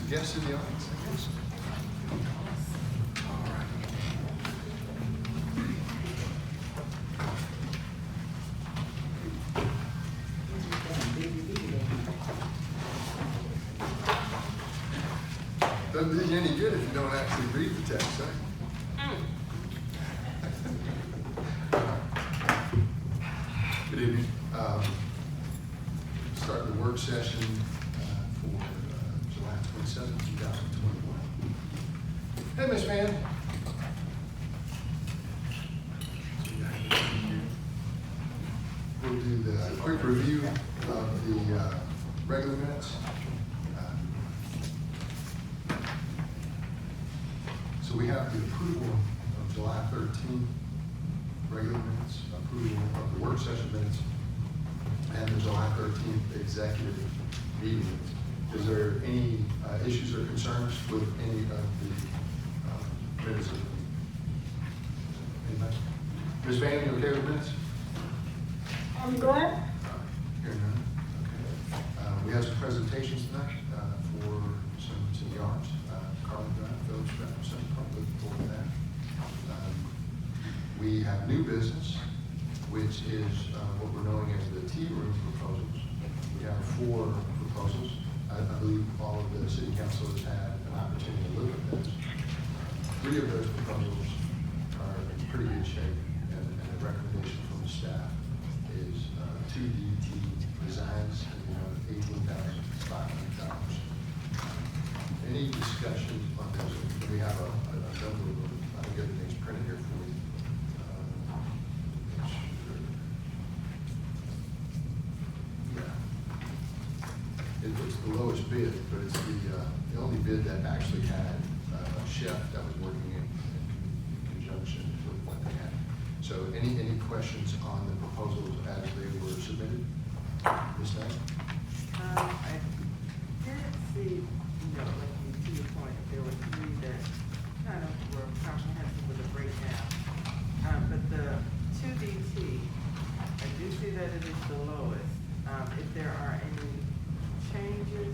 guests in the audience, I guess. All right. Doesn't do you any good if you don't actually read the text, huh? Good evening. Starting the work session for July 27th, 2021. Hey, Miss Van. We'll do the quick review of the regular minutes. So we have the approval of July 13th regular minutes, approval of the work session minutes, and the July 13th executive meeting. Is there any issues or concerns with any of the minutes? Anybody? Ms. Van, you okay with minutes? I'm good. Hearing none. Okay. We have some presentations tonight for some yards. Carlin Drive, Village Drive, Central Park, looking forward to that. We have new business, which is what we're knowing as the tea room proposals. We have 4 proposals. I believe all of the city council has had an opportunity to look at those. 3 of those proposals are in pretty good shape, and the recommendation from the staff is 2DT designs in the amount of $18,500. Any discussion on this? We have a number of them. I'll get the names printed here for you. It's the lowest bid, but it's the only bid that actually had a chef that was working in conjunction with what they had. So any questions on the proposals as they were submitted? Ms. Knight? I did see, like to your point, there were 3 that kind of were comprehensive with a breakdown. But the 2DT, I do see that it is the lowest. If there are any changes,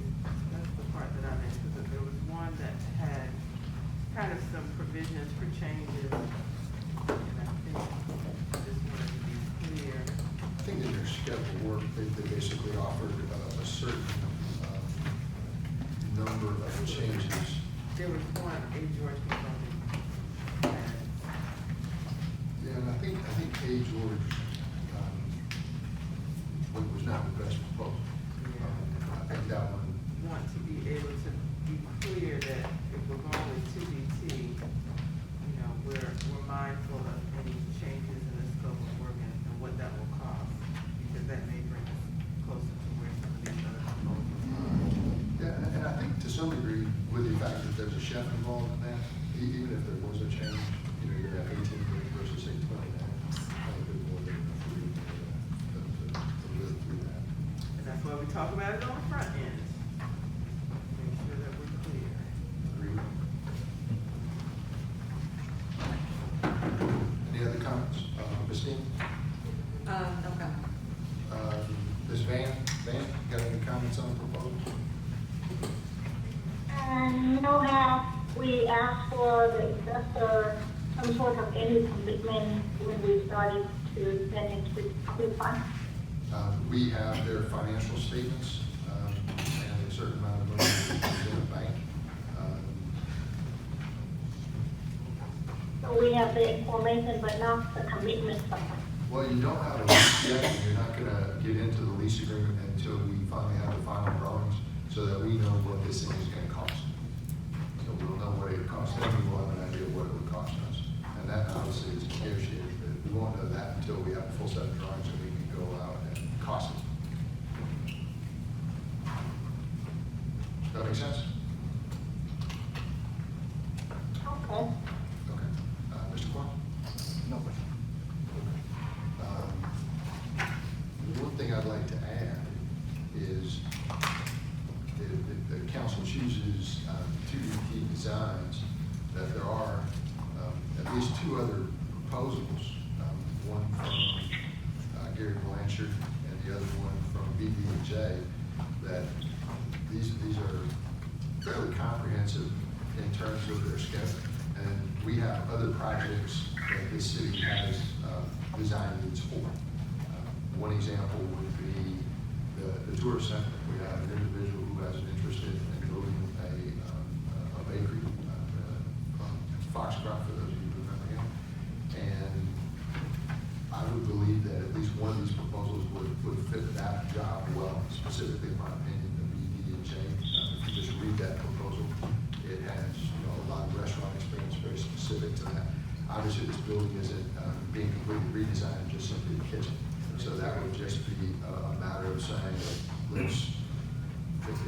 that's the part that I missed, because there was one that had kind of some provisions for changes. And I think I just wanted to be clear. I think in their schedule work, they basically offered a certain number of changes. There was one, A. George component. Yeah, and I think A. George was not the best proposal. I think that one. Want to be able to be clear that if we're going with 2DT, we're mindful of any changes in the scope of work and what that will cost, because that may bring us closer to where some of these other proposals are. Yeah, and I think to some degree, with the fact that there's a chef involved in that, even if there was a change, you're at 18 versus say 20 now. I think there's more than enough room to live through that. And that's why we talk about it on the front end. Make sure that we're clear. Agreed. Any other comments? Ms. Dean? No comment. Ms. Van, got any comments on the proposal? No, we asked for the investor some sort of any commitment when we started to spend into public funds. We have their financial statements and a certain amount of money is in the bank. So we have the information, but not the commitment from them. Well, you don't have a lease yet, and you're not gonna get into the lease agreement until we finally have the final drawings, so that we know what this thing is gonna cost. So we'll know what it costs them, and we'll have an idea of what it would cost us. And that obviously is negotiated, but we won't know that until we have a full set of drawings and we can go out and cost it. Does that make sense? Okay. Okay. Mr. Clark? No question. The one thing I'd like to add is if the council chooses 2DT designs, that there are at least 2 other proposals, one from Gary Blanchard and the other one from BB&J, that these are fairly comprehensive in terms of their schedule. And we have other projects that this city has design needs for. One example would be the tourist center. We have an individual who has an interest in building a bakery, Foxcroft, for those of you who remember him. And I would believe that at least one of these proposals would fit that job well, specifically in my opinion, the BD&J. If you just read that proposal, it has, a lot of restaurant experience, very specific to that. Obviously, this building isn't being completely redesigned, just simply the kitchen. So that would just be a matter of saying that if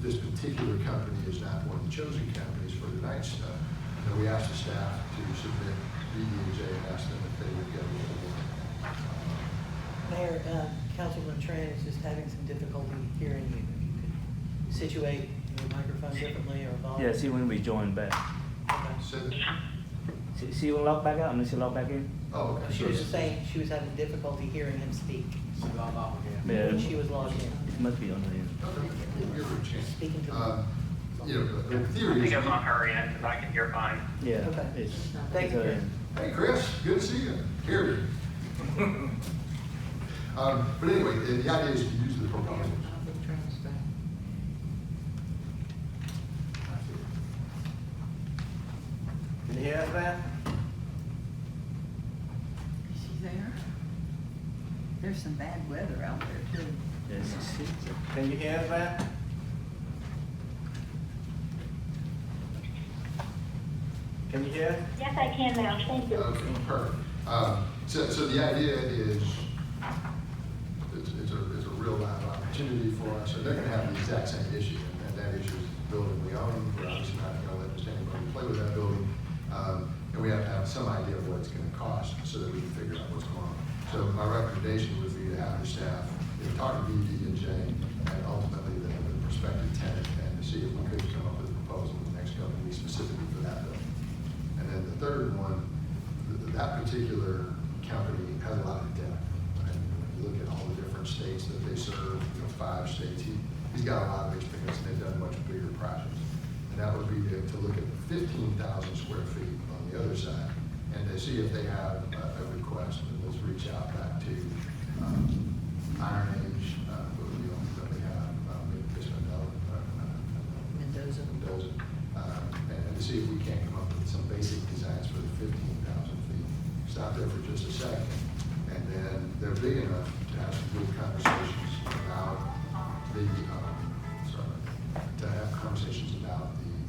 this particular company is not one of the chosen companies for the night stuff, then we ask the staff to submit BD&J and ask them if they would get a little more. Mayor, Councilman Tran is just having some difficulty hearing you. If you could situate your microphone differently or volume. Yeah, she when we join back. Okay. So, She will log back out and then she log back in. oh, okay. She was just saying she was having difficulty hearing him speak Yeah, when she was logged in. it must be on the end. Okay, we'll give her a chance. Speaking to The I theory think is. it was on her end, because I can hear fine. Yeah. Okay. It's, Thank you, it's, Chris. Hey, Chris, good to see you. Hear you. But anyway, the idea is to use the proposals. Can you hear us, Matt? Is she there? There's some bad weather out there too. yes, Can you hear us, Matt? Can you hear us? Yes, I can now, thank you. Okay, perfect. So the idea is, it's a real live opportunity for us, and they're gonna have the exact same issue, and that issue is the building we own. We're obviously not gonna let just anybody play with that building. And we have to have some idea of what it's gonna cost so that we can figure out what's going on. So my recommendation would be to have the staff, talk to BD&J and ultimately the prospective tenant, and to see if we could come up with a proposal in the next couple of weeks specifically for that building. And then the third one, that particular company has a lot of depth. Right? When you look at all the different states that they serve, 5 states, he's got a lot of experience, and they've done much bigger projects. And that would be to look at the 15,000 square feet on the other side, and to see if they have a request. And let's reach out back to Iron Age, that we have, Mendoza. Mendoza, and to see if we can't come up with some basic designs for the 15,000 feet. Stop there for just a second, and then they're big enough to have some good conversations about the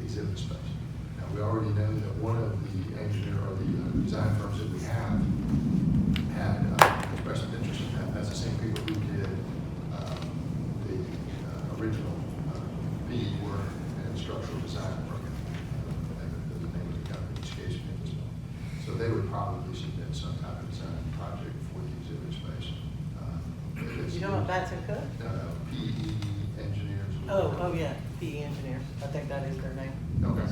exhibit space. Now, we already know that one of the engineer or the design firms that we have had expressed an interest in that. That's the same people who did the original PE work and structural design work. The name of the company escapes me at this point. So they would probably submit some type of design project for the exhibit space. You know about Batson Cook? PE engineers. Oh, yeah, PE engineers. I think that is their name. Okay.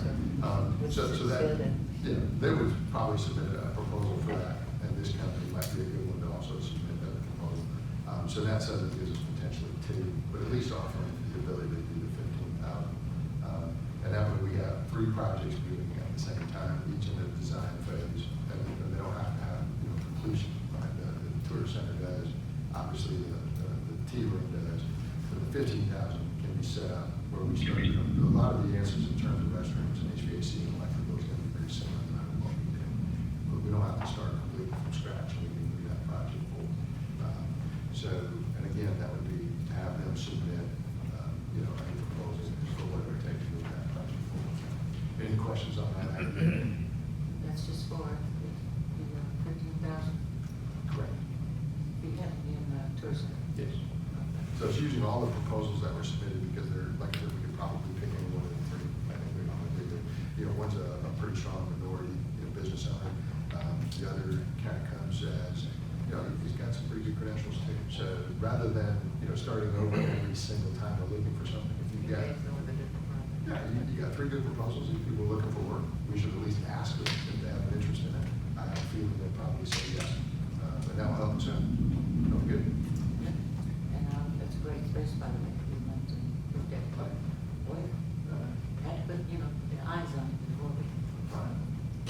Yes, sir. So that, Sid and- yeah, they would probably submit a proposal for that, and this company might be a good one to also submit that proposal. So that says it gives us potentially 2, but at least offering the ability to do the 15,000. And that way we have 3 projects moving at the same time, each in the design phase, and they don't have to have, completion, right? The tour center does, obviously the tea room does, but the 15,000 can be set up where we start, a lot of the answers in terms of restrooms and HVAC and electrical is going to be very similar to what we do. But we don't have to start completely from scratch, we can move that project forward. And again, that would be to have them submit, any proposals for whatever it takes to move that project forward. Any questions on that? That's just for the 15,000 Correct. feet in the tour center. Yes. So it's using all the proposals that were submitted because they're, like I said, we could probably pick any one of the 3. I think we'd probably do. One's a pretty strong minority, business owner. The other kind of comes as, he's got some pretty good credentials too. So rather than, starting over every single time we're looking for something, if you've got, you got 3 good proposals, if people are looking for work, we should at least ask them if they have an interest in it. I have a feeling they'll probably say yes. But that will help us out. Good. And that's a great space, by the way, we went and looked at. Where?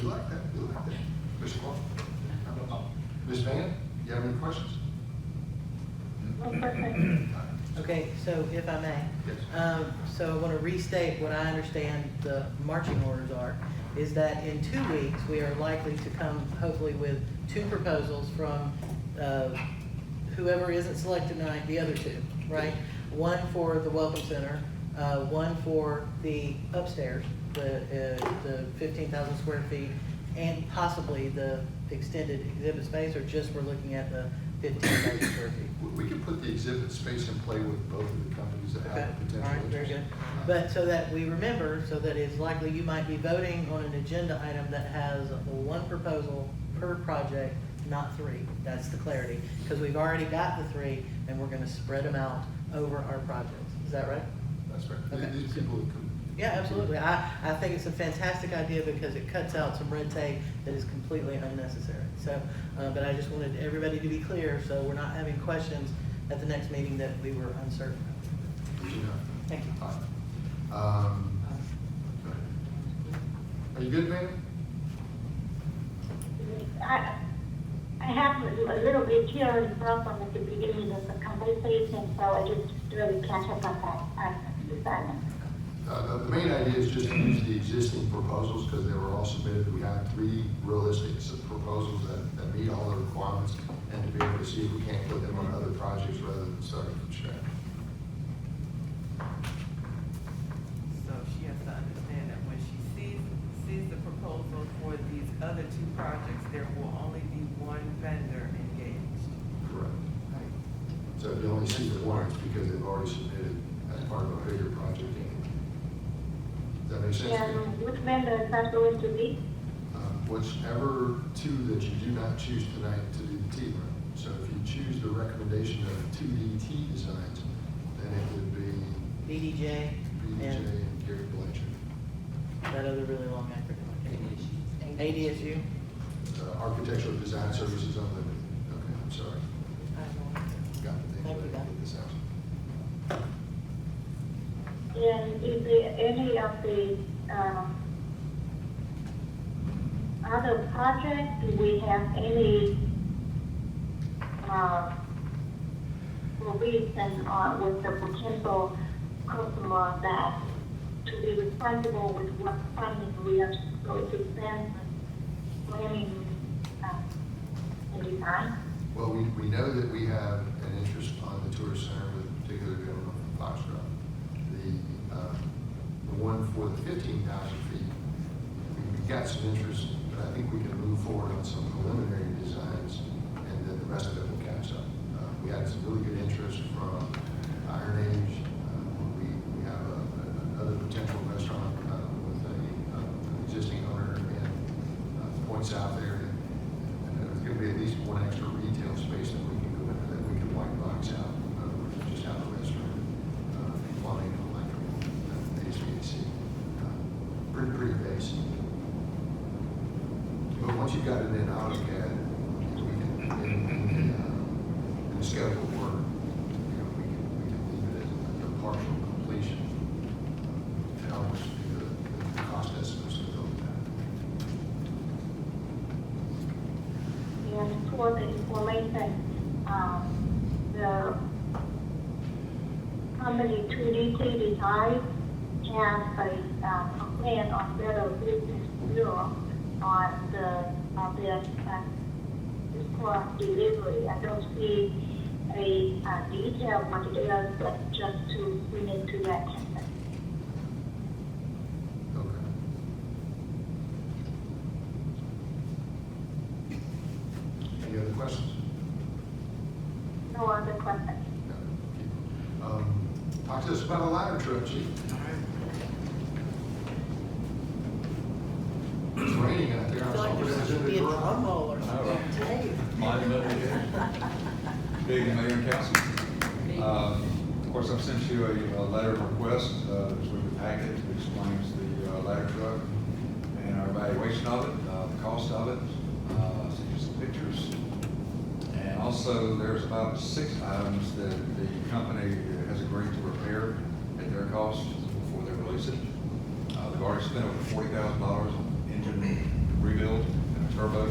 We like that, we like that. Mr. Clark? Ms. Van, you have any questions? No question. Okay, so if I may. Yes. So I want to restate what I understand the marching orders are, is that in 2 weeks, we are likely to come hopefully with 2 proposals from whoever isn't selected tonight, the other 2, right? One for the Welcome Center, one for the upstairs, the 15,000 square feet, and possibly the extended exhibit space, or just we're looking at the 15,000 square feet? We can put the exhibit space in play with both of the companies that Okay, have the potential. all right, very good. interest. But so that we remember, so that it's likely you might be voting on an agenda item that has 1 proposal per project, not 3. That's the clarity, because we've already got the 3, and we're gonna spread them out over our projects. Is that right? That's right. Okay. These people who come. Yeah, absolutely. I think it's a fantastic idea because it cuts out some red tape that is completely unnecessary. So, but I just wanted everybody to be clear, so we're not having questions at the next meeting that we were uncertain of. Did you know? Thank you. All right. Go ahead. Are you good, Van? I have a little bit here and problem at the beginning of the conversation, so I just really catch up on that. The main idea is just to use the existing proposals because they were all submitted. We have 3 realistic proposals that meet all the requirements, and to be able to see if we can't put them on other projects rather than starting from scratch. So she has to understand that when she sees the proposal for these other 2 projects, there will only be 1 vendor engaged. Correct. So if you only see the one, it's because they've already submitted as part of a bigger project. Does that make sense? And which vendor is that going to be? Whichever 2 that you do not choose tonight to do the T room. So if you choose the recommendation of 2DT designs, then it would be BDJ BDJ and and Gary Blanchard. that other really long acronym. ADSU. Architectural Design Services Unlimited. Okay, I'm sorry. Got the thing. Thank you, but I Doc. didn't get this out. And is there any of the other projects, do we have any provision with the potential customer that to be responsible with what funding we are going to spend planning and design? Well, we know that we have an interest on the tourist center, with particularly on Foxtrot. The one for the 15,000 feet, we've got some interest, but I think we can move forward on some preliminary designs, and then the rest of it will catch up. We had some really good interest from Iron Age. We have another potential restaurant with an existing owner in Point South area. And there's going to be at least 1 extra retail space that we can go into that we can white box out, just have a restaurant, plumbing, electrical, HVAC. Pretty basic. But once you've got it in AutoCAD, we can, in the schedule of work, we can leave it as a partial completion to help us do the cost estimates to build that. And for the information, the company 2DT Design has a plan on Better Business Bureau on their for delivery. I don't see a detail what it is, but just to bring it to that attention. Okay. Any other questions? No other questions. No. Talk to us about a ladder truck, Chief. It's raining out there. I feel like there's supposed to be a drum roll or something. Hey. Mine, big mayor and council. Of course, I've sent you a letter of request, that's with the packet, which explains the ladder truck and our evaluation of it, the cost of it, sent you some pictures. And also, there's about 6 items that the company has agreed to repair at their cost before they release it. They've already spent over $40,000 on engine rebuild and a turbo.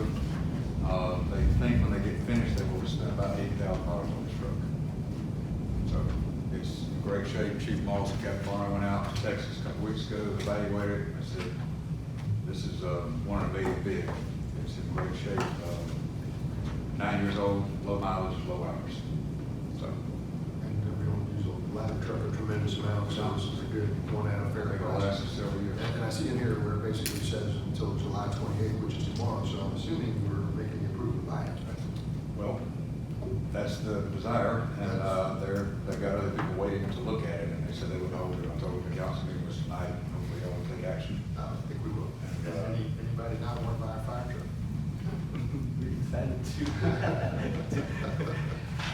They think when they get finished, they will spend about $80,000 on this truck. So it's in great shape. Chief Moss and Captain Morrow went out to Texas a couple weeks ago, evaluated it. I said, this is one of the big. It's in great shape. 9 years old, low mileage, low hours. So And we don't use a ladder truck a tremendous amount, so this is a good one out of very it'll last us several years. And I see in here where it basically says until July 28th, which is tomorrow, so I'm assuming we're making the approval by it. Well, that's the desire, and they've got other people waiting to look at it, and they said they would hold it. I told them the council meeting was tonight, and hopefully they will take action. I think we will. And, Anybody not want to buy a fire truck? Excited to.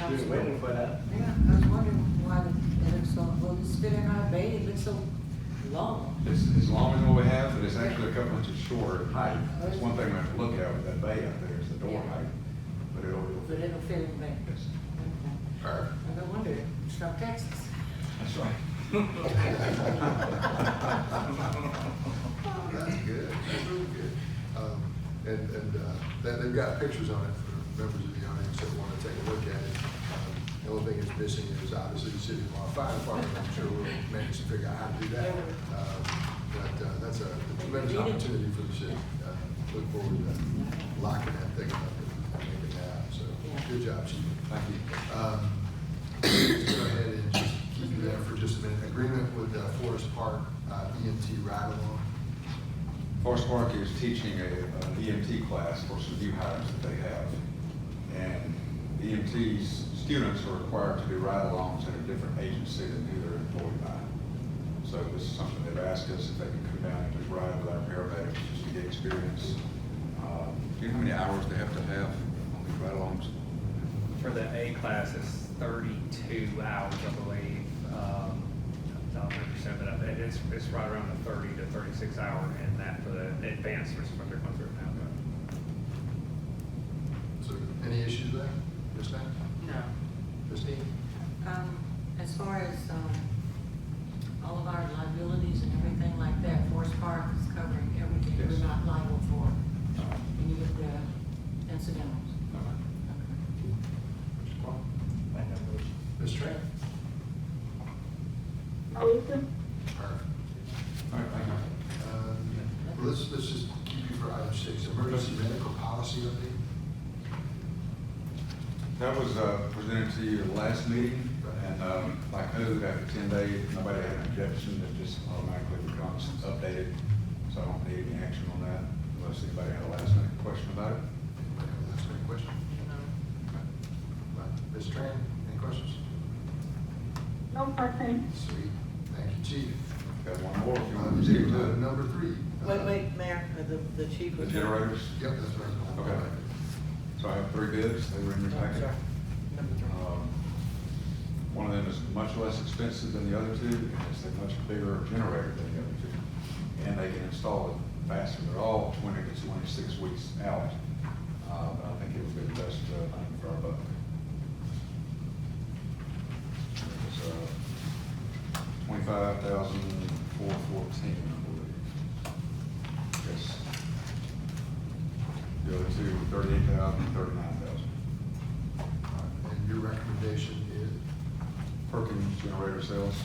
I was waiting for that. Yeah, I was wondering why it looks so, well, it's fit in our bay, it looks so long. It's as long as what we have, but it's actually a couple inches shorter in height. That's one thing we have to look at with that bay out there, is the door Yeah. height. But it'll But it'll fit in the bay. Yes. Okay. All right. I don't wonder, it's from Texas. That's right. That's good, that's really good. They've got pictures on it for members of the audience that want to take a look at it. The only thing that's missing is obviously the city of our fire department. I'm sure we'll manage to figure out how to do that. But that's a tremendous opportunity for the city. Look forward to locking that thing up and making it happen. So, good job, Chief. Thank you. Let's go ahead and just keep you there for just a minute. Agreement with Forest Park EMT ride-along. Forest Park is teaching an EMT class for some new hires that they have. And EMT's students are required to do ride-alongs at a different agency than who they're employed by. So this is something they've asked us if they can come down and just ride with our paramedics just to get experience. Do you know how many hours they have to have on these ride-alongs? For the A class, it's 32 hours, I believe. Not 100%, but it's right around the 30 to 36 hour, and that for the advanced, which is what they're going through now. So, any issues there? Ms. Knapp? No. Christine? As far as, all of our liabilities and everything like that, Forest Park is covering everything. Yes. We're not liable for any of the incidentals. Mr. Clark? Ms. Tran? Lisa? Perfect. All right, thank you. Let's just keep you for item 6, emergency medical policy update. That was presented to you at the last meeting, and by code, after 10 days, if nobody had an objection, it just automatically becomes updated. So I don't need any action on that unless anybody had a last minute question about it. Anybody have a last minute question? Right. Ms. Tran, any questions? No question. Sweet. Thank you, Chief. Got one more if you want to proceed with that. Number 3. Wait, Mayor, the chief The was. generators? Yep, that's right. Okay. So I have 3 bids, they were in your Oh, packet. sorry. Number 3. One of them is much less expensive than the other two, and it's a much bigger generator than the other two. And they can install it faster. They're all 20 to 26 weeks out. But I think it would be the best bang for our buck. It's $25,414, I believe. Yes. The other two, $38,000, $39,000. And your recommendation is? Perkins generator sales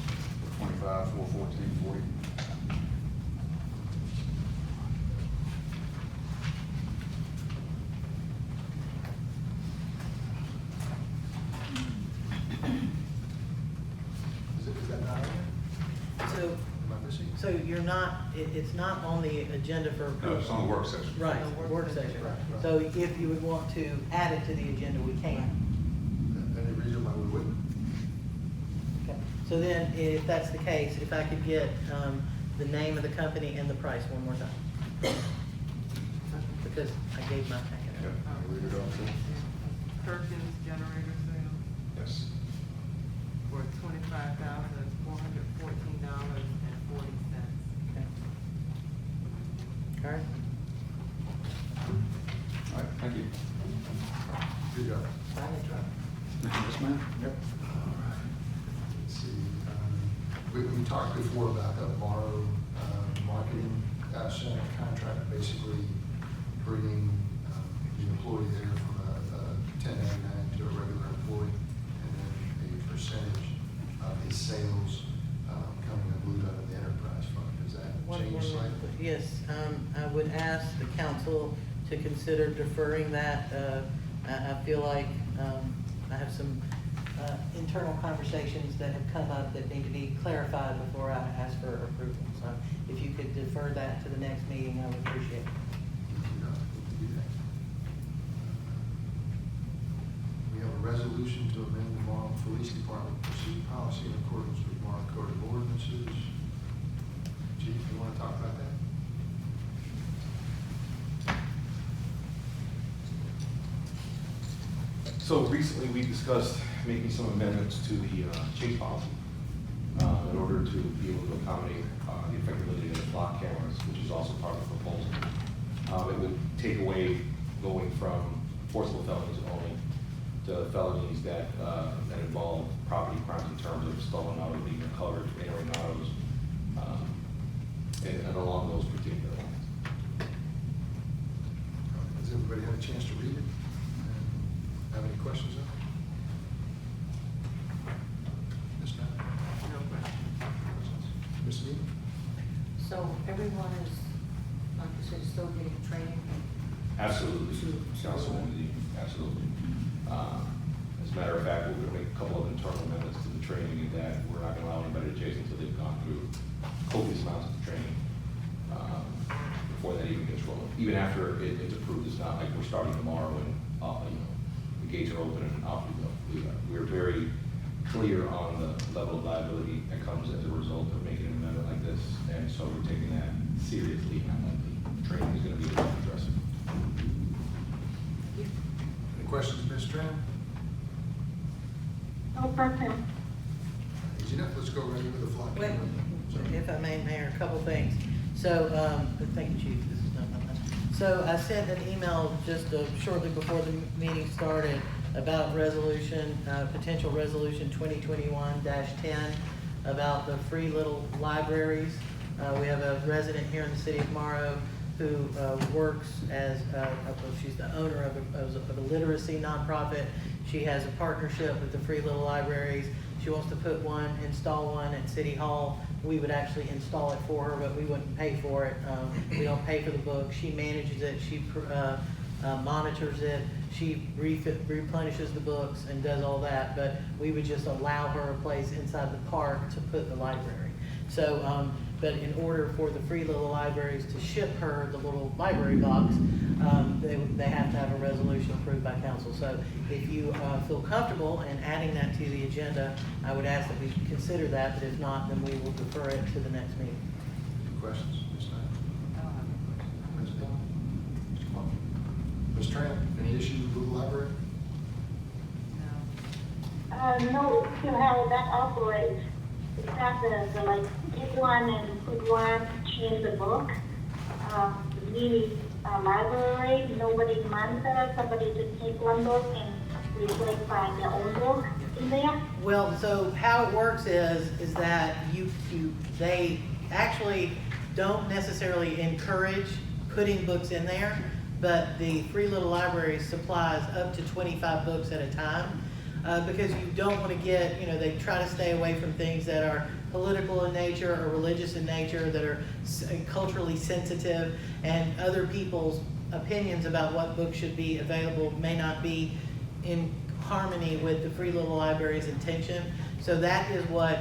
for $25,414.40. Is that not on there? So, Am I missing? so you're not, it's not on the agenda for No, approval? it's on the work session. Right, work session. Right. So if you would want to add it to the agenda, we can. Any reason why we wouldn't? Okay. So then, if that's the case, if I could get the name of the company and the price one more time. Because I gave my packet Yeah, out. I'll read it off to you. Perkins generator sales Yes. for $25,414.40. Okay. All right. All right, thank you. Good job. Sign it. Yes, ma'am. Yep. All right. Let's see. We talked before about the Morrow marketing center contract. Basically, bringing the employee there from a 1099 to a regular employee, and then a percentage of his sales coming, I believe, out of the enterprise fund. Does that change slightly? Yes, I would ask the council to consider deferring that. I feel like I have some internal conversations that have come up that need to be clarified before I ask for approval. So if you could defer that to the next meeting, I would appreciate it. We do that. We have a resolution to amend the Morrow Police Department pursuit policy in accordance with Morrow Code of Ordinances. Chief, you want to talk about that? So recently, we discussed making some amendments to the chase policy in order to be able to accommodate the effective of the block cameras, which is also part of the proposal. It would take away going from forcible felonies only to felonies that involve property crimes in terms of stolen auto, being recovered, entering autos, and along those particular lines. Has everybody had a chance to read it? Have any questions on it? Ms. Knight? No question. Ms. Neal? So everyone is, like you said, still getting training? Absolutely, To- Councilwoman, absolutely. As a matter of fact, we're gonna make a couple of internal amendments to the training in that we're not gonna allow anybody to chase until they've gone through copious amounts of training before that even gets rolling. Even after it's approved, it's not like we're starting tomorrow and, the gates are open and off we go. We're very clear on the level of liability that comes as a result of making an amendment like this, and so we're taking that seriously, and the training is gonna be able to address it. Any questions, Ms. Tran? No question. Easy enough, let's go right into the flock Wait, camera. if I may, Mayor, a couple things. So, thank you, Chief, this is not my line. So I sent an email just shortly before the meeting started about resolution, potential resolution 2021-10 about the free little libraries. We have a resident here in the city of Morrow who works as, she's the owner of a literacy nonprofit. She has a partnership with the free little libraries. She wants to put one, install one at City Hall. We would actually install it for her, but we wouldn't pay for it. We don't pay for the book. She manages it. She monitors it. She replenishes the books and does all that. But we would just allow her a place inside the park to put the library. So, but in order for the free little libraries to ship her the little library box, they have to have a resolution approved by council. So if you feel comfortable in adding that to the agenda, I would ask that we consider that, but if not, then we will defer it to the next meeting. Any questions, Ms. Knight? I don't have any questions. Ms. Neal? Mr. Plum? Ms. Tran, any issues with the library? No. No, to how that operates. It's not the like, take one and put one, change the book. The library, nobody monitors, somebody just take one book and replace by their own book in there. Well, so how it works is that they actually don't necessarily encourage putting books in there, but the Free Little Library supplies up to 25 books at a time. Because you don't want to get, they try to stay away from things that are political in nature or religious in nature, that are culturally sensitive, and other people's opinions about what books should be available may not be in harmony with the Free Little Library's intention. So that is what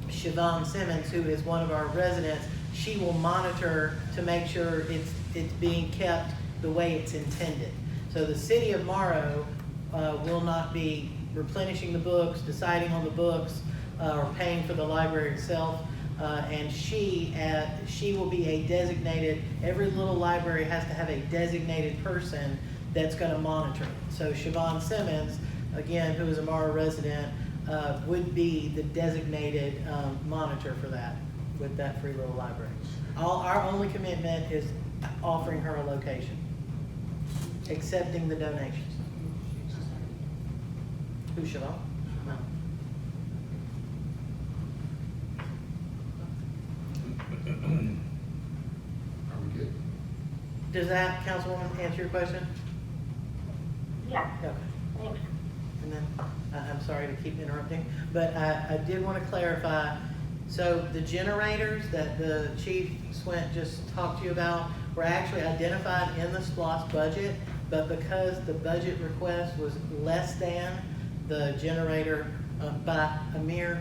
Siobhan Simmons, who is one of our residents, she will monitor to make sure it's being kept the way it's intended. So the city of Morrow will not be replenishing the books, deciding on the books, or paying for the library itself. And she will be a designated, every little library has to have a designated person that's gonna monitor it. So Siobhan Simmons, again, who is a Morrow resident, would be the designated monitor for that, with that Free Little Library. Our only commitment is offering her a location, accepting the donations. Who, Siobhan? No. Are we good? Does that, Councilwoman, answer your question? Yeah, Okay. thanks. And then, I'm sorry to keep interrupting, but I did want to clarify, so the generators that the Chief Swint just talked to you about were actually identified in the SPOS budget, but because the budget request was less than the generator by a mere,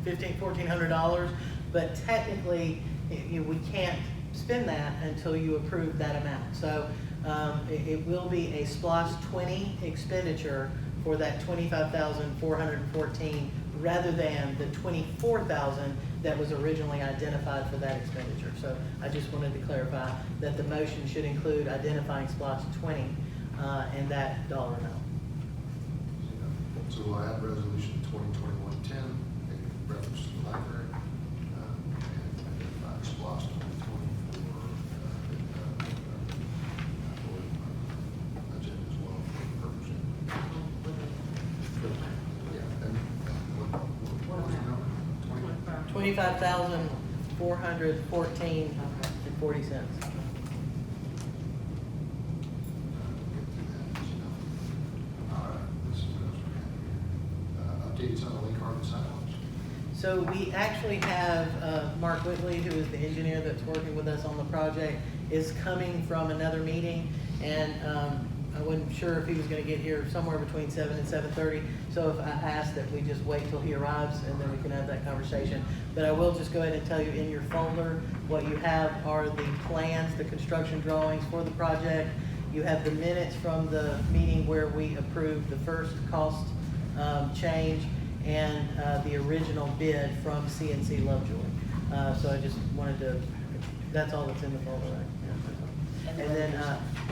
$1,400, but technically, we can't spend that until you approve that amount. So it will be a SPOS 20 expenditure for that 25,414 rather than the 24,000 that was originally identified for that expenditure. So I just wanted to clarify that the motion should include identifying SPOS 20 and that dollar amount. So we'll add resolution 2021-10, make reference to the library, and identify SPOS 2020 for agenda as well for purpose. Yeah, and what was the number? 25,414.40. Updates on the Lake Harbor sidewalks. So we actually have Mark Whitley, who is the engineer that's working with us on the project, is coming from another meeting, and I wasn't sure if he was gonna get here somewhere between 7 and 7:30, so if I asked that we just wait till he arrives, and then we can have that conversation. But I will just go ahead and tell you, in your folder, what you have are the plans, the construction drawings for the project. You have the minutes from the meeting where we approved the first cost change, and the original bid from CNC Lovejoy. So I just wanted to, that's all that's in the folder, right? Yeah. And then,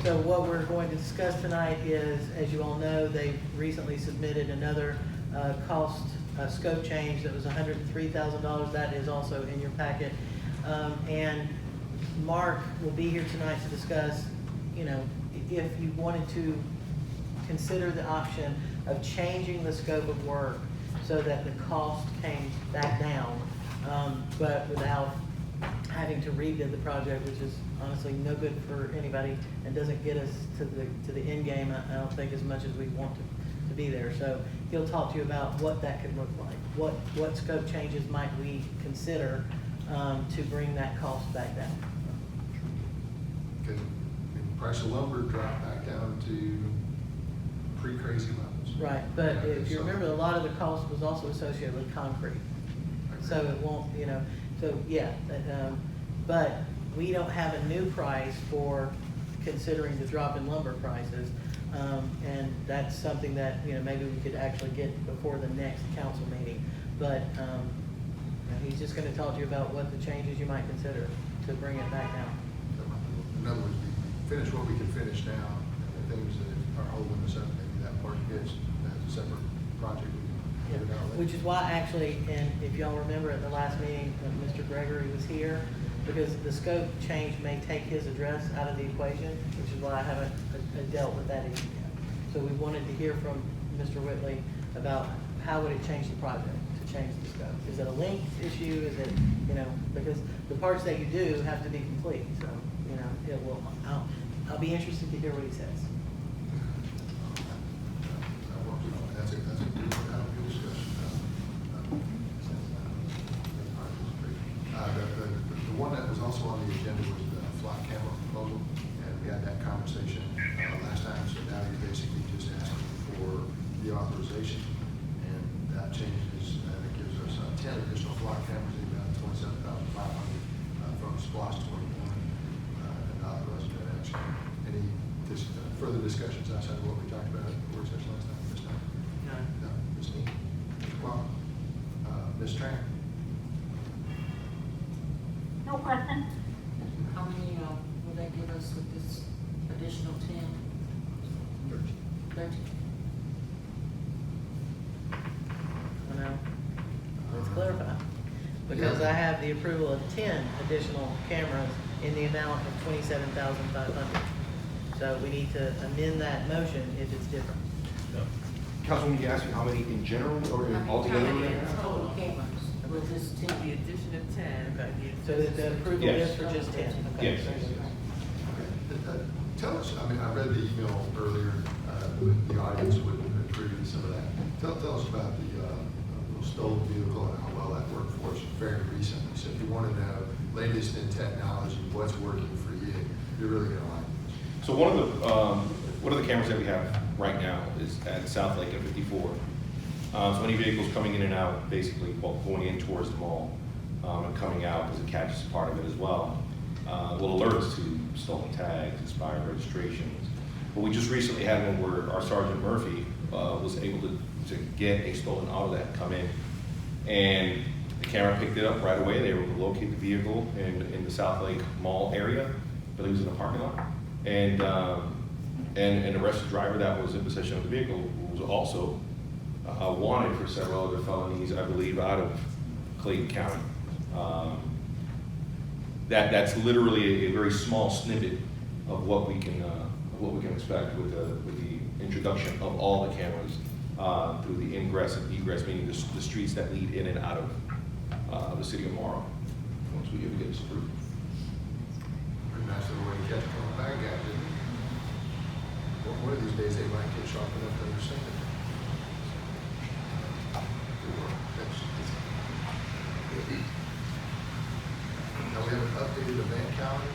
so what we're going to discuss tonight is, as you all know, they recently submitted another cost scope change that was $103,000. That is also in your packet. And Mark will be here tonight to discuss, if you wanted to consider the option of changing the scope of work so that the cost came back down, but without having to rebid the project, which is honestly no good for anybody and doesn't get us to the end game, I don't think, as much as we want to be there. So he'll talk to you about what that could look like. What scope changes might we consider to bring that cost back down? Because the price of lumber dropped back down to pre-crazy levels. Right, but Yeah, if you so- remember, a lot of the cost was also associated with concrete. So it won't, so yeah, but we don't have a new price for considering the drop in lumber prices. And that's something that, maybe we could actually get before the next council meeting. But, he's just gonna talk to you about what the changes you might consider to bring it back down. In other words, we finish what we can finish now, and the things that are holding us up, maybe that part gets, that's a separate project. We can get it out later. Which is why actually, and if y'all remember at the last meeting, when Mr. Gregory was here, because the scope change may take his address out of the equation, which is why I haven't dealt with that issue yet. So we wanted to hear from Mr. Whitley about how would it change the project to change the scope? Is it a length issue? Is it, because the parts that you do have to be complete, so, it will, I'll be interested to hear what he says. That's a good discussion. The one that was also on the agenda was the flock camera proposal, and we had that conversation last time, so now you're basically just asking for the authorization, and that changes, and it gives us 10 additional flock cameras, about 27,500 from SPOS 21, and authorizing that action. Any further discussions outside of what we talked about at the work session last time? This time? No. Ms. Neal? Mr. Quam? Ms. Tran? No question? How many, will they give us with this additional 10? 13. Let's clarify. Because I have the approval of 10 additional cameras in the amount of $27,500. So we need to amend that motion if it's different. Councilwoman, you asked me how many in general or How altogether? many total cameras with this The 10? addition of 10. Okay, so the approval Yes. is for just 10? Okay. Yes. Tell us, I mean, I read the email earlier, the audience would agree with some of that. Tell us about the little stolen vehicle and how well that worked for us very recently. So if you want to know latest in technology, what's working for you, you're really going to like this. So one of the cameras that we have right now is at South Lake at 54. So any vehicles coming in and out, basically, well, going in towards the mall and coming out, because it catches part of it as well, will alert us to stolen tags, expired registrations. But we just recently had one where our Sergeant Murphy was able to get a stolen auto that had come in, and the camera picked it up right away. They were able to locate the vehicle in the South Lake Mall area, but it was in a parking lot, and arrested the driver that was in possession of the vehicle, who was also wanted for several other felonies, I believe, out of Clayton County. That's literally a very small snippet of what we can expect with the introduction of all the cameras through the ingress and egress, meaning the streets that lead in and out of the city of Morrow. Once we get this approved. Pretty nice little way to catch them on bag at it. Well, one of these days they might get sharp enough to understand it. Good work. Thanks. Now we have an updated event calendar.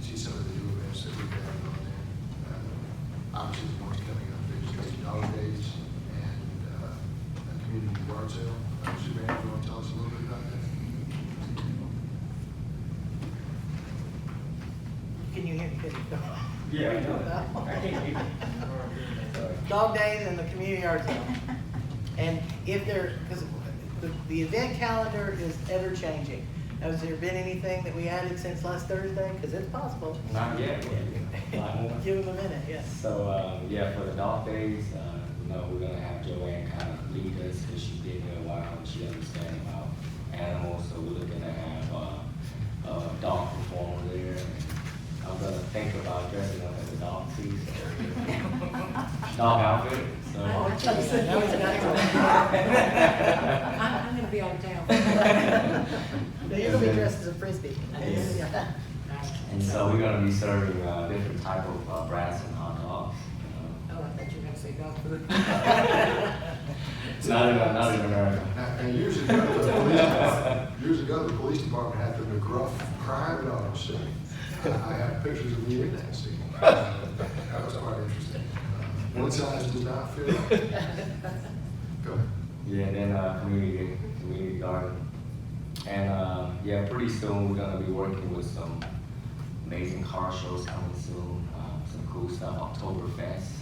See some of the new events that we've had on there. Obviously, the ones coming up, there's Dog Days and a community yard sale. Superman, you want to tell us a little bit about that? Can you hear me? Yeah, I know. I can't hear you. Dog days and the community yard sale. And if there, because the event calendar is ever changing. Has there been anything that we added since last Thursday? Because it's possible. Not yet. A lot more. Give them a minute, yes. So, yeah, for the dog days, we're gonna have Joanne kind of lead us, because she's been here a while, and she understands about animals, so we're looking to have a dog performer there. I'm gonna think about dressing up as a dog too, so dog outfit, so. Now he's got I'm gonna be out of town. You're gonna be dressed as a frisbee. Yes. And so we're gonna be serving different type of brats and hot dogs. Oh, I thought you were gonna say dog food. Not in America. And years ago, the police department had the McGruff crime dog scene. I have pictures of me in that scene. That was quite interesting. One size does not fit. Go ahead. Yeah, and then community garden. And yeah, pretty soon we're gonna be working with some amazing car shows coming soon, some cool stuff, Oktoberfest.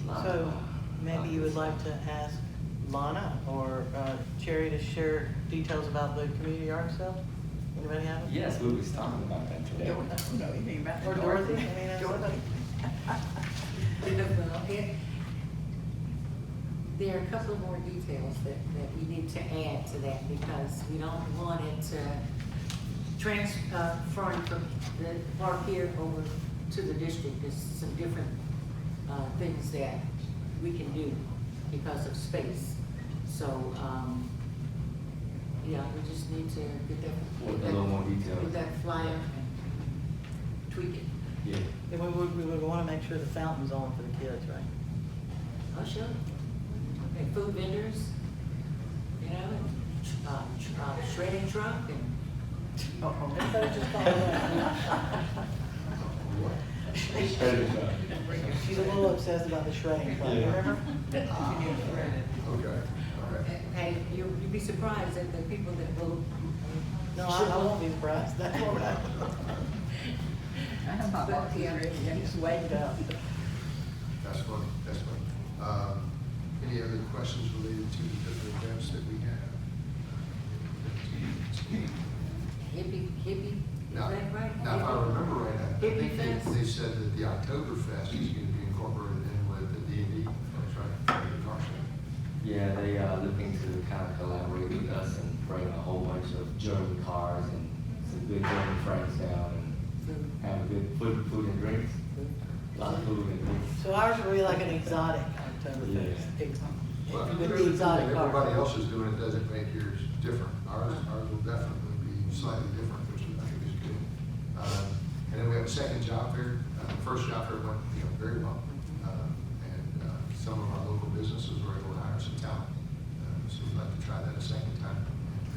So maybe you would like to ask Lana or Cherry to share details about the community yard sale? Anybody have it? Yes, we was talking about that today. Or Dorothy? I mean, somebody. There are a couple of more details that we need to add to that, because we don't want it to transfer from the park here over to the district. There's some different things that we can do because of space. So, yeah, we just need to get A little more detail. Get that flyer and tweak it. Yeah. And we would want to make sure the fountain's on for the kids, right? Oh, sure. And food vendors, you know, and shredding truck and. Everybody just follow that. She's a little obsessed about the shredding club, remember? Okay, all right. Hey, you'd be surprised at the people that will. No, I won't be surprised, that's all right. But, yeah, He's waiting up. That's funny, that's funny. Any other questions related to the different events that we have? Hippie, is Now, that right? now, if I remember right, I think Hippie Fest? they said that the Oktoberfest is going to be incorporated in with the D&D, that's right, the car show. Yeah, they are looking to kind of collaborate with us and bring a whole bunch of German cars and some good German friends down and have a good food and drinks. A lot of food and drinks. So ours will be like an exotic Oktoberfest. Well, if With you're the doing exotic it, car. everybody else is doing it, doesn't make yours different. Ours will definitely be slightly different, which I think is good. And then we have a second job fair. The first job fair went, very well. Some of our local businesses were able to hire some talent. So we'd like to try that a second time,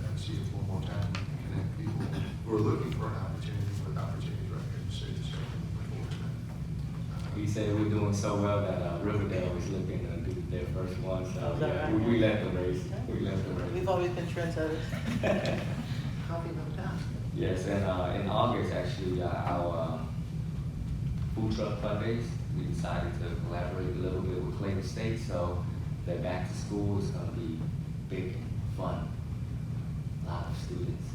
and see if one more time we can connect people who are looking for an opportunity with opportunities right here in the city. So we're looking forward to that. We said we're doing so well that Riverdale was looking to do their first one, so Oh, is that yeah, right? we left the race. We left the race. We've always been trendsetters. Coffee no time. Yes, and in August, actually, our food truck fund days, we decided to collaborate a little bit with Clayton State, so their back to school is gonna be big and fun. A lot of students.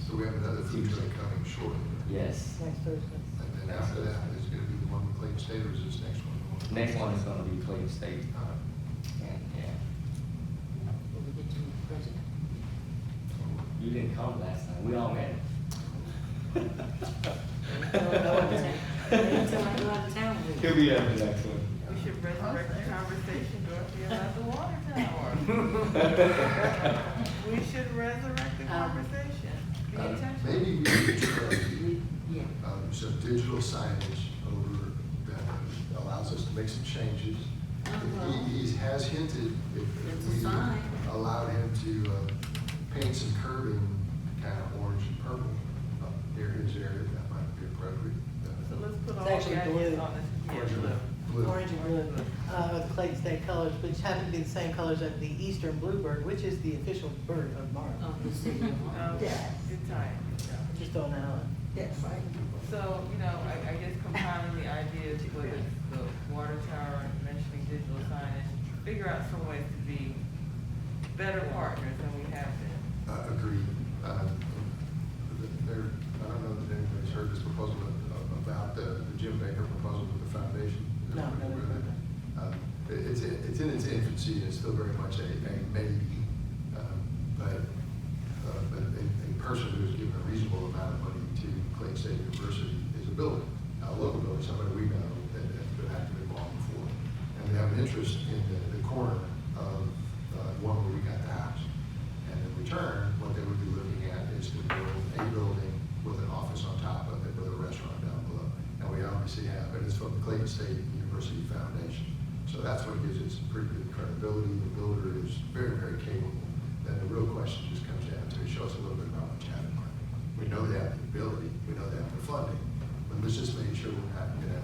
So we have another food truck coming shortly. Yes. Next Thursday. And then after that, is going to be the one with Clayton State, or is this next one? Next one is gonna be Clayton State, All right. and yeah, Will we get to meet the president? you didn't come last time, we all met. Wait until I go out of town with you. He'll be at the next one. We should resurrect the conversation, Dorothy, about the water tower. We should resurrect the conversation. Be intentional. Maybe we could try Yeah. some digital signage over that allows us to make some changes. He has hinted if It's a we sign. allowed him to paint some curbing, kind of orange and purple up near his area, that might be appropriate. So let's put all It's the actually ideas blue. on this. Yeah, Orange and blue. blue. Orange and blue, the Clayton State colors, which happen to be the same colors as the eastern bluebird, which is the official bird of Morrow. Of the city of Morrow. Yeah. Good time, good job. Just throwing that on. That's right. So, I guess compiling the ideas, whether it's the water tower, mentioning digital signage, figure out some ways to be better partners than we have been. Agreed. I don't know that anybody's heard this proposal about the Jim Baker proposal with the foundation. No, no, no, no. It's in its infancy, it's still very much a maybe, but a person who is given a reasonable amount of money to Clayton State University is a building, a local building, somebody we know that has been actively involved before. And we have an interest in the corner of one where we got the house. And in return, what they would be looking at is to build a building with an office on top of it, with a restaurant down below. And we obviously have, and it's from the Clayton State University Foundation. So that's what gives it some pretty good credibility. The builder is very, very capable. Then the real question just comes down to, show us a little bit about what you have in mind. We know they have the ability, we know they have the funding, but let's just make sure we're not gonna,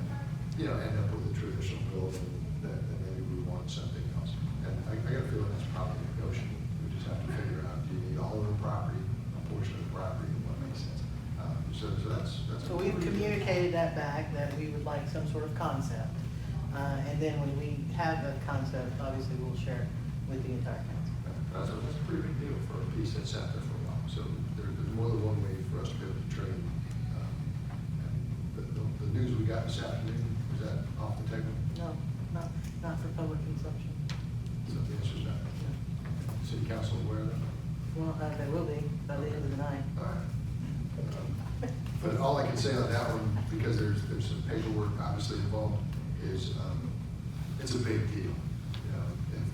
end up with a traditional building that maybe we want something else. And I got a feeling that's probably negotiable. We just have to figure out, do you need all of the property, a portion of the property, and what makes sense. So that's. So we've communicated that back, that we would like some sort of concept. And then when we have a concept, obviously we'll share it with the entire council. So that's a pretty big deal for a piece that's sat there for a while. So there's more than one way for us to be able to trade. The news we got this afternoon, is that off the table? No, not for public consumption. So the answer's no. City council aware of that? Well, they will be by the end of the night. All right. But all I can say on that one, because there's some paperwork obviously involved, is it's a big deal.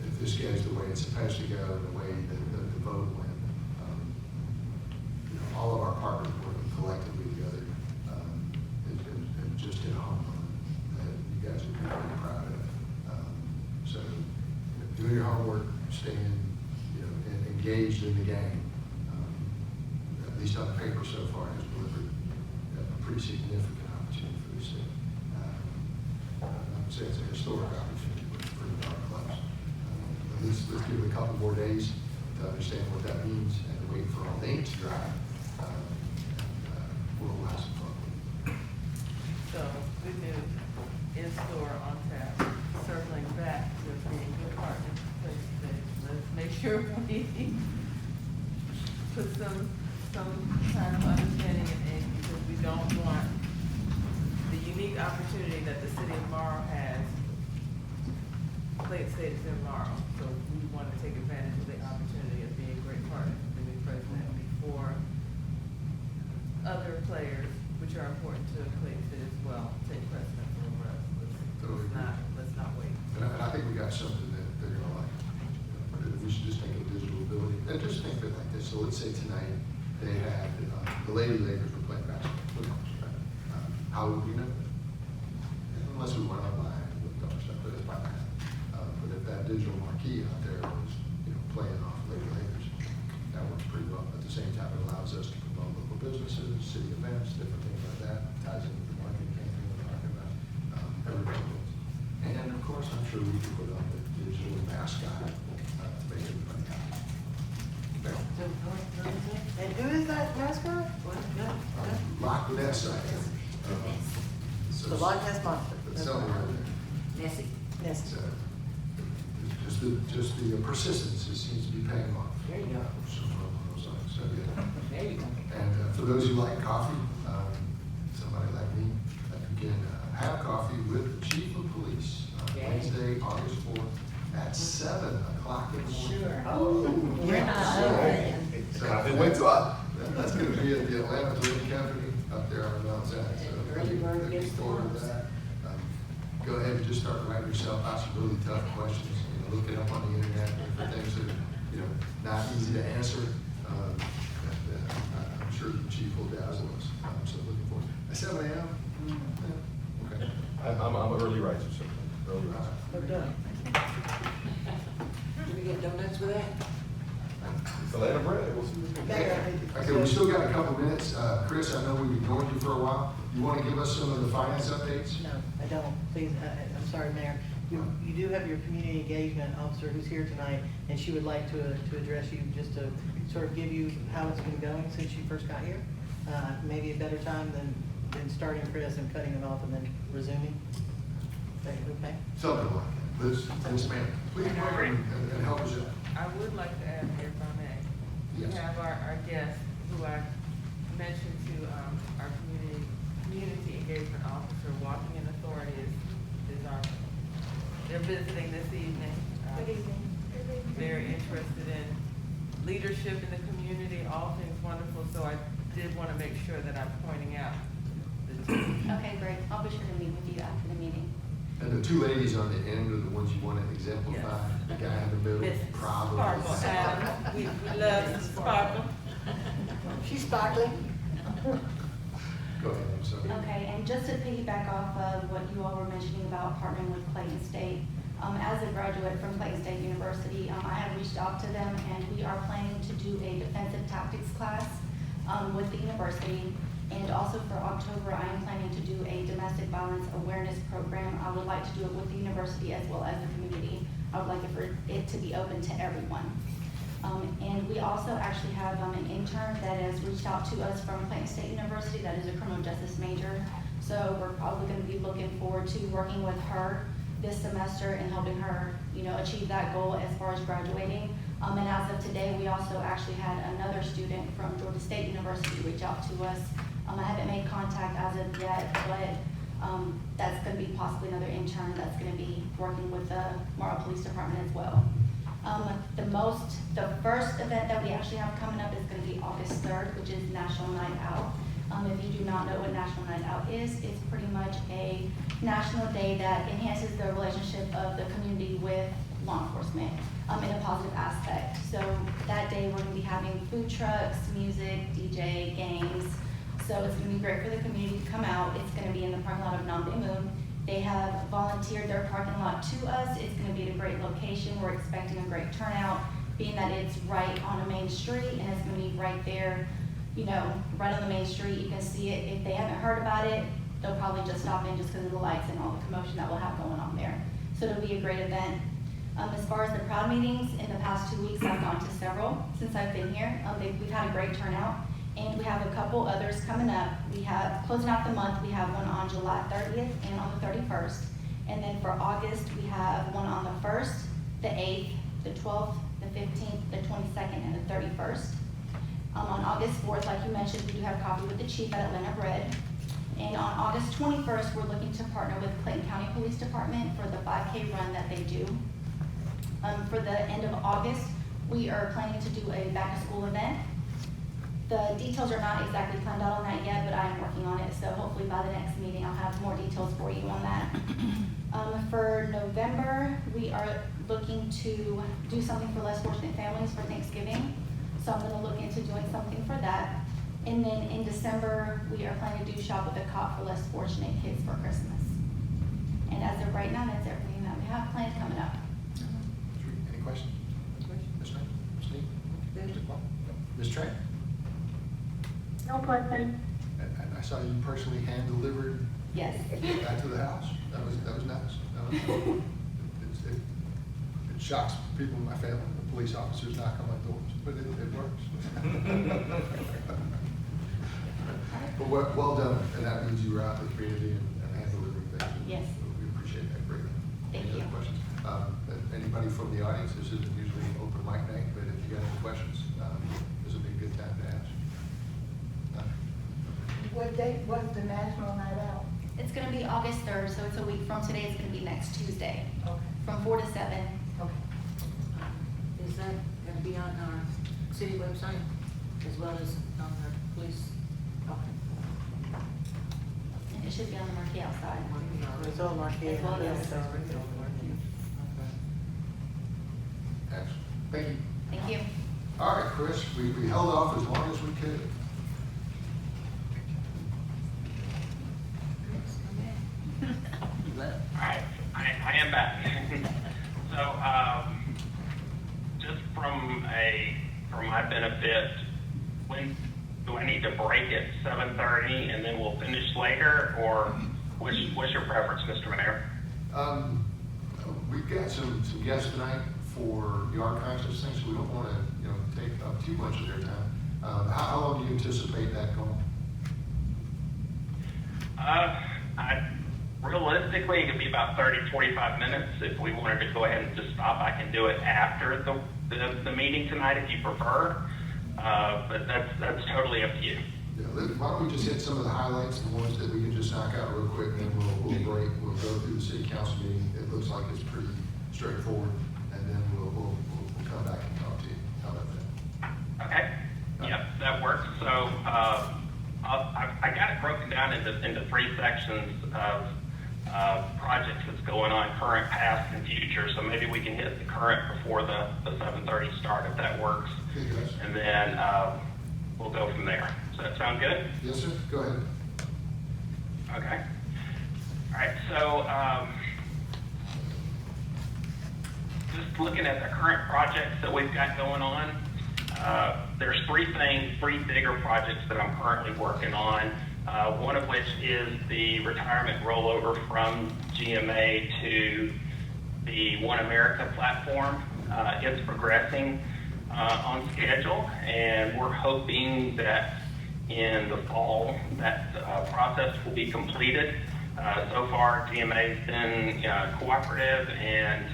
If this goes the way it's supposed to go, the way that the vote went, all of our partners working collectively together, and just hit a home run that you guys would be very proud of. So doing your homework, staying, and engaged in the game, at least on paper so far, has delivered a pretty significant opportunity for the city. I would say it's a historic opportunity for our clubs. Let's give it a couple more days to understand what that means and to wait for all the ink to dry. We'll have some fun with it. So, good news, in-store, on tap, circling back to being good partners, let's make sure we put some kind of understanding in, because we don't want the unique opportunity that the city of Morrow has. Clayton State is in Morrow, so we want to take advantage of the opportunity of being great partners with the new president before other players, which are important to Clayton State as well, take precedence over us. Totally agree. Let's not wait. And I think we got something that they're gonna like. But we should just think of digital ability, and just think of it like this. So let's say tonight they had, the Lady Lakers were playing basketball, football, right? how would we know that? Unless we went online and looked up stuff, but it's probably not. But if that digital marquee out there was, playing off Lady Lakers, that works pretty well. At the same time, it allows us to promote local businesses, city events, different things like that, ties into the marketing campaign we're talking about, everything else. And of course, I'm sure we could put up a digital mascot to make everybody happy. Now, And who is that mascot? Lock with that side. The Loch Ness Monster. That's something right there. Nessie. Yes. So, just the persistence, it seems to be paying off. There you go. So, so, yeah. There you go. And for those who like coffee, somebody like me, you can have coffee with the chief of police on Yeah. Wednesday, August 4th at 7 o'clock in the morning. Sure. Oh, We're not so coffee went up. That's going to be at the Atlanta Delivery Company up there on Mount Zion. So Early bird looking gets the forward to worms. that. Go ahead and just start writing yourself out some really tough questions. Look it up on the internet for things that are, not easy to answer. I'm sure the chief will dazzle us. So looking forward. At 7 a.m. Yeah. Okay. I'm an early riser, so early riser. We're done. Do we get donuts with that? It's Atlanta bread, we'll see. Okay, we still got a couple minutes. Chris, I know we've ignored you for a while. You want to give us some of the finance updates? No, I don't, please, I'm sorry, Mayor. You do have your community engagement officer who's here tonight, and she would like to address you, just to sort of give you how it's been going since you first got here. Maybe a better time than starting Chris and cutting him off and then resuming. Okay? Something like that. Liz, ma'am, please come over and help us out. I would like to add here, if I may. We Yes. have our guest, who I mentioned to, our community engagement officer, Walking in Authority is they're visiting this evening. Good evening. Very interested in leadership in the community, all things wonderful, so I did want to make sure that I'm pointing out the two. Okay, great. I'll be sure to meet with you after the meeting. And the two ladies on the end are the ones you want to exemplify. The guy in the middle, Miss probably. Sparkle Adams, we love Miss Sparkle. She's sparkling. Go ahead, I'm sorry. Okay, and just to piggyback off of what you all were mentioning about partnering with Clayton State, as a graduate from Clayton State University, I have reached out to them, and we are planning to do a defensive tactics class with the university. And also for October, I am planning to do a domestic violence awareness program. I would like to do it with the university as well as the community. I would like it to be open to everyone. And we also actually have an intern that has reached out to us from Clayton State University that is a criminal justice major. So we're probably going to be looking forward to working with her this semester and helping her, achieve that goal as far as graduating. And as of today, we also actually had another student from Georgia State University reach out to us. I haven't made contact as of yet, but that's going to be possibly another intern that's going to be working with the Morrow Police Department as well. The first event that we actually have coming up is going to be August 3rd, which is National Night Out. If you do not know what National Night Out is, it's pretty much a national day that enhances the relationship of the community with law enforcement in a positive aspect. So that day we're going to be having food trucks, music, DJ, games. So it's going to be great for the community to come out. It's going to be in the parking lot of Namde Moon. They have volunteered their parking lot to us. It's going to be at a great location. We're expecting a great turnout, being that it's right on a main street and it's going to be right there, right on the main street. You can see it. If they haven't heard about it, they'll probably just stop in just because of the lights and all the commotion that we'll have going on there. So it'll be a great event. As far as the Proud meetings, in the past 2 weeks, I've gone to several since I've been here. We've had a great turnout. And we have a couple others coming up. We have, closing out the month, we have one on July 30th and on the 31st. And then for August, we have one on the 1st, the 8th, the 12th, the 15th, the 22nd, and the 31st. On August 4th, like you mentioned, we do have coffee with the chief at Atlanta Bread. And on August 21st, we're looking to partner with Clayton County Police Department for the 5K run that they do. For the end of August, we are planning to do a back-to-school event. The details are not exactly planned out on that yet, but I am working on it, so hopefully by the next meeting I'll have more details for you on that. For November, we are looking to do something for less fortunate families for Thanksgiving, so I'm going to look into doing something for that. And then in December, we are planning to do Shop with a Cop for less fortunate kids for Christmas. And as of right now, that's everything that we have planned coming up. Any questions? Ms. Knight? Ms. Neal? Mr. Clark? Ms. Tran? No question. And I saw you personally hand delivered Yes. that to the house. That was nice. It shocks people in my family, the police officers knock on my doors, but it works. But well done, and that means you were out in the community and hand delivering things. Yes. So we appreciate that greatly. Thank Any you. other questions? Anybody from the audience? This isn't usually an open mic night, but if you got any questions, this would be a good time to ask. What date was the National Night Out? It's gonna be August 3rd, so it's a week from today. It's gonna be next Tuesday, Okay. from 4 to 7. Okay. Is that gonna be on our city website as well as on our police? Okay. And it should be on the marquee outside. It's on marquee. As well as- Excellent. Thank you. Thank you. All right, Chris, we held off as long as we could. Alright, I am back. So, just for my benefit, when do I need to break at 7:30 and then we'll finish later, or what's your preference, Mr. Mayor? We've got some guests tonight for the archives and things, so we don't want to, take up too much of their time. How long do you anticipate that going? Realistically, it could be about 30, 45 minutes. If we wanted to go ahead and just stop, I can do it after the meeting tonight if you prefer. But that's totally up to you. Yeah, why don't we just hit some of the highlights, the ones that we can just knock out real quick, and then we'll break. We'll go through the city council meeting. It looks like it's pretty straightforward, and then we'll come back and talk to you. How about that? Okay. Yep, that works. So I got it broken down into 3 sections of projects that's going on, current, past, and future. So maybe we can hit the current before the 7:30 start if that works, Yes. and then we'll go from there. Does that sound good? Yes, sir. Go ahead. Okay. All right. So just looking at the current projects that we've got going on, there's 3 bigger projects that I'm currently working on. One of which is the retirement rollover from GMA to the One America platform. It's progressing on schedule, and we're hoping that in the fall that process will be completed. So far, GMA has been cooperative and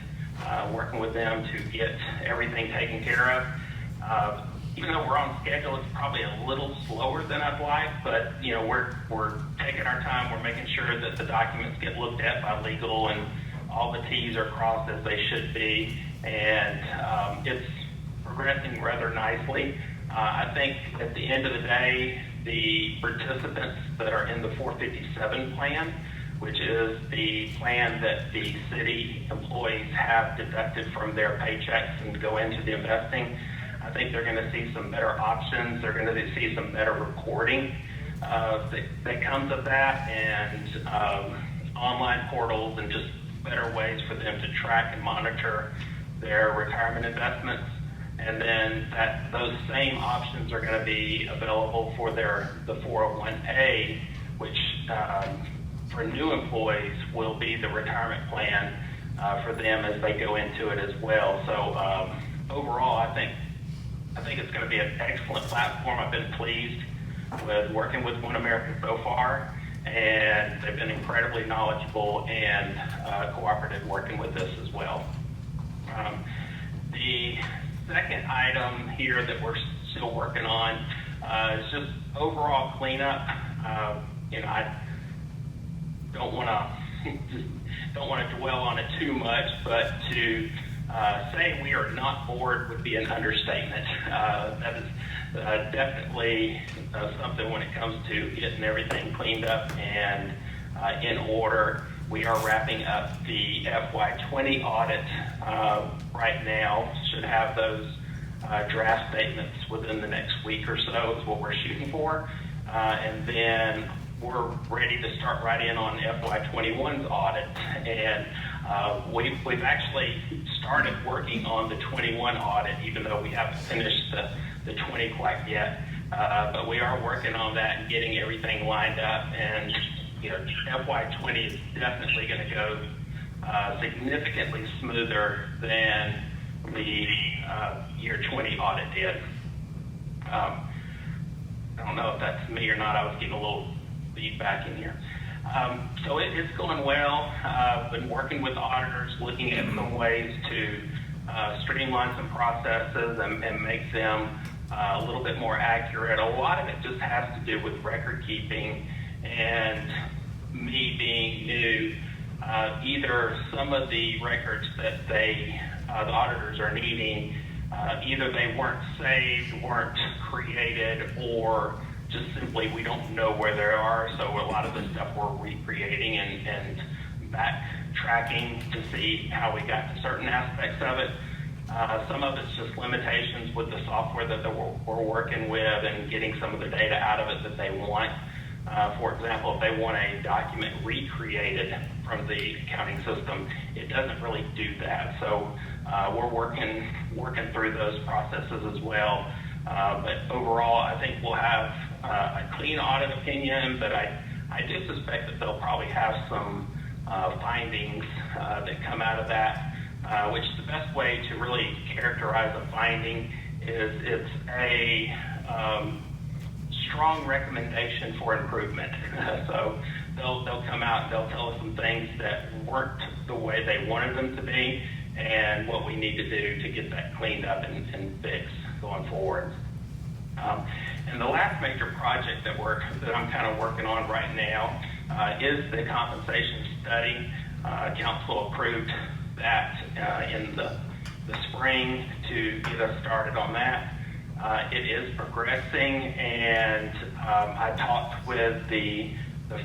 working with them to get everything taken care of. Even though we're on schedule, it's probably a little slower than I'd like, but we're taking our time. We're making sure that the documents get looked at by legal and all the T's are crossed as they should be, and it's progressing rather nicely. I think at the end of the day, the participants that are in the 457 plan, which is the plan that the city employees have deducted from their paychecks and go into the investing, I think they're going to see some better options. They're going to see some better reporting that comes of that, and online portals and just better ways for them to track and monitor their retirement investments. And then those same options are going to be available for the 401A, which for new employees will be the retirement plan for them as they go into it as well. So overall, I think it's going to be an excellent platform. I've been pleased with working with One America so far, and they've been incredibly knowledgeable and cooperative working with this as well. The second item here that we're still working on is just overall cleanup. I don't want to dwell on it too much, but to say we are not bored would be an understatement. That is definitely something when it comes to getting everything cleaned up and in order. We are wrapping up the FY20 audit right now. Should have those draft statements within the next week or so is what we're shooting for. And then we're ready to start right in on FY21's audit. And we've actually started working on the 21 audit, even though we haven't finished the 20 quite yet. But we are working on that and getting everything lined up. And FY20 is definitely going to go significantly smoother than the year 20 audit did. I don't know if that's me or not. I was getting a little feedback in here. So it's going well. Been working with auditors, looking at some ways to streamline some processes and make them a little bit more accurate. A lot of it just has to do with record keeping, and me being new, either some of the records that the auditors are needing, either they weren't saved, weren't created, or just simply we don't know where they are. So a lot of the stuff we're recreating and backtracking to see how we got to certain aspects of it. Some of it's just limitations with the software that we're working with and getting some of the data out of it that they want. For example, if they want a document recreated from the accounting system, it doesn't really do that. So we're working through those processes as well. But overall, I think we'll have a clean audit opinion, but I do suspect that they'll probably have some findings that come out of that, which the best way to really characterize a finding is it's a strong recommendation for improvement. So they'll come out and they'll tell us some things that weren't the way they wanted them to be, and what we need to do to get that cleaned up and fixed going forward. And the last major project that I'm kind of working on right now is the compensation study. Council approved that in the spring to get us started on that. It is progressing, and I talked with the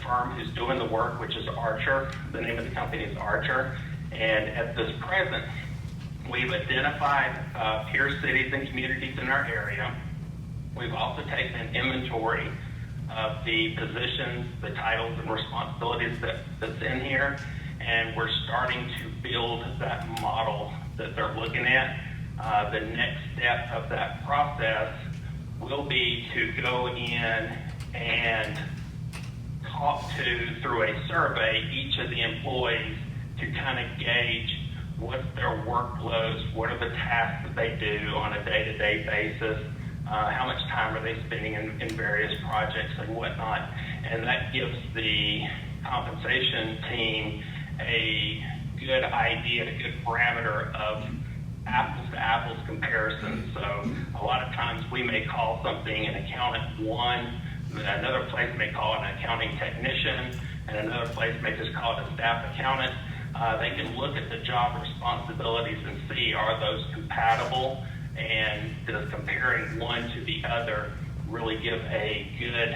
firm who's doing the work, which is Archer. The name of the company is Archer. And at this present, we've identified peer cities and communities in our area. We've also taken an inventory of the positions, the titles, and responsibilities that's in here, and we're starting to build that model that they're looking at. The next step of that process will be to go in and talk to, through a survey, each of the employees to kind of gauge what's their workloads, what are the tasks that they do on a day-to-day basis, how much time are they spending in various projects and whatnot. And that gives the compensation team a good idea, a good parameter of apples to apples comparison. So a lot of times we may call something an accountant one, another place may call it an accounting technician, and another place may just call it a staff accountant. They can look at the job responsibilities and see, are those compatible, and does comparing one to the other really give a good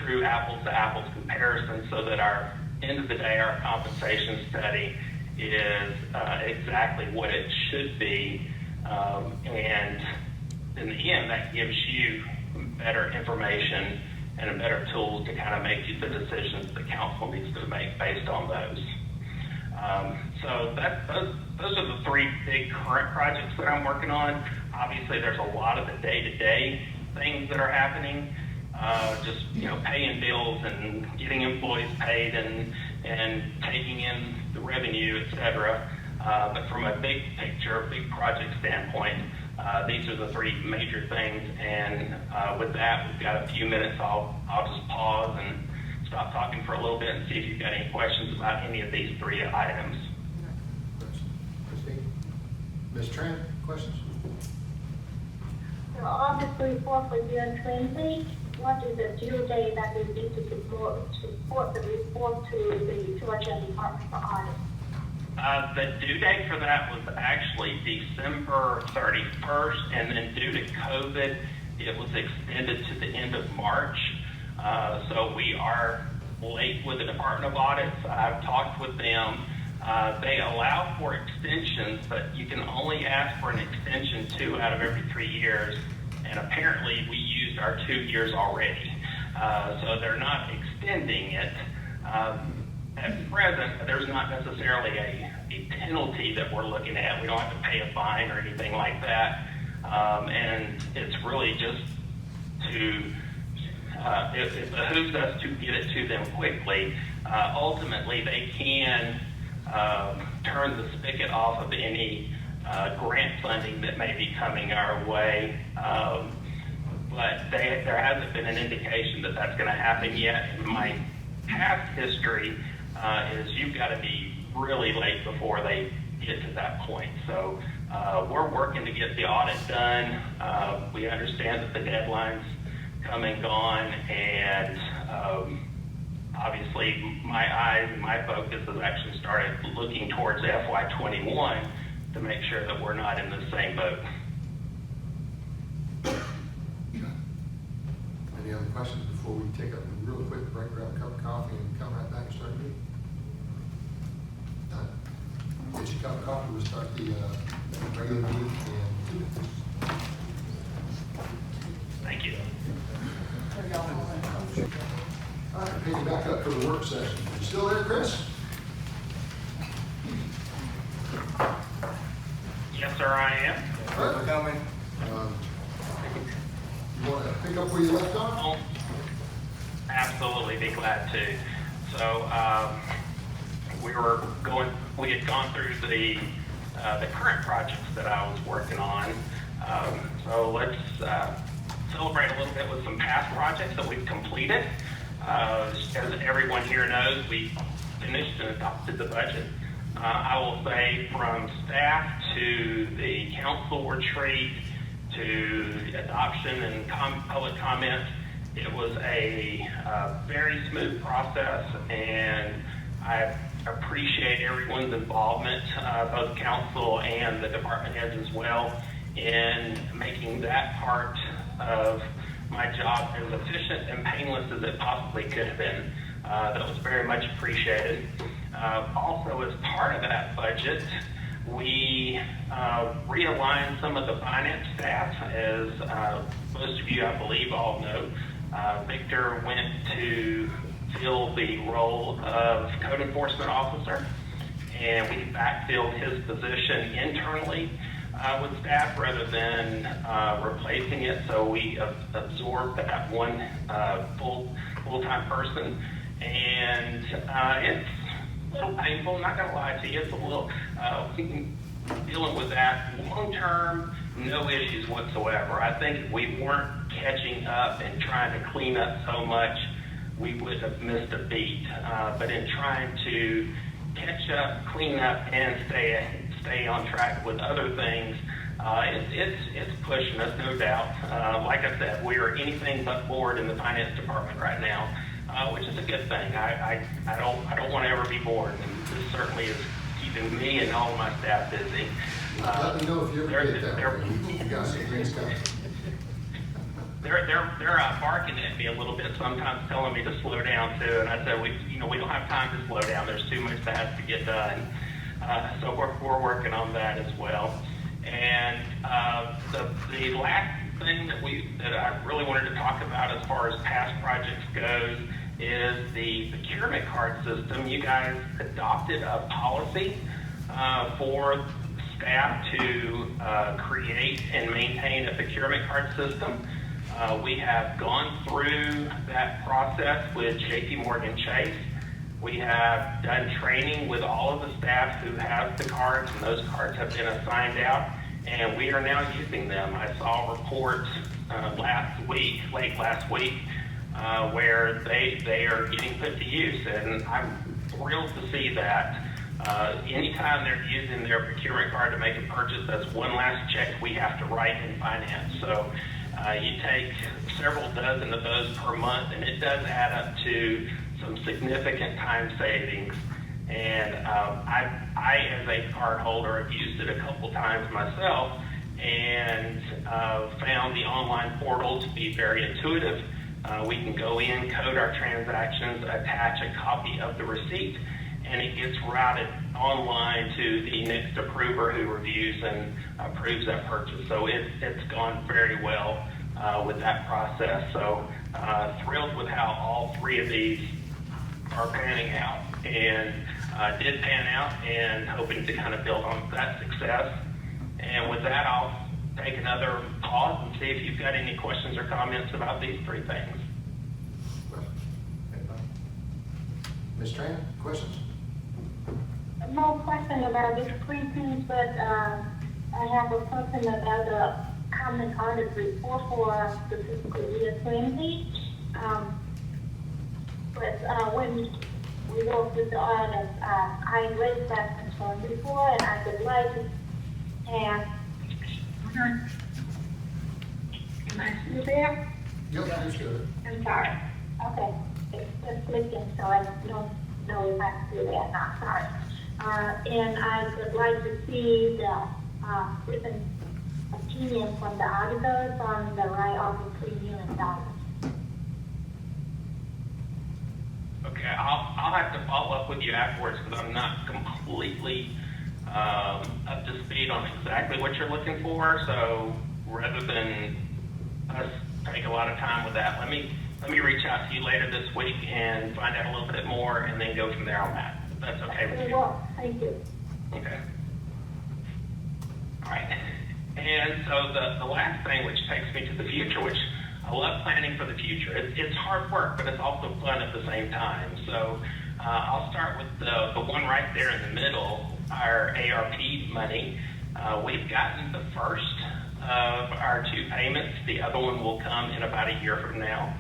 true apples to apples comparison, so that end of the day, our compensation study is exactly what it should be. And in the end, that gives you better information and a better tool to kind of make the decisions the council needs to make based on those. So those are the three big current projects that I'm working on. Obviously, there's a lot of the day-to-day things that are happening, just paying bills and getting employees paid and taking in the revenue, et cetera. But from a big picture, big project standpoint, these are the three major things. And with that, we've got a few minutes. I'll just pause and stop talking for a little bit and see if you've got any questions about any of these three items. Christine? Ms. Trent, questions? So on the report for year 20, what is the due date that we need to support the report to the Georgia Department for Audit? The due date for that was actually December 31st, and then due to COVID, it was extended to the end of March. So we are late with the Department of Audits. I've talked with them. They allow for extensions, but you can only ask for an extension 2 out of every 3 years. And apparently we used our 2 years already. So they're not extending it. At present, there's not necessarily a penalty that we're looking at. We don't have to pay a fine or anything like that. And it's really just to, it behooves us to get it to them quickly. Ultimately, they can turn the spigot off of any grant funding that may be coming our way. But there hasn't been an indication that that's going to happen yet. In my past history is you've got to be really late before they get to that point. So we're working to get the audit done. We understand that the deadline's come and gone, and obviously my eyes and my focus has actually started looking towards FY21 to make sure that we're not in the same boat. Any other questions before we take a real quick break, grab a cup of coffee, and come right back and start the meeting? Done. Get your cup of coffee, we'll start the regular meeting in 2 minutes. Thank you. All right, picking back up for the work session. You still there, Chris? Yes, sir, I am. Perfect. You want to pick up where you left off? Oh, absolutely, be glad to. So we had gone through the current projects that I was working on. So let's celebrate a little bit with some past projects that we've completed. As everyone here knows, we finished and adopted the budget. I will say from staff to the council retreat to adoption and public comment, it was a very smooth process, and I appreciate everyone's involvement, both council and the department heads as well, in making that part of my job as efficient and painless as it possibly could have been. That was very much appreciated. Also, as part of that budget, we realigned some of the finance staff. As most of you, I believe, all know, Victor went to fill the role of code enforcement officer, and we backfilled his position internally with staff rather than replacing it. So we absorbed that one full-time person, and it's a little painful, I'm not going to lie to you. It's a little, dealing with that long-term, no issues whatsoever. I think if we weren't catching up and trying to clean up so much, we would have missed a beat. But in trying to catch up, clean up, and stay on track with other things, it's pushing us, no doubt. Like I said, we are anything but bored in the finance department right now, which is a good thing. I don't want to ever be bored, and this certainly is keeping me and all of my staff busy. Let me know if you ever get that. You got some things coming. They're barking at me a little bit, sometimes telling me to slow down too. And I said, we don't have time to slow down. There's too much that has to get done. So we're working on that as well. And the last thing that I really wanted to talk about as far as past projects goes is the procurement card system. You guys adopted a policy for staff to create and maintain a procurement card system. We have gone through that process with JP Morgan Chase. We have done training with all of the staff who have the cards, and those cards have been assigned out, and we are now using them. I saw reports late last week, where they are getting put to use, and I'm thrilled to see that. Anytime they're using their procurement card to make a purchase, that's one last check we have to write in finance. So you take several dozen of those per month, and it does add up to some significant time savings. And I as a card holder, have used it a couple times myself, and found the online portal to be very intuitive. We can go in, code our transactions, attach a copy of the receipt, and it gets routed online to the next approver who reviews and approves that purchase. So it's gone very well with that process. So thrilled with how all three of these are panning out, and did pan out, and hoping to kind of build on that success. And with that, I'll take another pause and see if you've got any questions or comments about these three things. Anybody? Ms. Tran, questions? No question about this precinct, but I have a question about the common audit report for the fiscal year 20. But when we work with the audit, I raised that concern before, and I would like to ask. Am I still there? Yep, understood. I'm sorry. Okay, it's just clicking, so I don't know if I'm still there or not. Sorry. And I would like to see the written opinion from the auditors on the write-off of $3 million. Okay, I'll have to follow up with you afterwards because I'm not completely up to speed on exactly what you're looking for. So rather than us take a lot of time with that, let me reach out to you later this week and find out a little bit more, and then go from there on that. If that's okay with you. Well, thank you. Okay. All right. And so the last thing, which takes me to the future, which I love planning for the future. It's hard work, but it's also fun at the same time. So I'll start with the one right there in the middle, our ARP money. We've gotten the first of our two payments. The other one will come in about a year from now.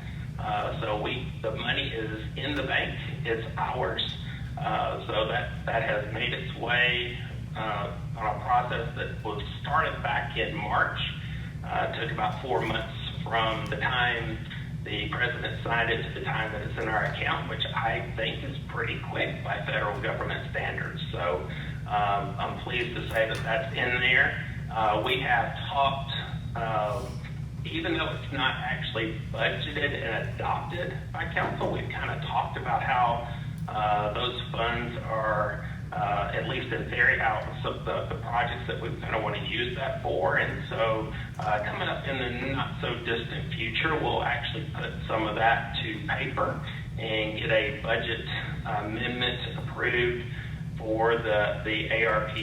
So the money is in the bank. It's ours. So that has made its way on a process that was started back in March. Took about 4 months from the time the president signed it to the time that it's in our account, which I think is pretty quick by federal government standards. So I'm pleased to say that that's in there. We have talked, even though it's not actually budgeted and adopted by council, we've kind of talked about how those funds are, at least in theory, how the projects that we kind of want to use that for. And so coming up in the not so distant future, we'll actually put some of that to paper and get a budget amendment approved for the ARP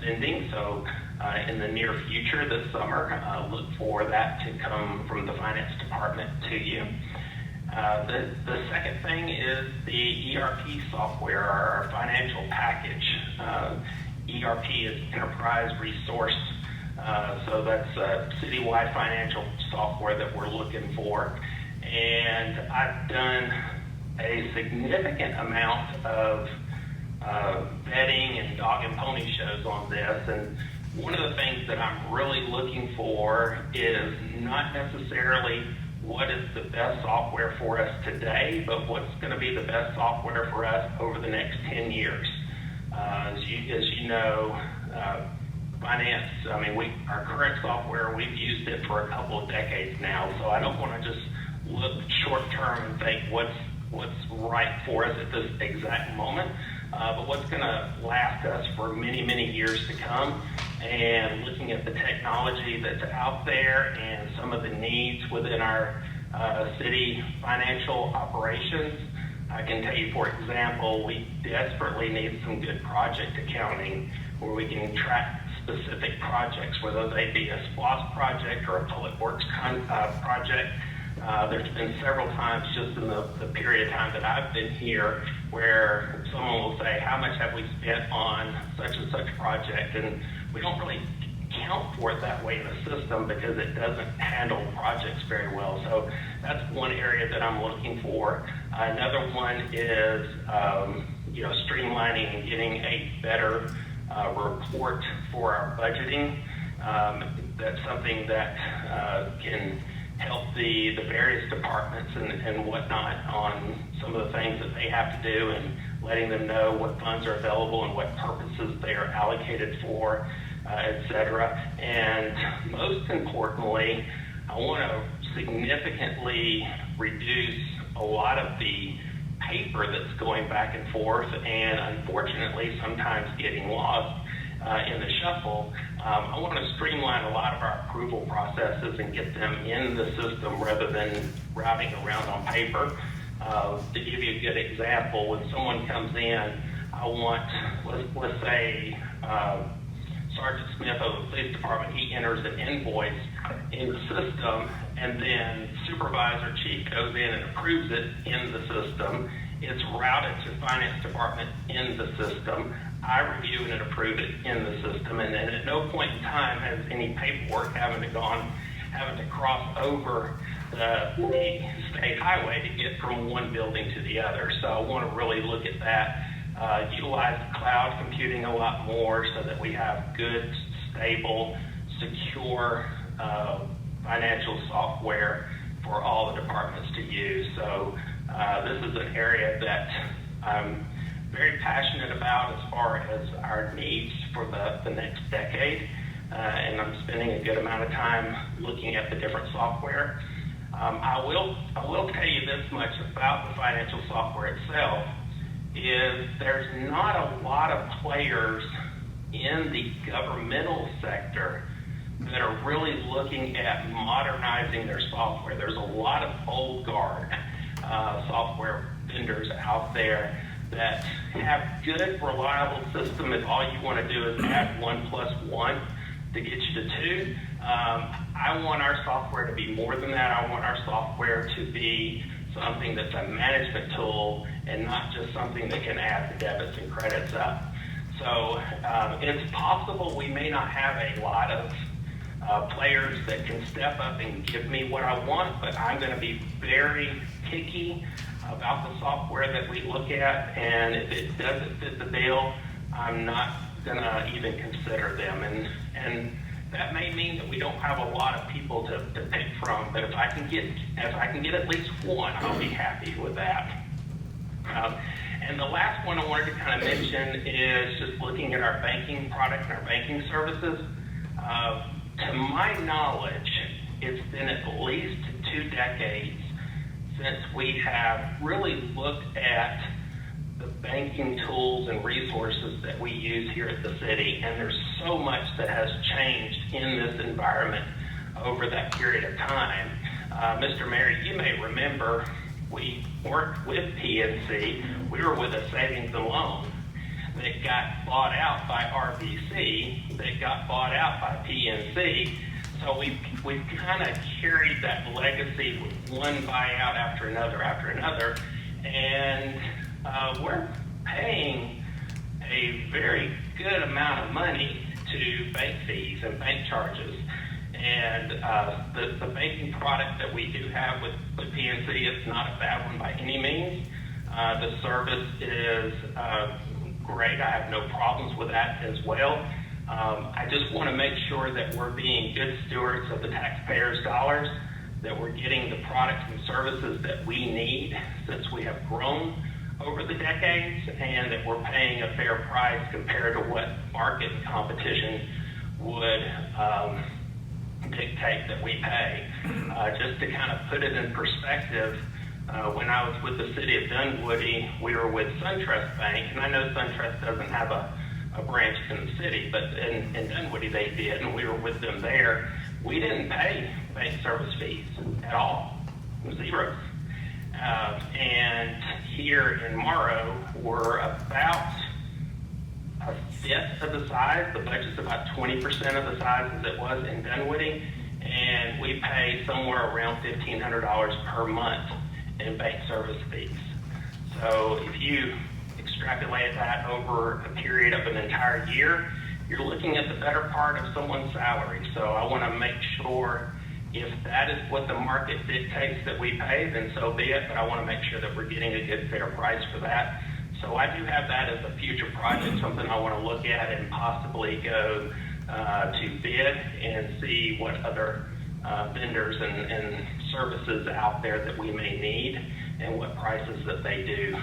spending. So in the near future this summer, look for that to come from the finance department to you. The second thing is the ERP software, our financial package. ERP is Enterprise Resource, so that's a citywide financial software that we're looking for. And I've done a significant amount of vetting and dog and pony shows on this, and one of the things that I'm really looking for is not necessarily what is the best software for us today, but what's going to be the best software for us over the next 10 years. As you know, finance, I mean, our current software, we've used it for a couple of decades now, so I don't want to just look short term and think what's right for us at this exact moment, but what's going to last us for many, many years to come. And looking at the technology that's out there and some of the needs within our city financial operations, I can tell you, for example, we desperately need some good project accounting where we can track specific projects, whether they be a SPLOST project or a public works project. There's been several times just in the period of time that I've been here where someone will say, how much have we spent on such and such project? And we don't really count for it that way in the system because it doesn't handle projects very well. So that's one area that I'm looking for. Another one is, streamlining and getting a better report for our budgeting. That's something that can help the various departments and whatnot on some of the things that they have to do, and letting them know what funds are available and what purposes they are allocated for, et cetera. And most importantly, I want to significantly reduce a lot of the paper that's going back and forth, and unfortunately sometimes getting lost in the shuffle. I want to streamline a lot of our approval processes and get them in the system rather than routing around on paper. To give you a good example, when someone comes in, I want, let's say, Sergeant Smith of the police department, he enters an invoice in the system, and then supervisor chief goes in and approves it in the system. It's routed to finance department in the system. I review and approve it in the system, and then at no point in time has any paperwork having to cross over the state highway to get from one building to the other. So I want to really look at that, utilize cloud computing a lot more so that we have good, stable, secure financial software for all the departments to use. So this is an area that I'm very passionate about as far as our needs for the next decade, and I'm spending a good amount of time looking at the different software. I will tell you this much about the financial software itself, is there's not a lot of players in the governmental sector that are really looking at modernizing their software. There's a lot of old guard software vendors out there that have good, reliable system if all you want to do is add 1 + 1 to get you to 2. I want our software to be more than that. I want our software to be something that's a management tool and not just something that can add the debits and credits up. So it's possible we may not have a lot of players that can step up and give me what I want, but I'm going to be very picky about the software that we look at, and if it doesn't fit the bill, I'm not going to even consider them. And that may mean that we don't have a lot of people to pick from, but if I can get at least one, I'll be happy with that. And the last one I wanted to kind of mention is just looking at our banking product and our banking services. To my knowledge, it's been at least 2 decades since we have really looked at the banking tools and resources that we use here at the city, and there's so much that has changed in this environment over that period of time. Mr. Mayor, you may remember we worked with PNC. We were with a savings and loan that got bought out by RBC, that got bought out by PNC. So we've kind of carried that legacy with one buyout after another, and we're paying a very good amount of money to bank fees and bank charges. And the banking product that we do have with PNC, it's not a bad one by any means. The service is great. I have no problems with that as well. I just want to make sure that we're being good stewards of the taxpayers' dollars, that we're getting the products and services that we need since we have grown over the decades, and that we're paying a fair price compared to what market competition would dictate that we pay. Just to kind of put it in perspective, when I was with the city of Dunwoody, we were with SunTrust Bank, and I know SunTrust doesn't have a branch in the city, but in Dunwoody they did, and we were with them there. We didn't pay bank service fees at all, 0. And here in Morrow, we're about 1/5 of the size. The budget's about 20% of the size as it was in Dunwoody, and we pay somewhere around $1,500 per month in bank service fees. So if you extrapolate that over a period of an entire year, you're looking at the better part of someone's salary. So I want to make sure if that is what the market dictates that we pay, then so be it, but I want to make sure that we're getting a good, fair price for that. So I do have that as a future project, something I want to look at and possibly go to bid and see what other vendors and services out there that we may need and what prices that they do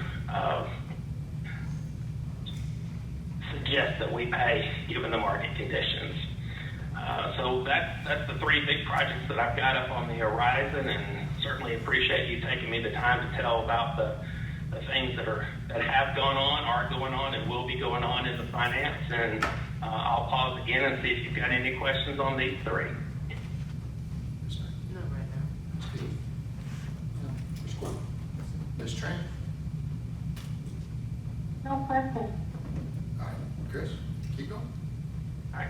suggest that we pay given the market conditions. So that's the 3 big projects that I've got up on the horizon, and certainly appreciate you taking me the time to tell about the the things that have gone on, are going on, and will be going on in the finance. And I'll pause again and see if you've got any questions on these three. Not right now. Steve? Ms. Quinn? Ms. Tran? No question. All right, Chris, keep going. All right.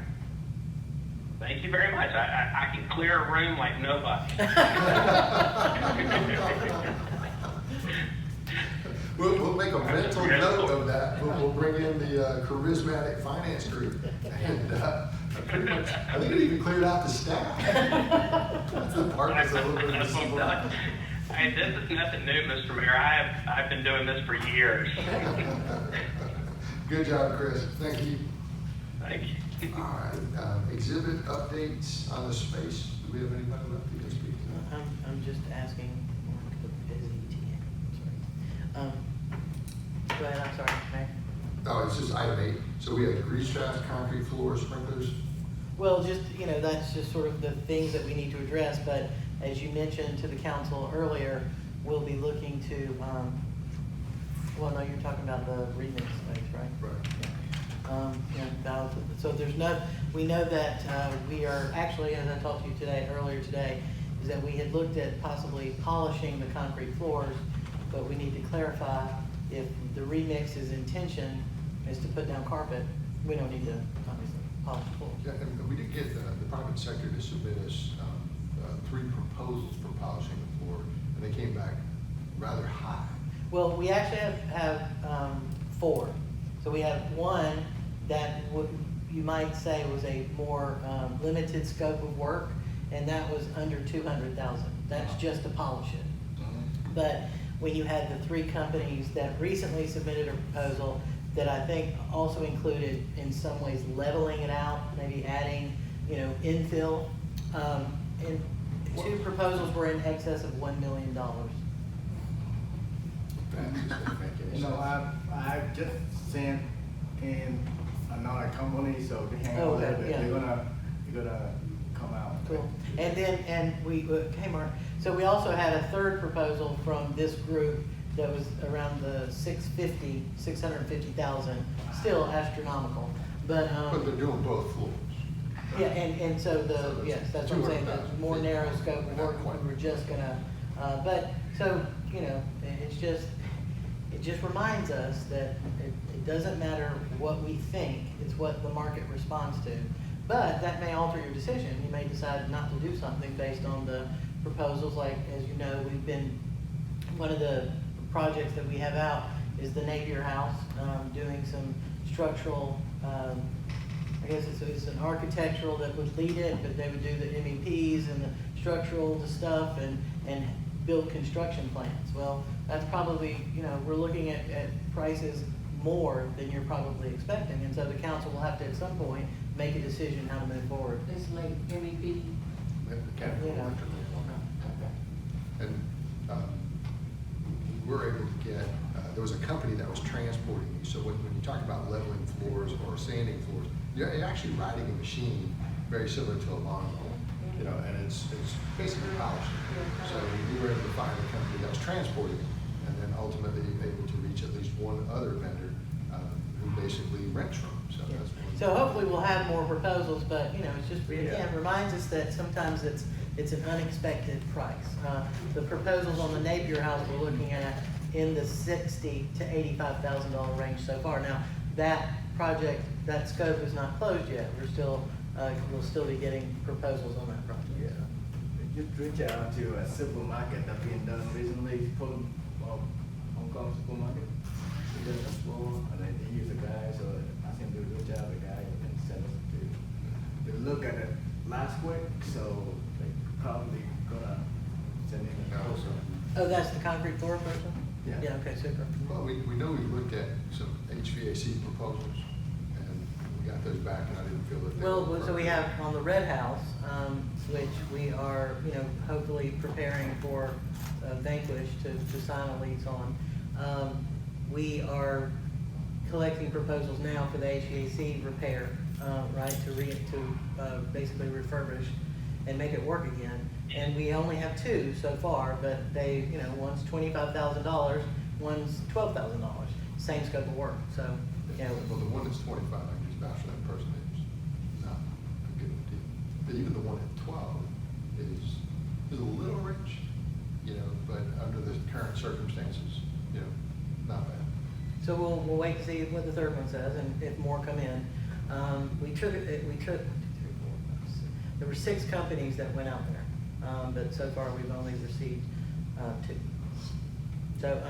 Thank you very much. I can clear a room like nobody. We'll make a mental note of that. We'll bring in the charismatic finance group. And pretty much, I think it even cleared out the staff. That's the part that's a little bit of a simple. Hey, this is nothing new, Mr. Mayor. I've been doing this for years. Good job, Chris. Thank you. Thank you. All right, exhibit updates on the space. Do we have anybody left who can speak to that? I'm just asking. Go ahead, I'm sorry, Mayor. Oh, it's just item 8. So we have grease traps, concrete floors, sprinklers. Well, just, that's just sort of the things that we need to address, but as you mentioned to the council earlier, we'll be looking to, well, no, you're talking about the remix space, right? Right. So we know that we are, actually, as I talked to you earlier today, is that we had looked at possibly polishing the concrete floors, but we need to clarify if the remix's intention is to put down carpet, we don't need to obviously polish the floors. Yeah, and we did get the private sector to submit us 3 proposals for polishing the floor, and they came back rather high. Well, we actually have 4. So we have one that you might say was a more limited scope of work, and that was under $200,000. That's just to polish it. But when you had the 3 companies that recently submitted a proposal that I think also included in some ways leveling it out, maybe adding, infill, and 2 proposals were in excess of $1 million. That just doesn't make any sense. I just sent in another company, so they hang Oh, on a little okay, bit. yeah. They're gonna come out. Cool. And we, Kmart, so we also had a 3rd proposal from this group that was around the 650,000, still astronomical, but. But they're doing both floors. Yeah, and so yes, that's what I'm saying, the more narrow scope of work, we're just gonna, but, so, it just reminds us that it doesn't matter what we think, it's what the market responds to. But that may alter your decision. You may decide not to do something based on the proposals, like, as you know, one of the projects that we have out is the Napier House, doing some structural, I guess it's an architectural that would lead it, but they would do the MEPs and the structural stuff and build construction plans. Well, that's probably, we're looking at prices more than you're probably expecting. And so the council will have to, at some point, make a decision how to move forward. It's like MEP. And we were able to get, there was a company that was transporting these. So when you talk about leveling floors or sanding floors, you're actually riding a machine very similar to a lawnmower, and it's basically polishing. So we were able to find a company that was transporting it, and then ultimately able to reach at least one other vendor who basically rents from them. So that's one. So hopefully we'll have more proposals, but, it's just, again, reminds us that sometimes it's an unexpected price. The proposals on the Napier House we're looking at in the $60,000 to $85,000 range so far. Now, that project, that scope is not closed yet. We'll still be getting proposals on that project. Yeah. Just reach out to a supermarket that's been done recently, Hong Kong supermarket. They did a floor, and they use a guy, so I think do a good job, the guy, and send us to look at it last week, so they probably gonna send in a proposal. Oh, that's the concrete floor person? Yeah. Yeah, okay, super. Well, we know we looked at some HVAC proposals, and we got those back, and I didn't feel that they were Well, so we have on the Red House, which we are, hopefully preparing for Vanquish to sign a lease on. We are collecting proposals now for the HVAC repair, right, to basically refurbish and make it work again. And we only have 2 so far, but they, one's $25,000 one's $12,000, same scope of work, so, you know. Well, the one that's 25, I can just vouch for that person, is not a good deal. But even the one at 12 is a little rich, you know, but under the current circumstances, you know, not bad. So we'll wait to see what the third one says, and if more come in. There were 6 companies that went out there, but so far we've only received 2. So,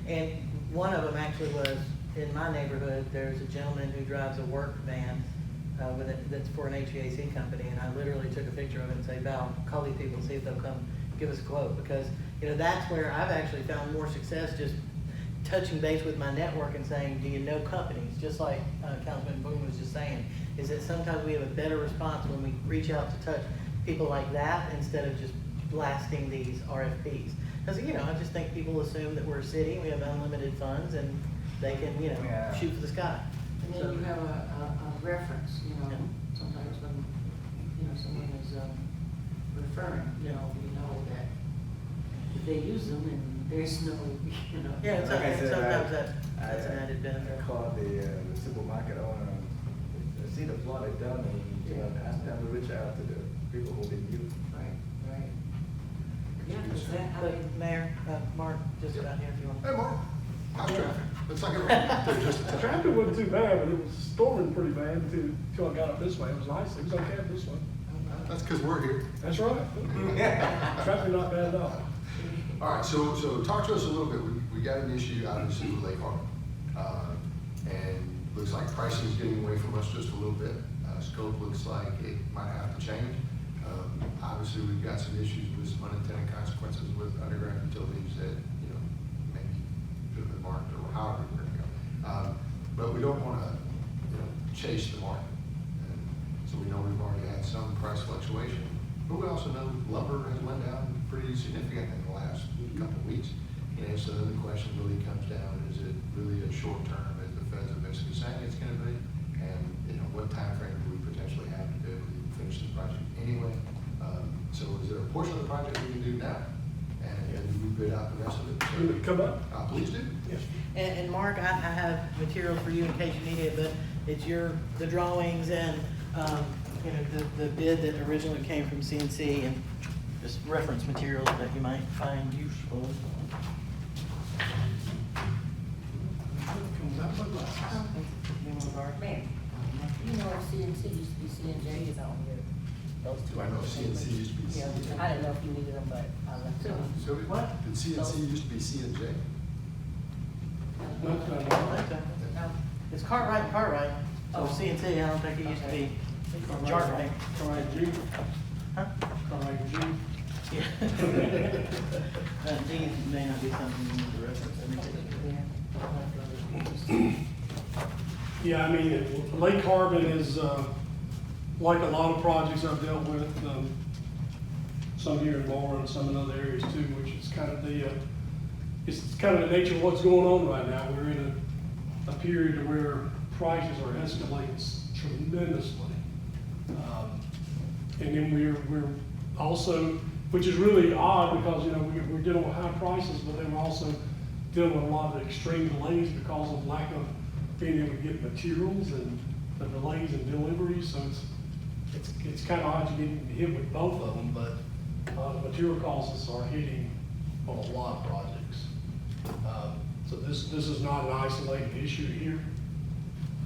and one of them actually was in my neighborhood. There's a gentleman who drives a work van that's for an HVAC company, and I literally took a picture of it and say, Val, call these people and see if they'll come give us a quote, because, you know, that's where I've actually found more success, just touching base with my network and saying, do you know companies? Just like Councilman Boone was just saying, is that sometimes we have a better response when we reach out to touch people like that instead of just blasting these RFPs. Because, you know, I just think people assume that we're a city, we have unlimited funds, and they can, you know, Yeah. shoot for the sky. And then So- you have a reference, you know, Yeah. sometimes when, you know, someone is referring, you know that if they use them and there's no, you know. Yeah, it's Like I said, sometimes that's an added I benefit. called the supermarket owner, I see the floor they done, and you know, ask them to reach out to the people who been using. Right. Yeah, because that, I But mean, Mayor, Mark, just about here if you want. Hey, Mark, how's traffic? Looks like it rained there just a The touch. traffic wasn't too bad, but it was storming pretty bad until I got up this way. It was nice. It was okay up this way. That's because we're here. That's right. Traffic not bad at all. All right, so talk to us a little bit. We got an issue obviously with Lake Harbor. And looks like pricing is getting away from us just a little bit. Scope looks like it might have to change. Obviously, we've got some issues with some unintended consequences with underground utilities that, you know, maybe should have been marked or however we're gonna go. But we don't wanna, you know, chase the market. And so we know we've already had some price fluctuation, but we also know lumber has went down pretty significantly in the last couple of weeks. And so then the question really comes down, is it really a short term, as the feds are basically saying it's gonna be? And, you know, what time frame do we potentially have to be able to finish this project anyway? So is there a portion of the project we can do now? And do we bid out the rest of it? You would come up? Please do. Yes. And Mark, I have material for you in case you need it, but it's the drawings and, you know, the bid that originally came from CNC and just reference materials that you might find useful. Comes out my glasses. man, you know, CNC used to be CNJ is on here. Those two. I know CNC used to be Yeah, CNJ. I didn't know if you needed them, but I left them. So did CNC used to be C&J? No. It's Cartwright and Cartwright, so Oh. CNC, I don't think it used to be Jargon. Cartwright G. Huh? Cartwright G. Yeah. D may not be something you need to reference. Yeah, I mean, Lake Harbin is, like a lot of projects I've dealt with, some here in Morrow and some in other areas too, which is kind of it's kind of the nature of what's going on right now. We're in a period where prices are escalating tremendously. And then we're also, which is really odd because, you know, we're dealing with high prices, but then we're also dealing with a lot of extreme delays because of lack of being able to get materials and the delays in deliveries. So it's kind of odd you getting hit with both of them, but the material costs are hitting on a lot of projects. So this is not an isolated issue here.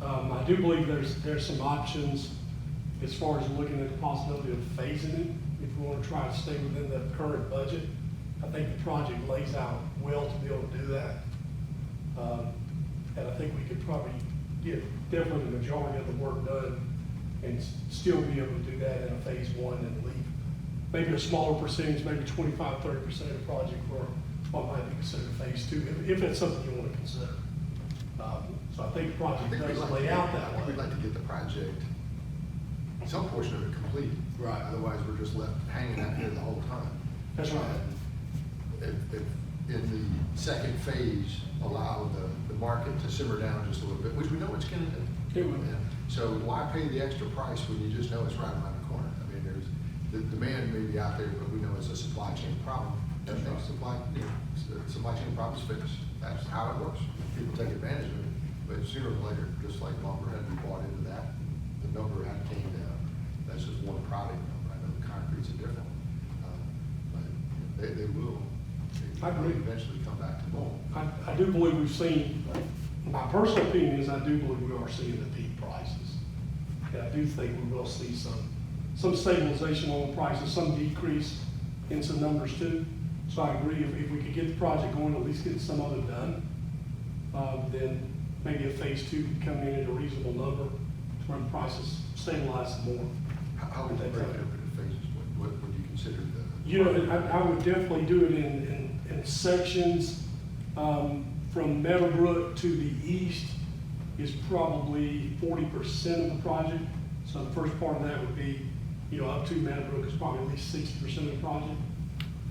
I do believe there's some options as far as looking at the possibility of phasing it, if we want to try to stay within the current budget. I think the project lays out well to be able to do that. And I think we could probably get definitely the majority of the work done and still be able to do that in a phase one and leave maybe a smaller percentage, maybe 25, 30% of the project for what might be considered phase two, if it's something you want to consider. So I think the project does lay out that way. We'd like to get the project, some portion of it complete. Right. Otherwise, we're just left hanging out here the whole time. That's right. And if in the second phase, allow the market to simmer down just a little bit, which we know it's gonna do. It will. Yeah. So why pay the extra price when you just know it's right around the corner? I mean, the demand may be out there, but we know it's a supply chain problem. everything's supply, you know, supply chain problems fixed. That's how it works. People take advantage of it, but sooner or later, just like lumber had to be bought into that, the number had came down. That's just one product number. I know the concrete's a different one, but they will. I agree. Eventually come back to normal. I do believe we've seen, my personal opinion is I do believe we are seeing the peak prices. And I do think we will see some stabilization on the prices, some decrease in some numbers too. So I agree, if we could get the project going, at least get some of it done, then maybe a phase two could come in at a reasonable number to where the prices stabilize some more. How would they break it up into phases? What would you consider the? You know, I would definitely do it in sections. From Meadowbrook to the east is probably 40% of the project. So the first part of that would be, you know, up to Meadowbrook is probably at least 60% of the project.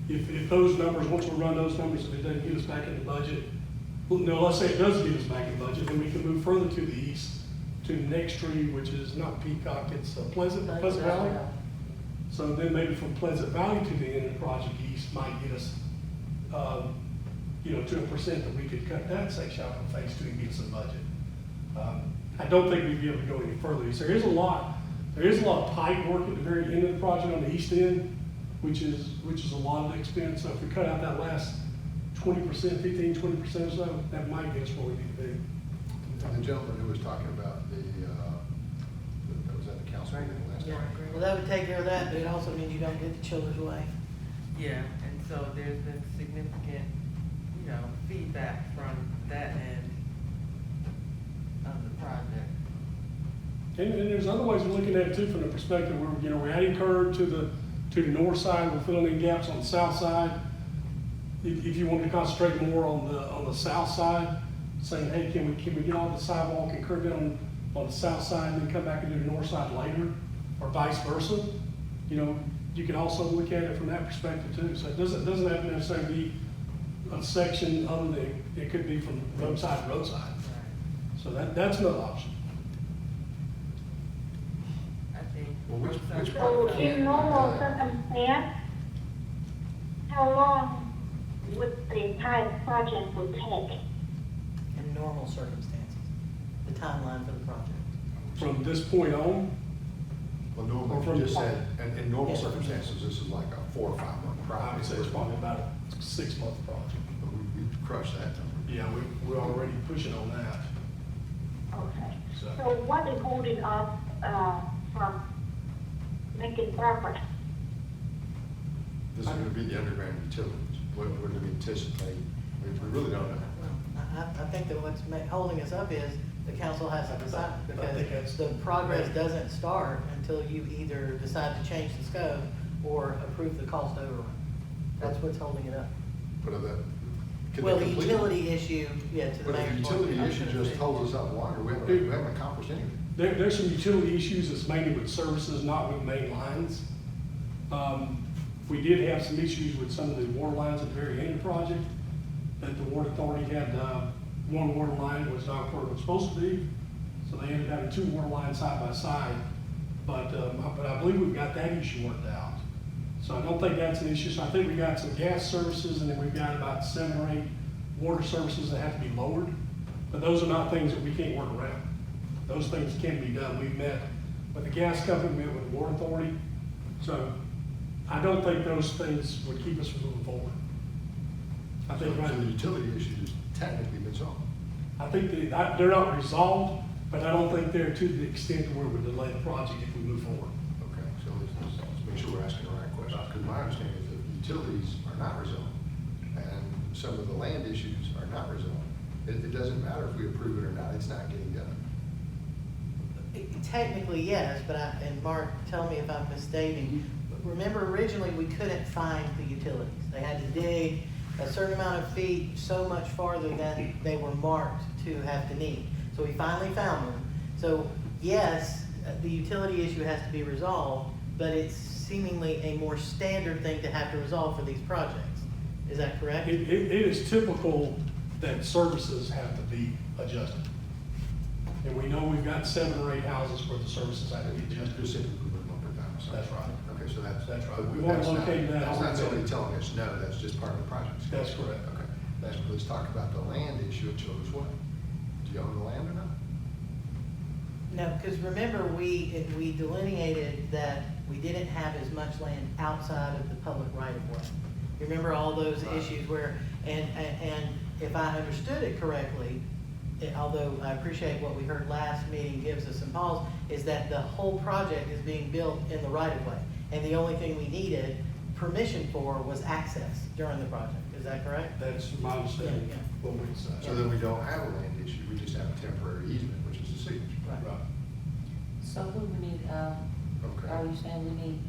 If those numbers, once we run those numbers, if it doesn't get us back in the budget, well, no, let's say it does get us back in the budget, then we can move further to the east, to the next tree, which is not Peacock, it's Pleasant Valley. So then maybe from Pleasant Valley to the end of the project east might get us, you know, to a percent that we could cut that section out from phase two and get some budget. I don't think we'd be able to go any further. So there is a lot of pipe work at the very end of the project on the east end, which is a lot of the expense. So if we cut out that last 20%, 15-20% or so, that might get us where we need to be. And the gentleman who was talking about the was at the council meeting last Yeah, night. well, that would take care of that, but it also means you don't get the chiller's way. Yeah, and so there's been significant, you know, feedback from that end of the project. And there's other ways of looking at it too, from the perspective where, you know, we're adding curb to the north side, we're filling in gaps on the south side. If you want to concentrate more on the south side, saying, hey, can we get all the sidewalk and curb in on the south side and then come back and do the north side later, or vice versa? You know, you can also look at it from that perspective too. So it doesn't have to necessarily be a section other than, it could be from roadside to roadside. So that's another option. I think. Well, which So in normal circumstance, how long would the entire project would take? In normal circumstances, the timeline for the project. From this point on, Well, normally, Or you just from- said, and in normal Yeah. circumstances, this is like a 4 or 5 month I project. would say it's probably about a 6-month project. But we crushed that number. Yeah, we're already pushing on that. Okay. So- So what is holding us from making progress? This is gonna be the underground utilities. What do we anticipate? We really don't know. Well, I think that what's holding us up is the council has to decide, I think because that's- the progress doesn't start until you either decide to change the scope or approve the cost overrun. That's what's holding it up. But of that. can Well, they the complete- utility issue, yeah, to the But if the mayor's utility point. issue just holds us up longer, we haven't accomplished anything. There's some utility issues that's mainly with services, not with main lines. We did have some issues with some of the water lines at the very end of the project, that the water authority had, one water line was not where it was supposed to be, so they ended up having 2 water lines side by side. But I believe we've got that issue worked out. So I don't think that's an issue. So I think we got some gas services, and then we've got about 7 or 8 water services that have to be lowered. But those are not things that we can't work around. Those things can be done. We've met with the gas company, we met with the water authority. So I don't think those things would keep us from moving forward. I think, So right, the utility issues technically been solved. I think they're not resolved, but I don't think they're to the extent where we delay the project if we move forward. Okay, so let's make sure we're asking the right questions. Because my understanding is that the utilities are not resolved, and some of the land issues are not resolved. It doesn't matter if we approve it or not, it's not getting done. Technically, yes, but and Mark, tell me if I'm misstating. Remember, originally, we couldn't find the utilities. They had to dig a certain amount of feet so much farther than they were marked to have to need. So we finally found them. So yes, the utility issue has to be resolved, but it's seemingly a more standard thing to have to resolve for these projects. Is that correct? It is typical that services have to be adjusted. And we know we've got 7 or 8 houses where the services have to be adjusted. Just simply moving them up or down. So- That's right. Okay, Okay, so that's. That's right. but We've already that's not- located that That's not already. somebody telling us no, that's just part of the project. That's correct. Okay, let's talk about the land issue at Children's Way. Do you own the land or not? No, because remember, we delineated that we didn't have as much land outside of the public right of way. You remember all those Right. issues where, and if I understood it correctly, although I appreciate what we heard last meeting gives us some pause, is that the whole project is being built in the right of way. And the only thing we needed permission for was access during the project. Is that correct? That's my understanding, Yeah, yeah. what we decided. So then we don't have a land issue, we just have a temporary easement, which is the signature. Right. So what do we need, Okay. are you saying we need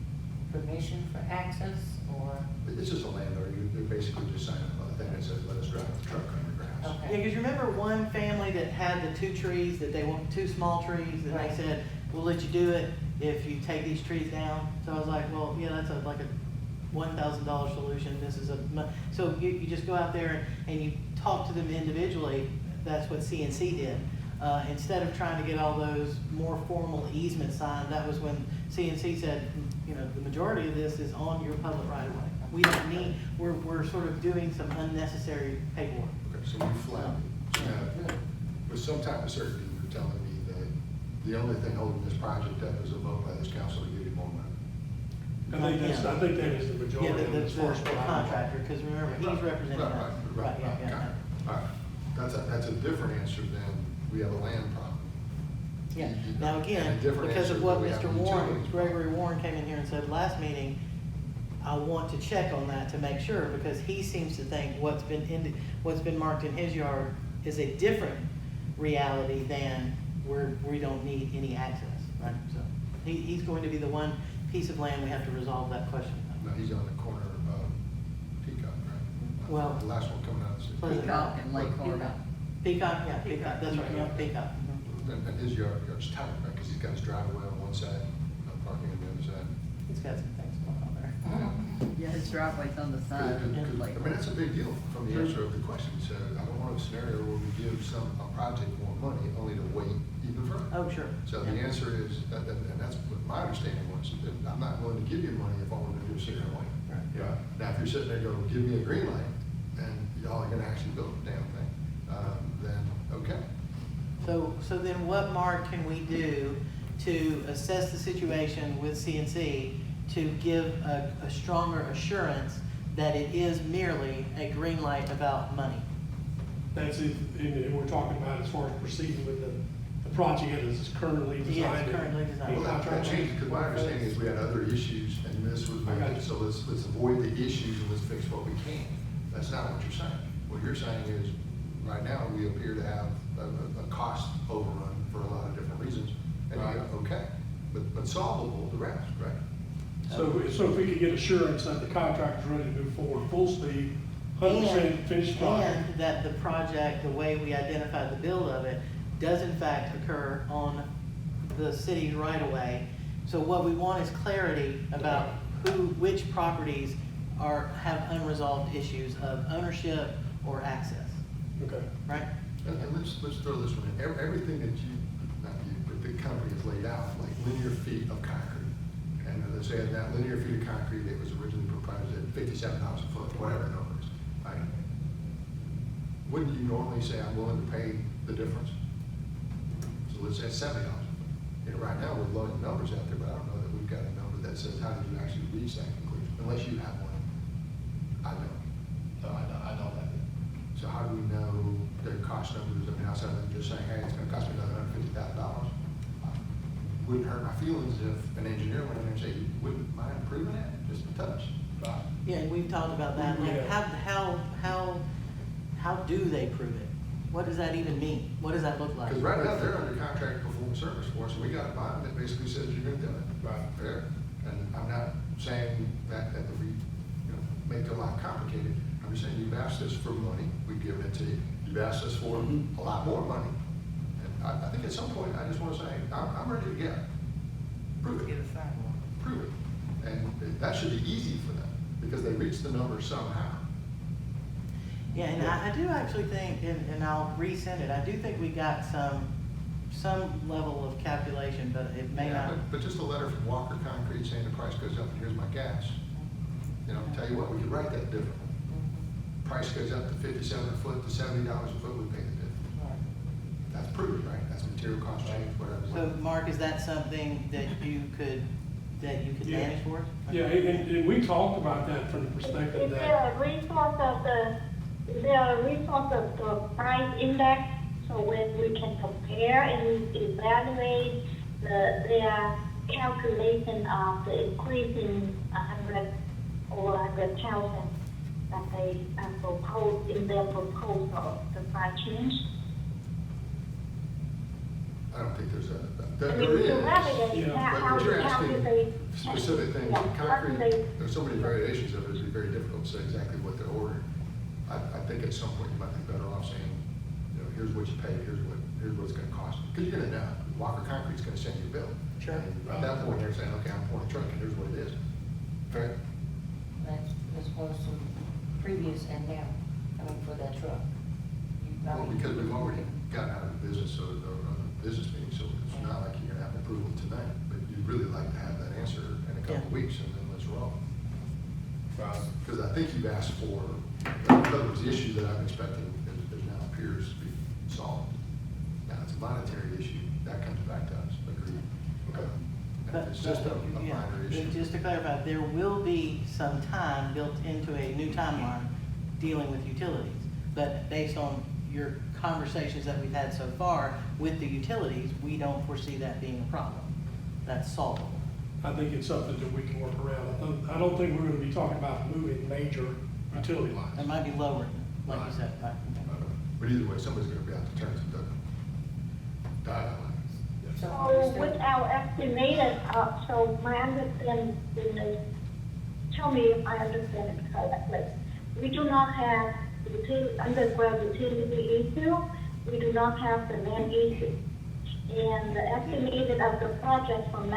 permission for access or? It's just a landowner, they're basically just signing a thing that says, let us drive the truck on your grounds. Yeah, Okay. because you remember one family that had the two trees, that they want, two small trees, and they Right. said, we'll let you do it if you take these trees down. So I was like, well, yeah, that's like a $1,000 solution, this is so you just go out there and you talk to them individually. That's what CNC did. Instead of trying to get all those more formal easement signed, that was when CNC said, you know, the majority of this is on your public right of way. We don't need, we're sort of doing some unnecessary paperwork. Okay, so we flagged it. Now, with some type of certainty, you're telling me that the only thing holding this project up is a vote by this council to give you more money. I think that is the Yeah, majority of the as far as what I know. contractor, because remember, he's representing us. Right, Yeah, yeah, okay. All right, that's a different answer than we have a land problem. yeah. You- Now, and again, a different because of answer what than we have Mr. a Warren, utilities Gregory Warren came in here and said last meeting, I want to check on that to make sure, because he seems to think what's been marked in his yard is a different reality than where we don't need any access, right? So, he's going to be the one piece of land we have to resolve that question. No, he's on the corner of Peacock, right? Well- The last one coming out of the city. Pleasant. Peacock and Lake Harbor. Peacock, yeah, Peacock, that's right, yeah, Peacock. Mhm. And his yard's tight, right, because he's got his driveway on one side, parking on the other side. He's got some things going on there. Yeah, his driveway's on the side of I Lake. mean, that's a big deal from the answer of the question, so I don't want a scenario where we give a project more money only to wait even further. Oh, sure. So the Yeah. answer is, and that's what my understanding was, that I'm not willing to give you money if all we're gonna do is sit here and wait. Right. Yeah. Now, if you're sitting there going, give me a green light, and y'all are gonna actually build the damn thing, then, okay. So then what, Mark, can we do to assess the situation with CNC to give a stronger assurance that it is merely a green light about money? That's it, and we're talking about as far as proceeding with the project as it's currently designed. Yes, currently designed. Well, that changed, because my understanding is we had other issues, and this was, I got you. so let's avoid the issues and let's fix what we can. That's not what you're saying. What you're saying is, right now, we appear to have a cost overrun for a lot of different reasons, and you go, okay, but solvable, the rest, right? So if we could get assurance that the contractor's ready to move forward full speed, 100% finished project. And that the project, the way we identified the build of it, does in fact occur on the city's right of way. So what we want is clarity about which properties have unresolved issues of ownership or access, Okay. right? And let's throw this one in. Everything that not you, but the company has laid out, like linear feet of concrete. And they say that linear feet of concrete, it was originally proposed at $57 a foot, whatever the number is. Right? Wouldn't you normally say, I'm willing to pay the difference? So let's say $70 a foot. You know, right now, we're loading numbers out there, but I don't know that we've got a number that says, how did you actually reach that conclusion? Unless you have one. I don't. No, I don't have it. So how do we know their cost numbers, I mean, outside of them just saying, hey, it's gonna cost me another $150,000? Wouldn't hurt my feelings if an engineer went in there and said, you wouldn't mind improving that, just a touch. Right. Yeah, and we've talked about that, like, Yeah. how do they prove it? What does that even mean? What does that look like? Because right now, they're under contract to perform service for us, and we got a bond that basically says you're gonna do it. Right. Fair? And I'm not saying that we, make it a lot complicated. I'm just saying, you've asked us for money, we've given it to you. You've asked us for a lot more money. And I think at some point, I just wanna say, I'm ready to get it. Prove Get it, a sidewalk. prove it. And that should be easy for them, because they reached the number somehow. Yeah, and I do actually think, and I'll resend it, I do think we got some level of calculation, but it may Yeah, not. but just a letter from Walker Concrete saying the price goes up and here's my gas. You know, tell you what, we could write that different. Price goes up to 57 a foot to $70 a foot, we pay the difference. That's proven, right? That's material cost change, whatever. So, Mark, is that something that you could Yeah. manage for us? Yeah, and we talked about that from the perspective Is that, there a resource of the price index, so when we can compare and evaluate their calculation of the increase in 100 or 100,000 that they proposed in their proposal, the price change? I don't think there's I there mean, is. to evaluate, Yeah. But how you're do asking they? specific things, Yeah, in how do concrete, they- there's so many variations of it, it'd be very difficult to say exactly what they're ordering. I think at some point you might be better off saying, you know, here's what you pay, here's what it's gonna cost. Because you're gonna know, Walker Concrete's gonna send you a bill. Sure. And at that point, you're saying, okay, I'm pouring a truck, and here's what it is. Fair? That's as opposed to previous and now, I mean, for that truck. Well, because we've already gotten out of the business, so, the business meeting, so it's not like you're gonna have approval tonight, but you'd really like to have that answer in a couple of weeks, and then let's roll. Because I think you've asked for, in other words, the issue that I'm expecting is now appears to be solved. Now, it's a monetary issue, that comes back to us, agreed. Okay. And But, if it's just a yeah, minor but issue. just to clarify, there will be some time built into a new timeline dealing with utilities. But based on your conversations that we've had so far with the utilities, we don't foresee that being a problem. That's solvable. I think it's something that we can work around. I don't think we're gonna be talking about moving major utility lines. It might be lower, like you said. Right. But either way, somebody's gonna be out to turn the dial line. So with our estimated, so my understanding is, tell me if I understand it correctly. We do not have underground utility issue, we do not have the land issue. And the estimated of the project from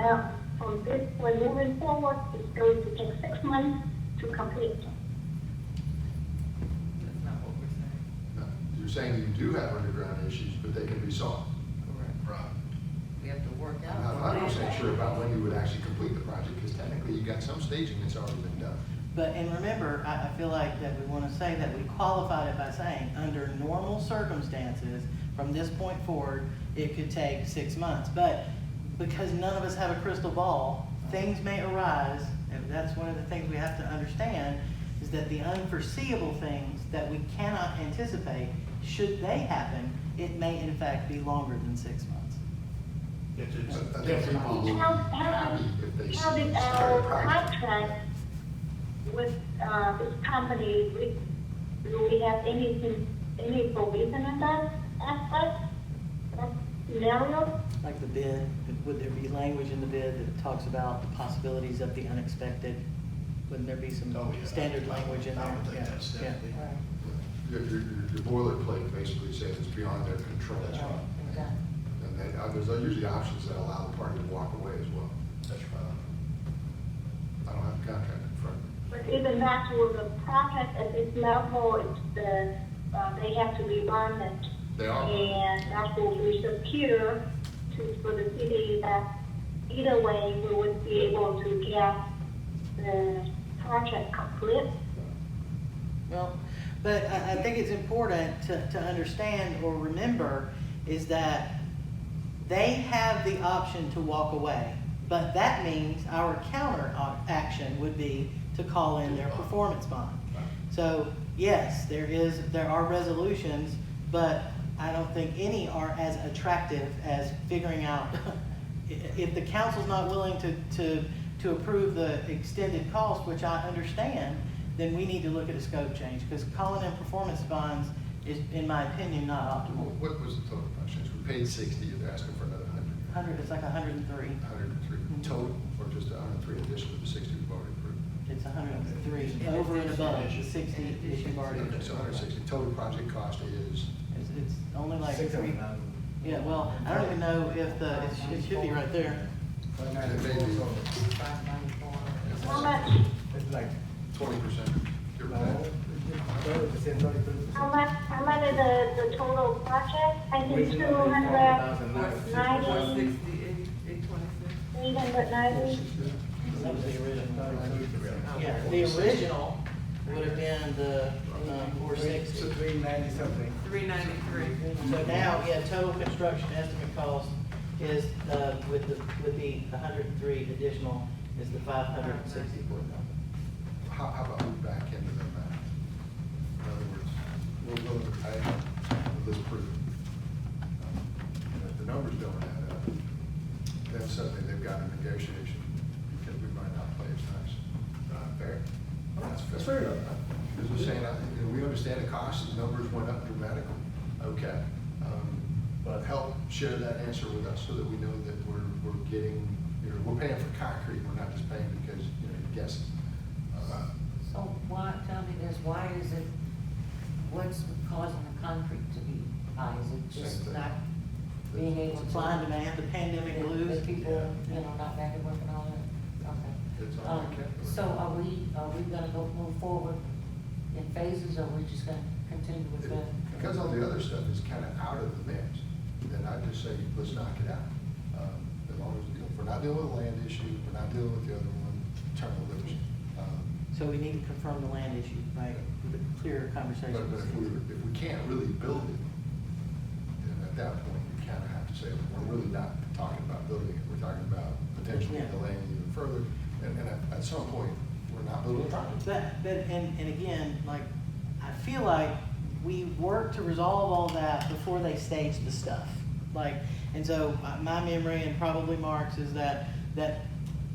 this point moving forward is going to take 6 months to complete. That's not what we're saying. No, you're saying you do have underground issues, but they can be solved. Correct. Right. We have to work I'm not 100% sure about when you would actually complete the project, because technically you got some staging that's already been done. But, and remember, I feel like that we want to say that we qualified it by saying, under normal circumstances, from this point forward, it could take 6 months. But because none of us have a crystal ball, things may arise, and that's one of the things we have to understand, is that the unforeseeable things that we cannot anticipate, should they happen, it may in fact be longer than 6 months. I think people will be happy if they How see did start our a project. contract with this company, do we have any provision in that aspect, that scenario? Like the bid, would there be language in the bid that talks about the possibilities of the unexpected? Wouldn't there be some standard language in there? I would think Yeah, that's yeah. definitely. Your boilerplate basically says it's beyond their control. That's right. And there's usually options that allow the party to walk away as well. That's right. I don't have the contract in front of me. But even that with the project at this level, they have to be bonded. They are. And that will be secure for the city that either way, we would be able to get the project complete. Well, but I think it's important to understand or remember is that they have the option to walk away. But that means our counter action would be to call in their performance bond. So yes, there are resolutions, but I don't think any are as attractive as figuring out if the council's not willing to approve the extended cost, which I understand, then we need to look at a scope change, because calling in performance bonds is, in my opinion, not optimal. What was the total price change? We paid 60, they're asking for another 100. It's like 103. 103 total, or just 103 in addition to the 60 we've already approved? It's 103, over and above the 60 issue already. Okay, so 160. Total project cost is? It's only like 3. 600,000. Yeah, well, I don't even know if it should be right there. And it may be How much, It's like, 20%. Give or no, take. 30%, 33%. how much calculate the total project, I think Originally, 290, 460, 826. 390. That was the original. Yeah, the original would have been the, 460. So 390 something. 393. So now, yeah, total construction estimate cost is, with the 103 additional, is the 564,000. How about we back into the math? In other words, we're willing to pay, but let's prove it. And if the numbers don't add up, then suddenly they've got a negotiation because we might not play as nice. Fair? That's fair enough. Because we're saying, we understand the costs, the numbers went up dramatically. Okay. But help share that answer with us so that we know that we're getting, we're paying for concrete, we're not just paying because, you're guessing. So why, tell me this, why is it, what's causing the concrete to be high? Is it Same just thing. not being able to? Supply and demand, the pandemic blues. The people, not back to work and all that? Okay. It's all we can. So are we gonna move forward in phases, or we're just gonna continue with that? Because all the other stuff is kind of out of the mix, then I just say, let's knock it out. As long as, if we're not dealing with a land issue, we're not dealing with the other one, turn the loose. So we need to confirm the land issue, right, with a clear conversation. But if we can't really build it, then at that point, we kind of have to say, we're really not talking about building it, we're talking about potentially Yeah. delaying it even further. And at some point, we're not building a project. And again, like, I feel like we worked to resolve all that before they staged the stuff. Like, and so my memory, and probably Mark's, is that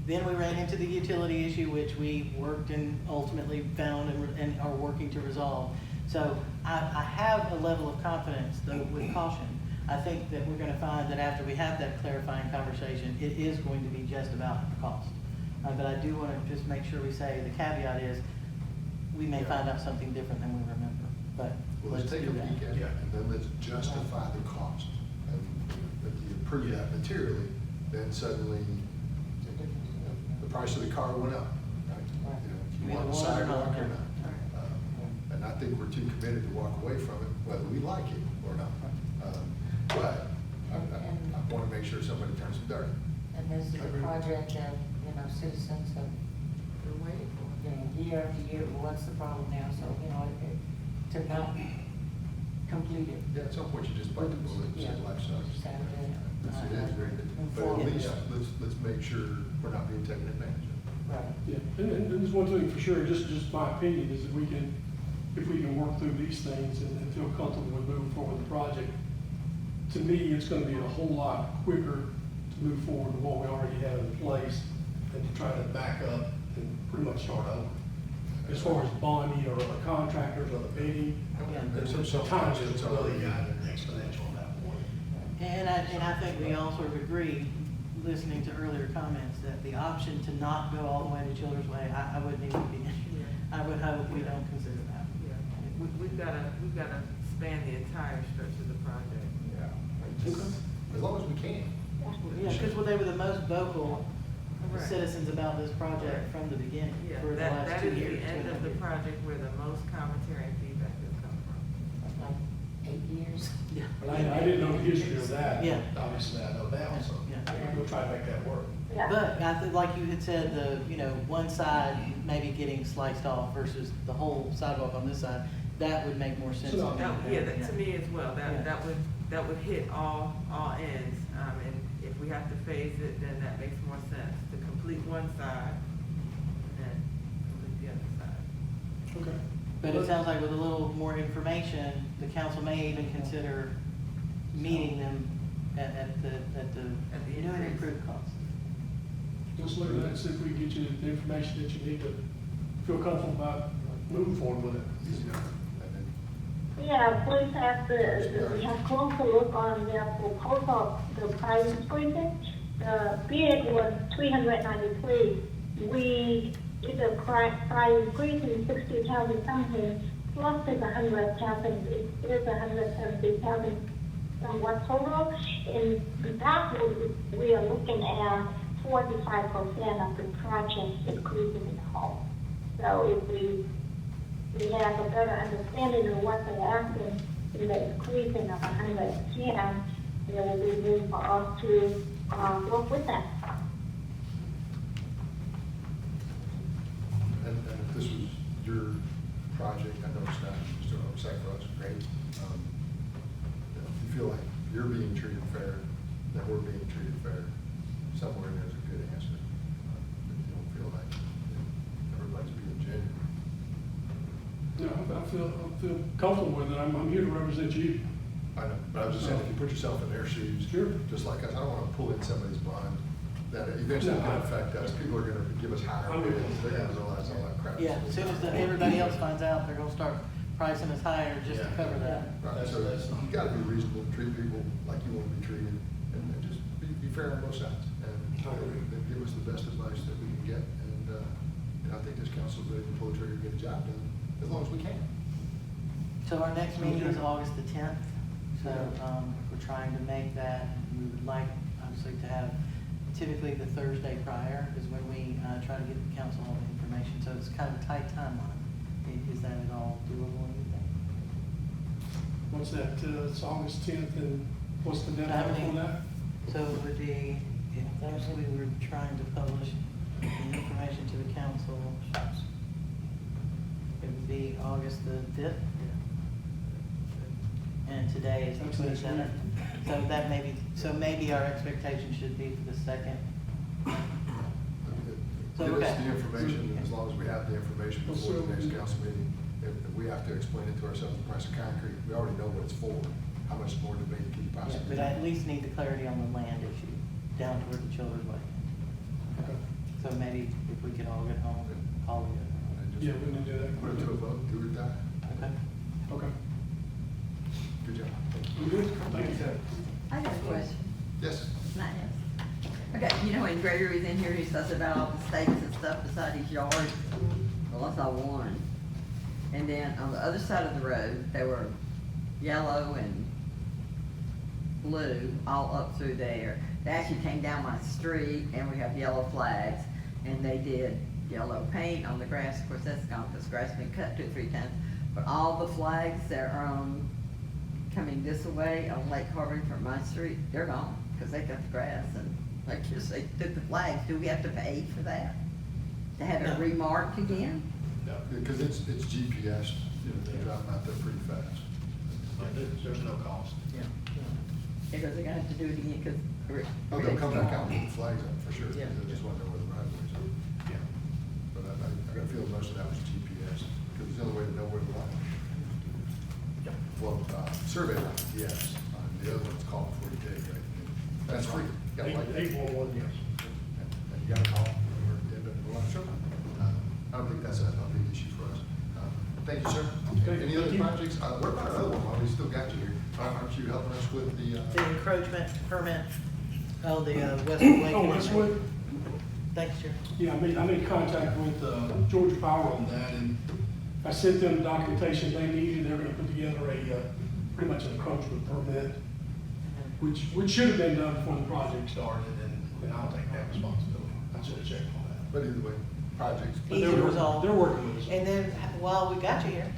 then we ran into the utility issue, which we worked and ultimately found and are working to resolve. So I have a level of confidence, though with caution. I think that we're gonna find that after we have that clarifying conversation, it is going to be just about the cost. But I do wanna just make sure we say, the caveat is, we may find out something different than we remember, but Well, let's take a peek at it, and then let's justify the cost. And if you approve that materially, then suddenly the price of the car went up. Right? If you want the sidewalk or not. And I think we're too committed to walk away from it, whether we like it or not. But I want to make sure somebody turns some dirt. And this is a project that, citizens have We're waiting for year after year, well, what's the problem now? So, to not complete it. Yeah, at some point you just bite the bullet and say life sucks. Saturday. It is great, but at least let's make sure we're not being taken advantage of. Right. Yeah, and there's one thing for sure, just my opinion, is that if we can work through these things and feel comfortable with moving forward with the project, to me, it's gonna be a whole lot quicker to move forward than what we already have in place than to try to back up and pretty much start over. As far as bonding or the contractors or the bidding, There's the some time projects is really exponential on that point. And I think we all sort of agree, listening to earlier comments, that the option to not go all the way to Childers Way, I wouldn't even be, I would hope we don't consider that. Yeah, we've gotta span the entire stretch of the project. As long as we can. Yeah, because they were the most vocal Correct. citizens about this project from the beginning, Yeah, for the last that 2 is years. the end of the project where the most commentary and feedback has come from. Like 8 years. Yeah. But I didn't know the history of that. Yeah. Obviously, I know that, so Yeah. we'll try to make that work. Yeah. But I think, like you had said, one side maybe getting sliced off versus the whole sidewalk on this side, that would make more sense. So, to me. That to me as well, Yeah. that would hit all ends. And if we have to phase it, then that makes more sense to complete one side and then complete the other side. Okay. But it sounds like with a little more information, the council may even consider meeting them at the new and improved cost. Just look at that and see if we can get you the information that you need to feel comfortable about moving forward with it. Easy enough. And then Yeah, please have have closer look on their proposal, the price increasing. The bid was 393. We did a price increase in 60,000 something, plus is 100,000, it is 170,000 somewhat total. In that, we are looking at 45% of the project including the whole. So if we have a better understanding of what they're asking, to the increasing of 110, there will be room for us to work with that. And if this was your project, I know it's not just an oversight for us, great. If you feel like you're being treated fair, that we're being treated fair, somewhere in there's a good answer. If you don't feel like everybody's being genuine. You know, I feel comfortable with it. I'm here to represent you. I know, but I was just saying, if you put yourself in their shoes, Sure. just like us, I don't wanna pull in somebody's bond, that eventually can affect us. People are gonna give us higher bids, they're gonna realize all that crap. Yeah, as soon as everybody else finds out, they're gonna start pricing us higher just to cover that. Right, so you gotta be reasonable, treat people like you wanna be treated, and just be fair on both sides. And then give us the best advice that we can get, and I think this council's ready to pull the trigger and get the job done, as long as we can. So our next meeting is August the 10th, so, we're trying to make that, we would like, obviously, to have, typically the Thursday prior is when we, try to get the council all the information, so it's kind of a tight timeline. Is that at all doable, you think? What's that, it's August 10th, and what's the deadline for that? So it would be, if we were trying to publish the information to the council, it would be August the 5th. And today is the That's next 27th. So that may be, so maybe our expectation should be for the second. So, Give us okay. the information, as long as we have the information before the next council meeting. If we have to explain it to ourselves, the price of concrete, we already know what it's for. How much more debate can you Yeah, possibly? but I at least need the clarity on the land issue, down toward the Children's Way. So maybe if we could all get home, all of it. And just Yeah, we can do that. Put it to a vote, do or die. Okay. Okay. Good job. You good? Thank you, sir. I got a question. Yes. Not yes. Okay, you know when Gregory's in here, he says about all the stakes and stuff beside his yard? Well, I saw one. And then on the other side of the road, they were yellow and blue all up through there. They actually came down my street and we have yellow flags. And they did yellow paint on the grass. Of course, that's gone because grass has been cut 2 or 3 times. But all the flags that are on, coming this way on Lake Harbor from my street, they're gone because they cut the grass and like you say, took the flags. Do we have to pay for that? To have it No. remarked again? No, because it's GPS, you know, they drive them out there pretty fast. There's no cost. Yeah. Because they're gonna have to do it again because. Oh, they'll come back out with the flags up for sure, Yeah. because they just want to know where the right ways are. Yeah. But I got a feeling most of that was GPS, because it's the only way to know where the line is. Well, survey line, yes, the other one's called before you dig, right? That's free. You gotta like that. 811, yes. And you gotta call, or end up in the line. Sure. I don't think that's a big issue for us. Thank you, sir. Okay, Any other thank you. projects? What about another one, while we still got you here? Aren't you helping us with the, The encroachment permit, oh, the Westwood Lake. Oh, Westwood? Thanks, Chair. Yeah, I made contact with Georgia Power on that, and I sent them the documentation they needed. They're gonna put together pretty much an encroachment permit, which should have been done before the project started, and I'll take that responsibility. I should have checked on that. but either way, projects. But Easy they're working- resolve. They're working with us. And then, while we got you here,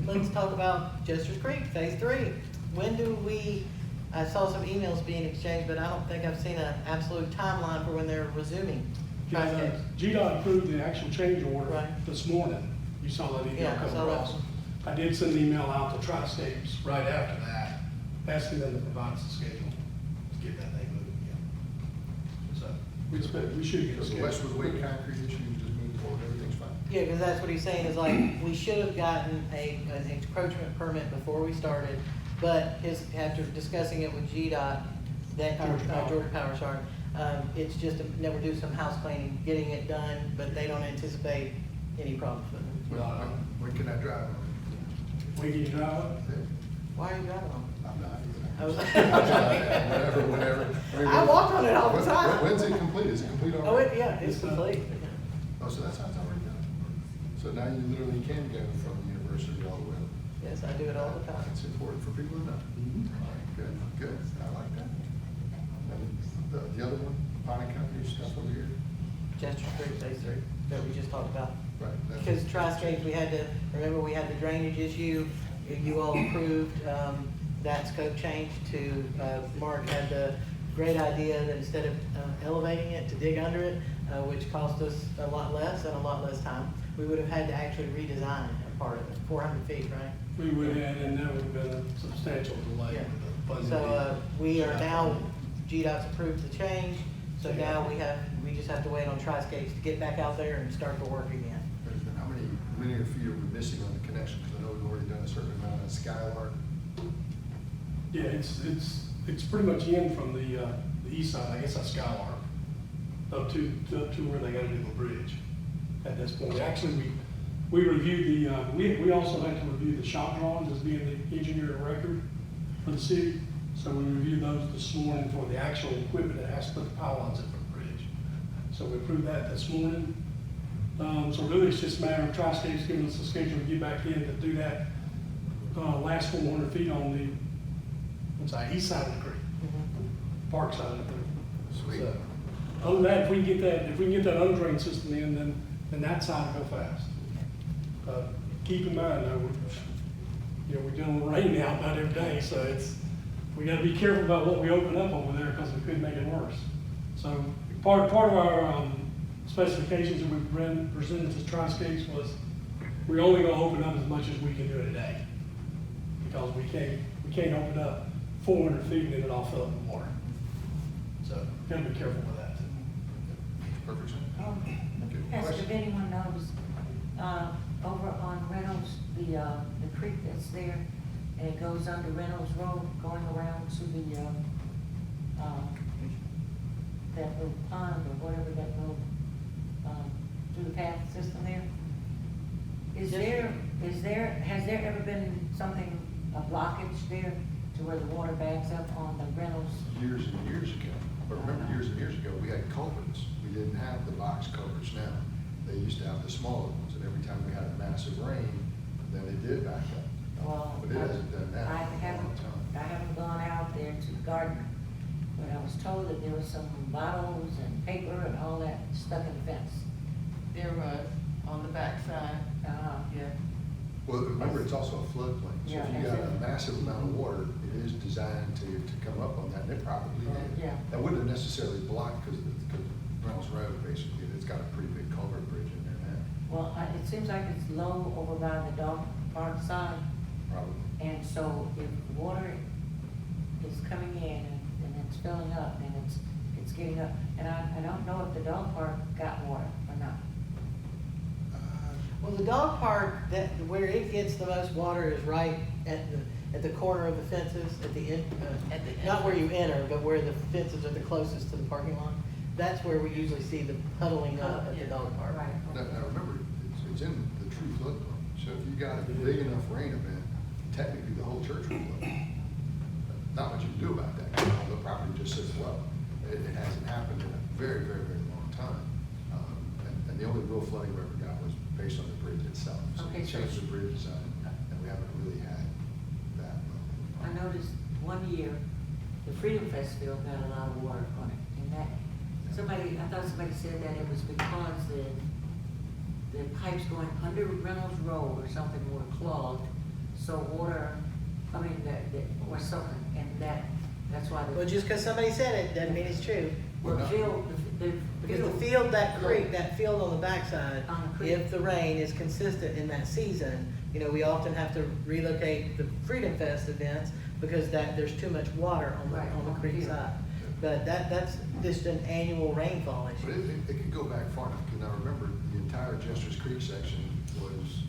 let's talk about Jester's Creek, Phase 3. When do we, I saw some emails being exchanged, but I don't think I've seen an absolute timeline for when they're resuming. GDOT approved the actual change order Right. this morning. You saw that email Yeah, I come saw that across. one. I did send an email out to Tri-States right after that, asking them to provide us a schedule to get that thing moving, yeah. So, we should get a So the schedule. Westwood Lake concrete issue, just move forward, everything's fine. Yeah, because that's what he's saying, is like, we should have gotten an encroachment permit before we started, but after discussing it with GDOT, Georgia Power, sorry, it's just, we're doing some house cleaning, getting it done, but they don't anticipate any problems with it. When can I drive on When can you drive up? it? Why are you driving on I'm not. I was- Whenever. I walk on it all the time. When's it complete? Is it complete Oh, already? yeah, it's complete. Oh, so that's how it's already done. So now you literally can go from the university all the way up. Yes, I do it all the time. It's important for people to know. Good, good, I like that. And the other one, Bonnie Company stuff over here? Chester Street, Phase 3, that we just talked about. Right. that's- Because Tri-State, we had the drainage issue, you all approved, that scope change to, Mark had the great idea that instead of elevating it, to dig under it, which cost us a lot less and a lot less time. We would have had to actually redesign a part of it, 400 feet, right? We would have, and that would have been a substantial delay Yeah. with the funding. So, we are now, GDOT's approved the change, so now we just have to wait on Tri-Skates to get back out there and start the work again. President, how many linear feet are we missing on the connection? Because I know we've already done a certain amount of Skylark. Yeah, it's pretty much in from the east side, I guess that's Skylark, up to where they gotta do the bridge at this point. Actually, we reviewed we also had to review the shop drawings as being the engineer of record for the city. So we reviewed those this morning for the actual equipment that has to put the pylons in for the bridge. So we approved that this morning. So really, it's just a matter of Tri-State's giving us a schedule to get back in to do that last 400 feet on the east side of the creek, park side of the creek. Sweet. So, other than that, if we can get that undrained system in, then that side will go fast. Keep in mind, though, we're dealing with rain now about every day, so we got to be careful about what we open up over there because we could make it worse. So part of our specifications that we presented to Tri-Skates was we're only going to open up as much as we can do in a day because we can't open up 400 feet and then it all fill up with water. So got to be careful with that. Perfect. Pastor, if anyone knows, over on Reynolds, the creek that's there, and it goes under Reynolds Road, going around to the, that little pond or whatever that little, through the path system there. Has there ever been something, a blockage there to where the water backs up on the Reynolds? Years and years ago, but remember years and years ago, we had culverts. We didn't have the box culverts now. They used to have the smaller ones, and every time we had a massive rain, then it did back up. Well, But it hasn't done that I in a long time. haven't gone out there to the garden, but I was told that there was some bottles and paper and all that stuck in the fence. There was, on the backside, yeah. Well, remember, it's also a floodplain, so Yeah, if you got a that's it. massive amount of water, it is designed to come up on that, and it probably did. Yeah. That wouldn't have necessarily blocked because Reynolds Road, basically, it's got a pretty big culvert bridge in there now, Well, it seems like it's low over by the dog park side, probably. and so if water is coming in and it's filling up, and it's getting up, and I don't know if the dog park got water or not. Well, the dog park, where it gets the most water is right at the corner of the fences, at the end, not where you enter, but where the fences are the closest to the parking lot. That's where we usually see the puddling up at the dog park. Right. Now remember, it's in the true floodplain, so if you got a big enough rain event, technically the whole church will flood. Not much you can do about that, the property just sits low. It hasn't happened in a very, very, very long time. And the only real flooding we ever got was based on the bridge itself. So we Okay, so- changed the bridge design, and we haven't really had that level. I noticed one year, the Freedom Festival got a lot of water on it, and that, I thought somebody said that it was because the pipes going under Reynolds Road or something were clogged, so water, or something, and that's why Well, just because somebody said it, doesn't mean it's true. the field, Because the field, that creek, that field on the backside, On the creek. if the rain is consistent in that season, we often have to relocate the Freedom Fest events because there's too much water on Right, the on the creek field. side. But that's just an annual rainfall But issue. it could go back far enough, because now remember, the entire Jester's Creek section was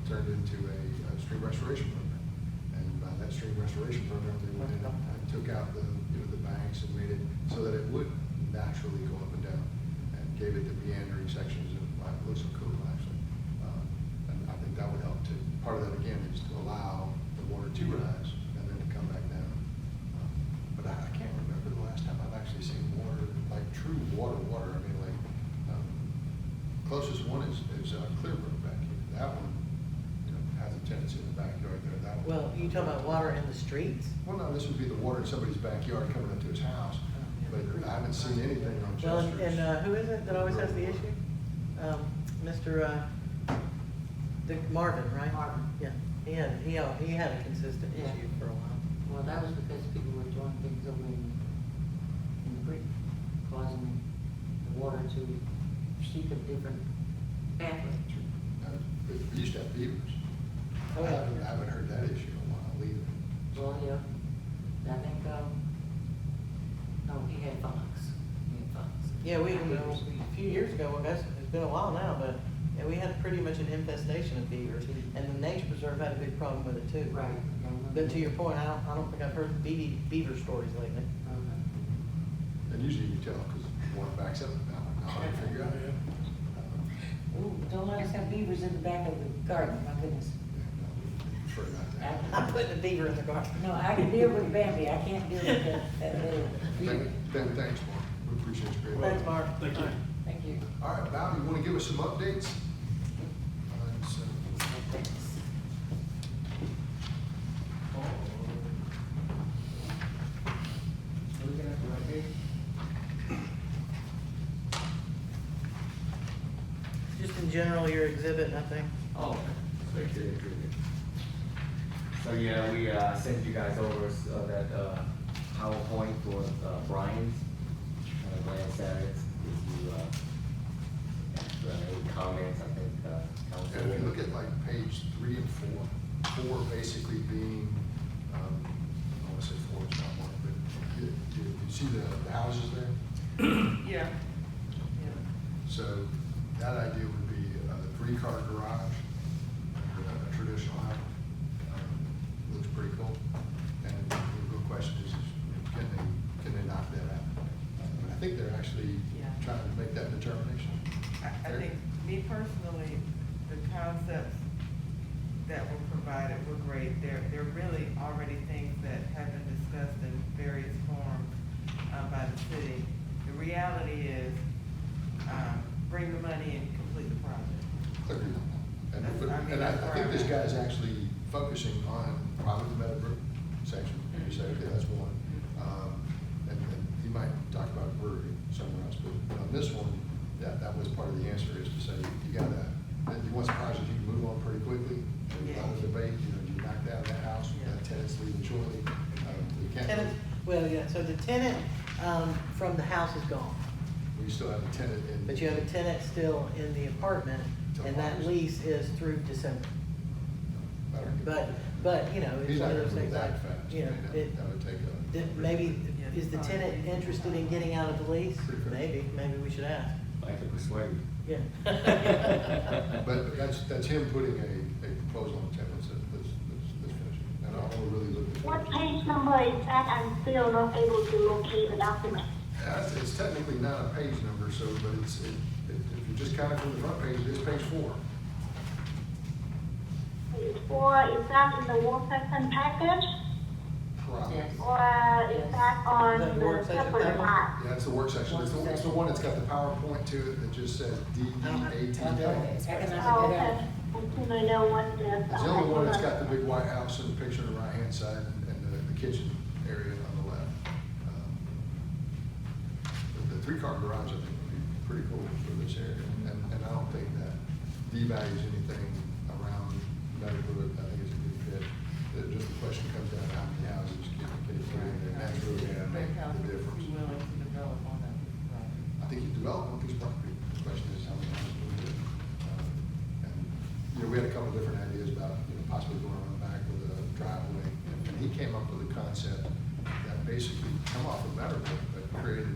turned into a stream restoration program. And by that stream restoration program, they went in and took out the banks and made it so that it would naturally go up and down, and gave it the meandering sections, and it looks so cool, actually. And I think that would help too. Part of that, again, is to allow the water to rise and then to come back down. But I can't remember the last time I've actually seen water, like true water. I mean, like, closest one is Clearbrook back here. That one, has a tendency in the backyard there. That one. Well, you talking about water in the streets? Well, no, this would be the water in somebody's backyard coming up to his house, but I haven't seen anything on Well, Chester's. and who is it that always has the issue? Mr. Marvin, right? Marvin. Yeah, he had a consistent Yeah. issue for a while. Well, that was because people were throwing things over in the creek, causing the water to seek a different pathway. We used to have beavers. Oh, I yeah. haven't heard that issue in a while either. Well, yeah, I think, no, he had fox. He had fox. Yeah, a few years ago, well, guys, it's been a while now, but yeah, we had pretty much an infestation of beavers, and the nature preserve had a big problem with it too. Right. But to your point, I don't think I've heard beaver stories lately. And usually you can tell because one backs up now. Now I figure out. Ooh, don't let us have beavers in the back of the garden, my goodness. Prefer not that. I'm putting a beaver in the garden. No, I can deal with Bambi, I can't deal with that little beaver. Ben, thanks, Mark. We appreciate you. very Thanks, much. Mark. Thank you. Thank you. All right, Val, you want to give us some updates? Just in general, your exhibit, nothing? Oh, straight to the agreement. So yeah, we sent you guys over that PowerPoint for Brian's. Kind of glance at it. If you any comments, I think council. And if you look at like page 3 and 4 basically being, I want to say 4 is not one, but you see the houses there? Yeah. So that idea would be a 3-car garage, a traditional house. Looks pretty cool. And the real question is can they knock that out? I think they're actually Yeah. trying to make that determination. I think, me personally, the concepts that were provided were great. They're really already things that have been discussed in various forms by the city. The reality is, bring the money and complete the project. Agreed. And, That's- and that's I where think I'm this at. guy's actually focusing on probably the Meadowbrook section. You say, okay, that's one. And he might talk about brewery somewhere else, but on this one, that was part of the answer, is to say, you gotta, you want some projects you can move on pretty quickly. There's a lot of debate, you knock down that house, you got tenants leaving shortly. You can't, Tenant, well, yeah, so the tenant, from the house is gone, we still have a tenant in. but you have a tenant still in the apartment, and that lease is through December. I don't get But, you know, it's He's one not of those gonna things move like, that fast. you know, I mean, that would take a. maybe, is the tenant interested in getting out of the lease? Maybe we should ask. I can persuade you. Yeah. But that's him putting a proposal on the table, let's finish it. And all we're really looking for. What page number is that? I'm still not able to locate the document. It's technically not a page number, so, but if you just count it from the front page, it's page 4. Page 4, is that in the work session package? Probably. Yes. Or is that on Is that the work the session separate package? map? Yeah, it's the work section. It's the one that's got the PowerPoint to it that just says DDAT. Oh, okay. Until I know what the. It's the only one that's got the big white house and the picture on the right-hand side and the kitchen area on the left. The 3-car garage, I think, would be pretty cool for this area. And I don't think that devalues anything around Meadowbrook. I think it's a good fit. Just the question comes down to how many houses can you put in there? And that's really gonna make the difference. Be willing to develop on that piece of property. I think you develop one piece of property. The question is how many houses will do it. And, we had a couple different ideas about, possibly going around back with a driveway. And he came up with a concept that basically come off of Meadowbrook, but created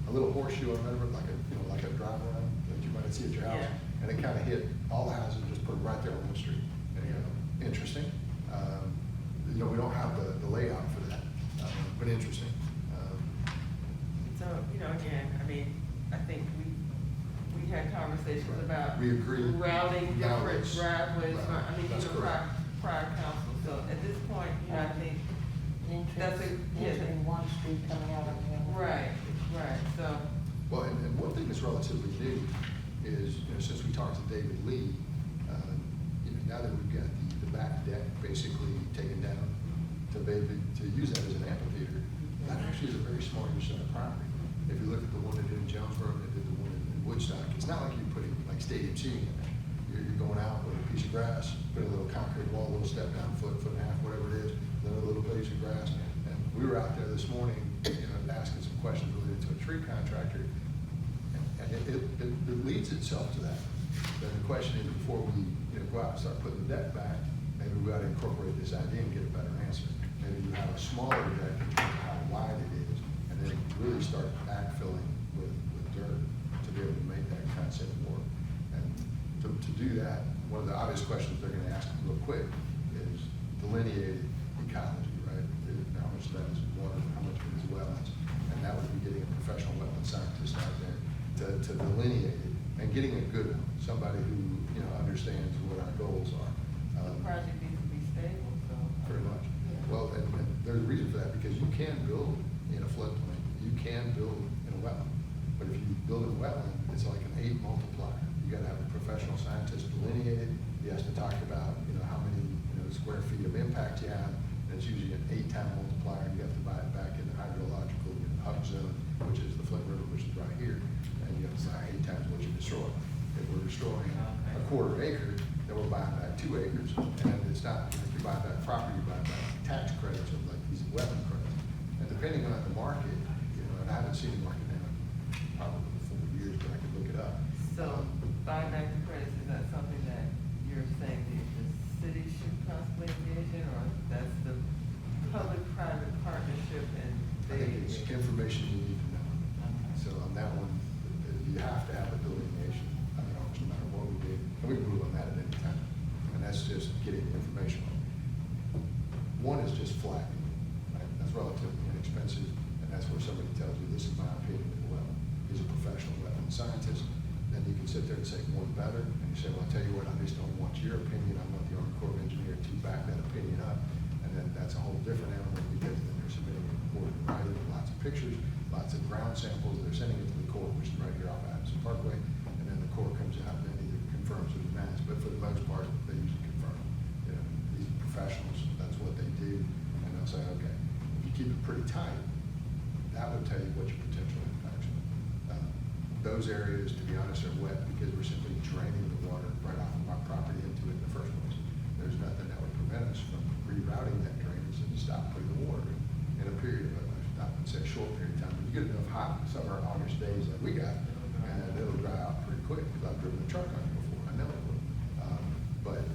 a little horseshoe on Meadowbrook, like a drive around that you might see at your house. Yeah. And it kind of hit all the houses, just put it right there on one street. And you go, interesting. We don't have the layout for that, but interesting. So, again, I think we had conversations about. We agreed. Routing different Routes. driveways, Right. That's correct. prior council. So at this point, I think that's a. Entering one street coming out of the other. Right, so. Well, and one thing that's relatively new is, since we talked to David Lee, now that we've got the back deck basically taken down to use that as an amphitheater, that actually is a very smart use of the property. If you look at the one they did in Jonesboro, they did the one in Woodstock, it's not like you're putting like stadium seating in there. You're going out with a piece of grass, put a little concrete wall, a little step down, foot and a half, whatever it is, then a little piece of grass. And we were out there this morning, asking some questions related to a tree contractor, and it leads itself to that. Then the question is, before we, go out and start putting the deck back, maybe we ought to incorporate this idea and get a better answer. Maybe you have a smaller deck in terms of how wide it is, and then really start backfilling with dirt to be able to make that concept work. And to do that, one of the obvious questions they're gonna ask real quick is delineated ecology, right? How much of that is water, how much of it is wetlands? And that would be getting a professional wetland scientist out there to delineate it, and getting a good one, somebody who, understands what our goals are. The project needs to be stable, so. Pretty much. Well, and there's a reason for that, because you can build in a floodplain, you can build in a wetland. But if you build in a wetland, it's like an 8 multiplier. You gotta have a professional scientist delineate it. He has to talk about, how many, square feet of impact you have. And it's usually an 8-time multiplier. You have to buy it back in the hydrological hub zone, which is the Flint River, which is right here. And you have to buy 8 times what you destroy. If we're destroying a quarter acre, then we're buying back 2 acres. And it's not, if you buy back property, you buy back tax credits or like these wetland credits. And depending on the market, and I haven't seen the market now in probably 4 years, but I could look it up. So buying back the credits, is that something that you're saying the city should possibly engage in, or that's the public-private partnership and I think it's information you need to know. So on that one, you have to have a delineation. I mean, almost no matter what we do, and we can move on that at any time. And that's just getting the information. One is just flagging, right? That's relatively inexpensive, and that's where somebody tells you, this is my opinion of the wetland. He's a professional wetland scientist. Then you can sit there and say, one better, and you say, well, I'll tell you what, I just don't want your opinion, I want the Army Corps of Engineers to back that opinion up. And then that's a whole different animal, because then they're submitting a report in writing with lots of pictures, lots of ground samples, they're sending it to the Corps, which is right here off Addison Parkway, and then the Corps comes out and then either confirms or denies, but for the most part, they usually confirm. These professionals, that's what they do, and they'll say, okay, if you keep it pretty tight, that would tell you what your potential impacts are. Those areas, to be honest, are wet because we're simply draining the water right off of our property into it in the first place. There's nothing that would prevent us from rerouting that drainage and stop putting the water in a period of, I would say, a short period of time. But you get enough hot summer, August days like we got, and it'll dry out pretty quick, because I've driven a truck on it before, I know it will. But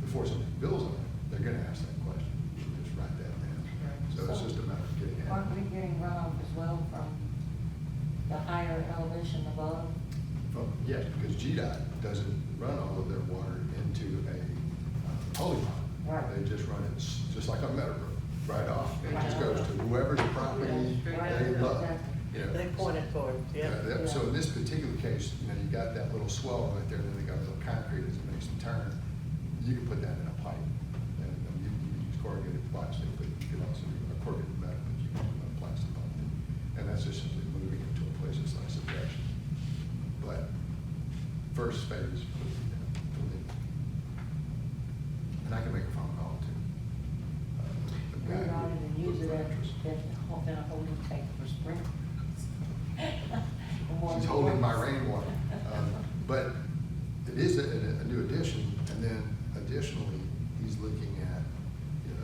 before somebody builds on it, they're gonna ask that question. You just write that down. So it's just a matter of getting ahead. Aren't we getting runoff as well from the higher elevation above? Yes, because GDOT doesn't run all of their water into a holy pond. Right. They just run it, just like on Meadow Brook, right off. It just goes to whoever's property they love. They point it toward, yeah. So in this particular case, you got that little swell right there, and then they got a little concrete as it makes them turn. You can put that in a pipe, and you use corrugated plastic, but you can also do a corrugated metal, but you can do a plastic pipe. And that's just simply moving it to a place that's like subjection. But first phase, and I can make a phone call too. We're not even use it in a holding tank for sprinklers. She's holding my rainwater. But it is a new addition, and then additionally, he's looking at,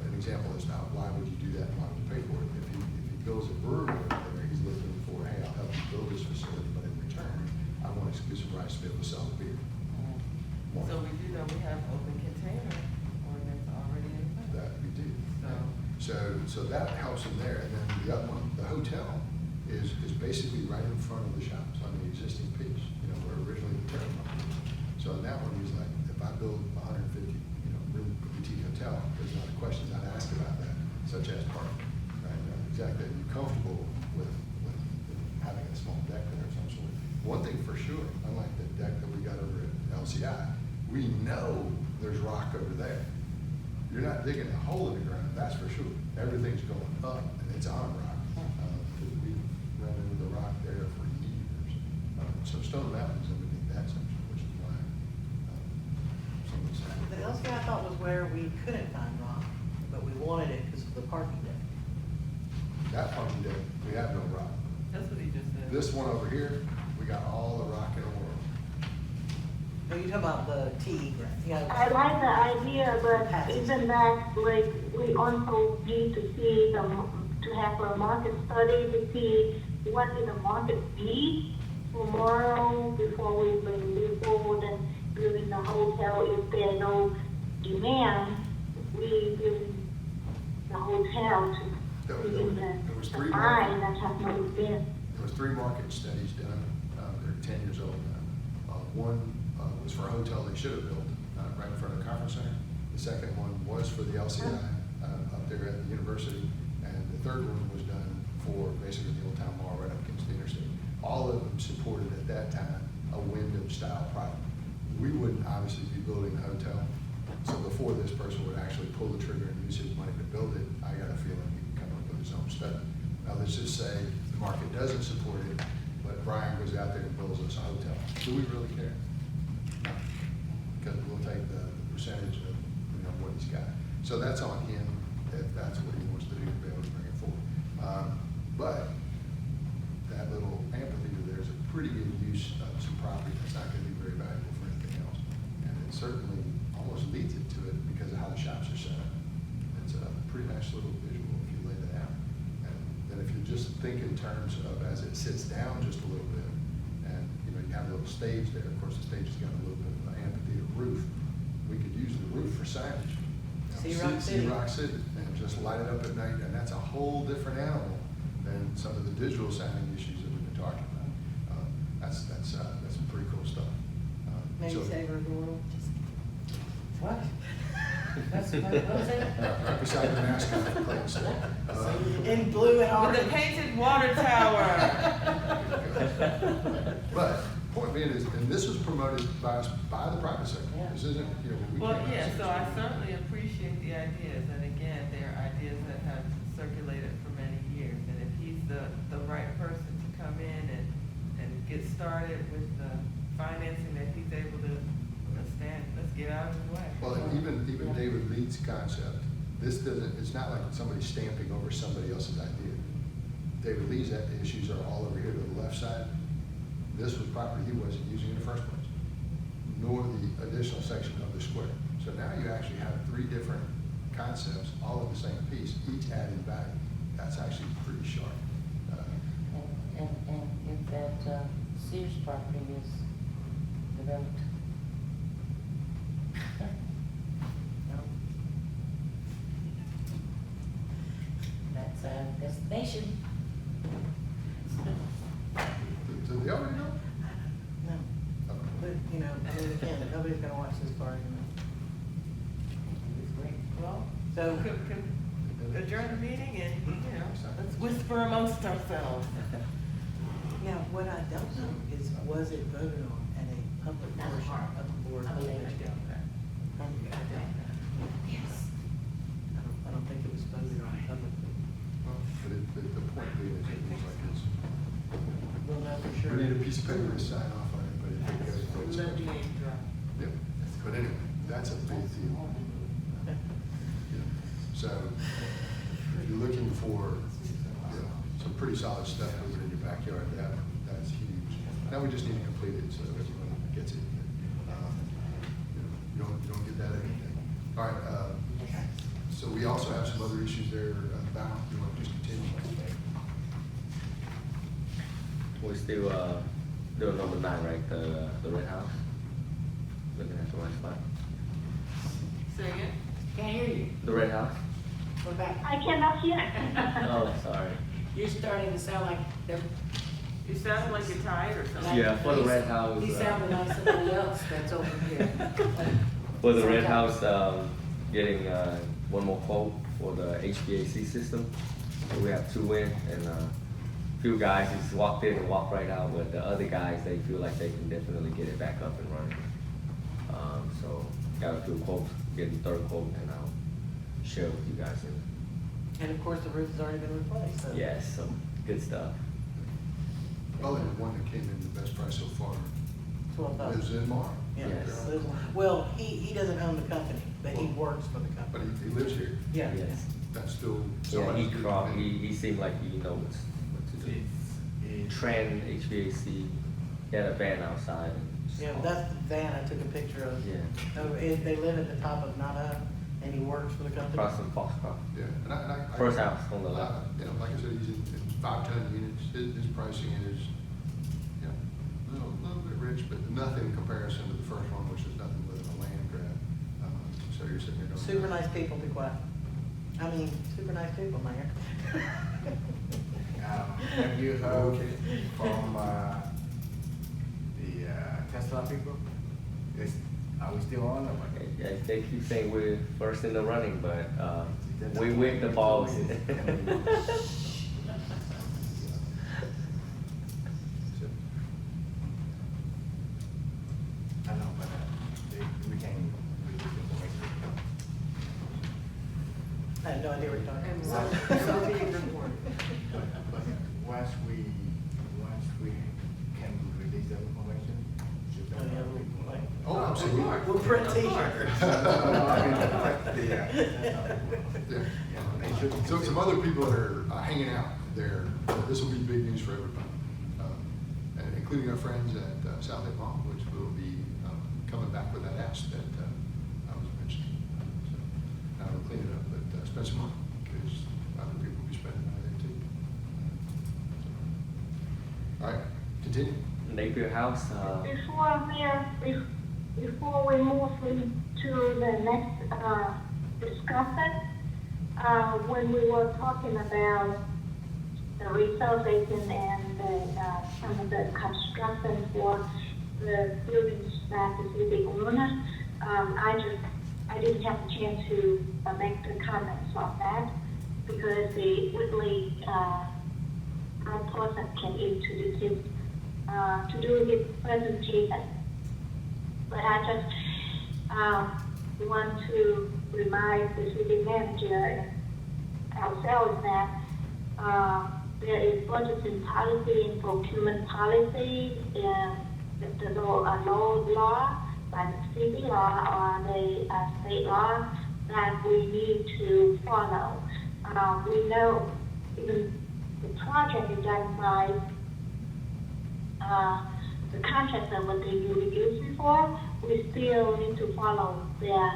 an example is now, why would you do that, and why would you pay for it? If he builds a brewery over there, he's looking for, hey, I'll help you build this facility, but in return, I want exclusive rights to be able to sell the beer. So we do know we have open container ordinance already in place. That we do. So. So that helps him there, and then the other one, the hotel, is basically right in front of the shops on the existing piece, where originally the terminal. So on that one, he's like, if I build 150, room boutique hotel, there's a lot of questions I'd ask about that, such as parking, right? Exactly, are you comfortable with having a small deck there of some sort? One thing for sure, unlike the deck that we got over at LCI, we know there's rock over there. You're not digging a hole in the ground, that's for sure. Everything's going up, and it's on rock. We've run into the rock there for years. So Stone Mountain's underneath that section, which is why someone's saying. The LCI I thought was where we couldn't find rock, but we wanted it because of the parking deck. That parking deck, we have no rock. That's what he just said. This one over here, we got all the rock in the world. Oh, you talking about the T, yeah. I like the idea, but isn't that, like, we also need to see to have a market study to see what is the market need for Morrow before we move forward and building the hotel. If there's no demand, we build the hotel to be in There was three supply that has no demand. There was 3 market studies done, they're 10 years old now. One was for a hotel they should have built right in front of the conference center. The second one was for the LCI up there at the university. And the third one was done for basically the Old Town Mall right up against the interstate. All of them supported at that time a Wyndham style product. We wouldn't obviously be building the hotel. So before this person would actually pull the trigger and use his money to build it, I got a feeling he can come up with his own study. Now let's just say the market doesn't support it, but Brian goes out there and builds us a hotel. Do we really care? No. Because we'll take the percentage of what he's got. So that's on him if that's what he wants to do to be able to bring it forward. But that little amphitheater there is a pretty good use of some property that's not going to be very valuable for anything else. And it certainly almost leads it to it because of how the shops are set up. It's a pretty nice little visual if you lay that out. And then if you just think in terms of as it sits down just a little bit, and you have a little stage there. Of course, the stage has got a little bit of an amphitheater roof. We could use the roof for signage. See Rock City. See Rock City, and just light it up at night, and that's a whole different animal than some of the digital signage issues that we've been talking about. That's some pretty cool stuff. Maybe So- save her world. What? That's, what was that? Beside the mascot for Clayton State. In blue and With orange. the painted water tower. But point being is, and this was promoted by the private sector. This isn't, we Well, can't. yeah, so I certainly appreciate the ideas, and again, they're ideas that have circulated for many years. And if he's the right person to come in and get started with the financing that he's able to stand, let's get out of his way. Well, and even David Leeds' concept, it's not like somebody stamping over somebody else's idea. David Leeds' issues are all over here to the left side. This was property he wasn't using in the first place, nor the additional section of the square. So now you actually have 3 different concepts, all in the same piece, each adding value. That's actually pretty sharp. And if that Sears property is developed. No. That's a destination. Do they already know? No, but, again, nobody's gonna watch this part. Well, So, can adjourn the meeting and, let's whisper amongst ourselves. now, what I don't know is, was it voted on at a public portion of the board? I believe it. Yes. I don't think it was voted on publicly. But the point being is, it looks like it's, We'll know for sure. we need a piece of paper to sign off on it, but it goes. Let the ink dry. Yep, but anyway, that's a big deal. So, if you're looking for, some pretty solid stuff moving in your backyard, that's huge. Now we just need to complete it so everyone gets it. You don't get that every day. All right, so we also have some other issues there about, you want to just continue? We're still, doing number 9, right, the red house? Looking at the right spot. Say again? Can't hear you. The red house? What about? I cannot hear. Oh, sorry. You're starting to sound like the. You sound like you're tired or something. Yeah, for the red house. He sounded like somebody else that's over here. For the red house, getting one more quote for the HVAC system. So we have 2 in, and few guys just walked in and walked right out, but the other guys, they feel like they can definitely get it back up and running. So got a few quotes, getting the 3rd quote, and I'll share with you guys. And of course, the roof has already been replaced, so. Yes, so good stuff. Probably the one that came in the best price so far. 12,000. Lives in Morrow. Yeah. Yes. Well, he doesn't own the company, but he works for the But company. he lives here. Yeah. Yes. That's still. Yeah, somebody's good. he seemed like he knows what to do. Trend HVAC, he had a van outside, and Yeah, that's the van I took a picture of. Yeah. Oh, they live at the top of Nada, and he works for the company. Across from Foxcroft. Yeah, and I. First house on the left. You know, like I said, he's in 5-ton units, his pricing is, you know, a little bit rich, but nothing in comparison to the first one, which is nothing but a land grab. So you're sitting there going. Super nice people, be quiet. I mean, super nice people, man. Have you heard from the Tesla people? Are we still on or what? Yeah, they keep saying we're first in the running, but we win the balls. I know, but we can release information. I have no idea what you're talking And about. so being recorded. But once we can release that information, should Oh, yeah, we'll, like, Oh, absolutely. we'll print t-shirts. So some other people that are hanging out there, this will be big news for everybody, and including our friends at South Lake Mall, which will be coming back with that ask that I was mentioning. So now we'll clean it up, but spend some money, because other people will be spending money there too. All right, continue. Napier House. Before we move into the next discussion, when we were talking about the resurfacing and some of the construction for the buildings that the city owner, I didn't have a chance to make the comments on that because the Whitley person came into the city to do his presentation. But I just want to remind the city manager and ourselves that there is budgeting policy and procurement policy and the law, like the city law or the state law that we need to follow. We know even the project is done by the contractor, what they do the use before, we still need to follow their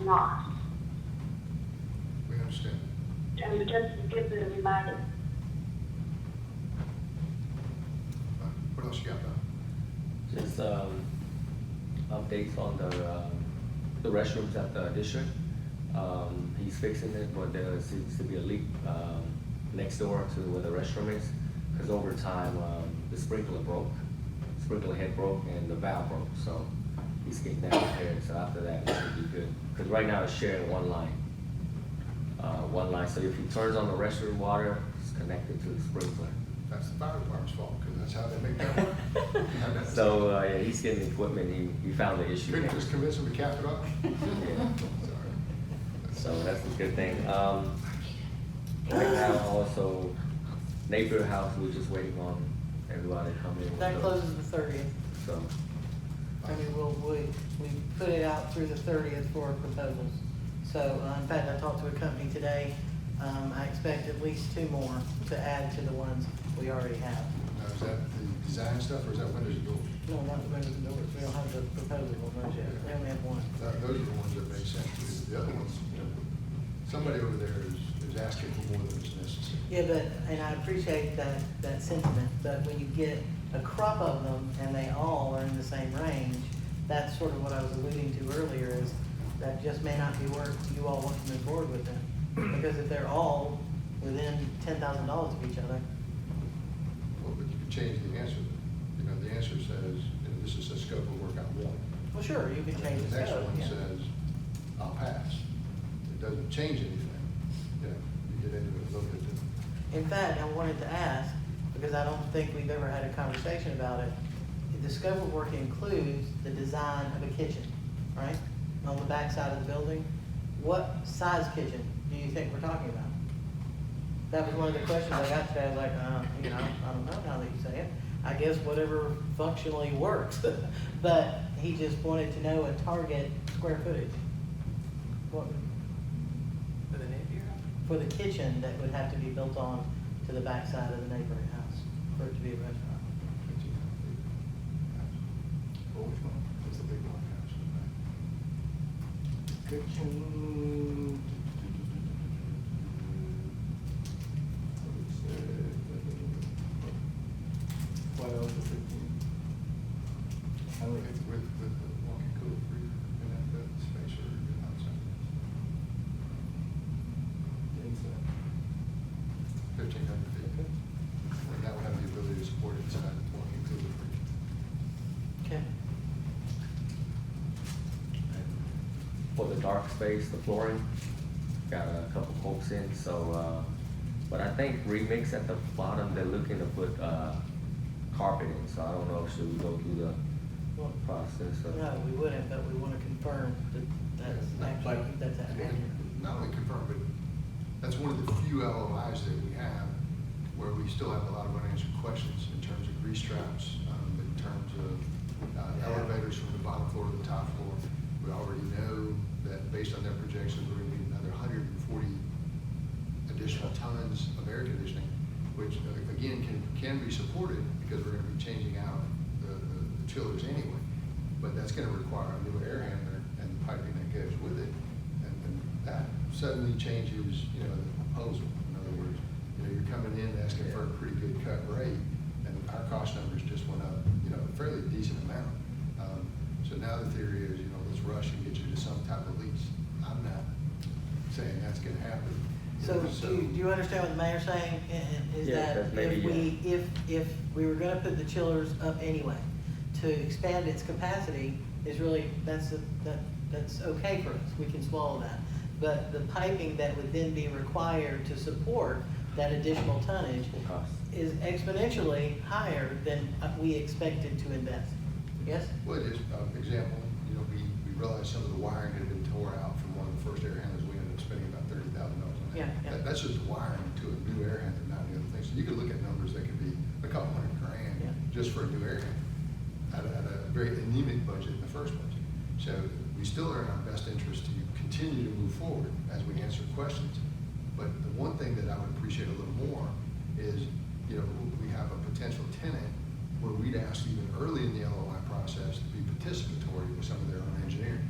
laws. We understand. And just give the reminder. What else you got, Don? Just updates on the restrooms at the district. He's fixing it, but there seems to be a leak next door to where the restroom is. Because over time, the sprinkler head broke, and the valve broke. So he's getting that repaired. So after that, it should be good. Because right now it's sharing one line. So if he turns on the restroom water, it's connected to the sprinkler. That's the fire department's fault, because that's how they make that work. So yeah, he's getting equipment. He found the issue. Couldn't just convince them to cap it off? So that's a good thing. Right now also, Napier House, we're just waiting on everybody to come in. That closes the 30th. So, I mean, we put it out through the 30th for proposals. So, in fact, I talked to a company today. I expect at least 2 more to add to the ones we already have. Now, is that the design stuff, or is that windows and doors? No, not the windows and doors. We don't have the proposal on those yet. We only have one. Those are the ones that make sense, because the other ones, you know, somebody over there is asking for more than is necessary. Yeah, but, and I appreciate that sentiment, but when you get a crop of them and they all are in the same range, that's sort of what I was alluding to earlier, is that just may not be worth you all want to move forward with them. Because if they're all within $10,000 of each other. Well, but you can change the answer. You know, the answer says, you know, this is a scope of work I want. Well, sure, you can change The the next scope, one yeah. says, I'll pass. It doesn't change anything. You know, you get into it a little bit different. In fact, I wanted to ask, because I don't think we've ever had a conversation about it, the scope of work includes the design of a kitchen, right? On the back side of the building. What size kitchen do you think we're talking about? That was one of the questions I got today. I was like, you know, I don't know now that you say it. I guess whatever functionally works. But he just wanted to know a target square footage. What, For the Napier House? for the kitchen that would have to be built on to the back side of the neighboring house for it to be a restaurant. which one? It's the big blockhouse in the back. Kitchen. Twelve to 15. How many? With the walk-in cooler freezer and that space or outside. Inside. 1,500 feet. And that would have the ability to support inside the walk-in cooler freezer. Okay. For the dark space, the flooring, got a couple quotes in, so, but I think Remix at the bottom, they're looking to put, carpet in, so I don't know, should we go through the process of? No, we wouldn't, but we wanna confirm that that's actually, that's accurate. Not only confirmed, but that's one of the few LOIs that we have where we still have a lot of unanswered questions in terms of grease traps, in terms of elevators from the bottom floor to the top floor. We already know that based on their projections, we're gonna need another 140 additional tons of air conditioning, which again can be supported because we're gonna be changing out the chillers anyway. But that's gonna require a new air handler and the piping that goes with it. And that suddenly changes, the proposal. In other words, you're coming in asking for a pretty good cut rate, and our cost numbers just went up, a fairly decent amount. So now the theory is, let's rush and get you to some type of lease. I'm not saying that's gonna happen. So do you understand what the mayor's saying? Is Yeah, that maybe, if we were gonna put the chillers up anyway, to expand its capacity is really, that's okay for us, we can swallow that. But the piping that would then be required to support that additional tonnage Cost. is exponentially higher than we expected to invest. Yes? Well, it is, example, we realized some of the wiring had been tore out from one of the first air handlers. We ended up spending about $30,000 on that. Yeah. That's just wiring to a new air handler, not the other things. So you could look at numbers that could be a couple $100,000 just for a new air handler at a very anemic budget in the first place. So we still are in our best interest to continue to move forward as we answer questions. But the one thing that I would appreciate a little more is, we have a potential tenant where we'd ask even early in the LOI process to be participatory with some of their own engineering.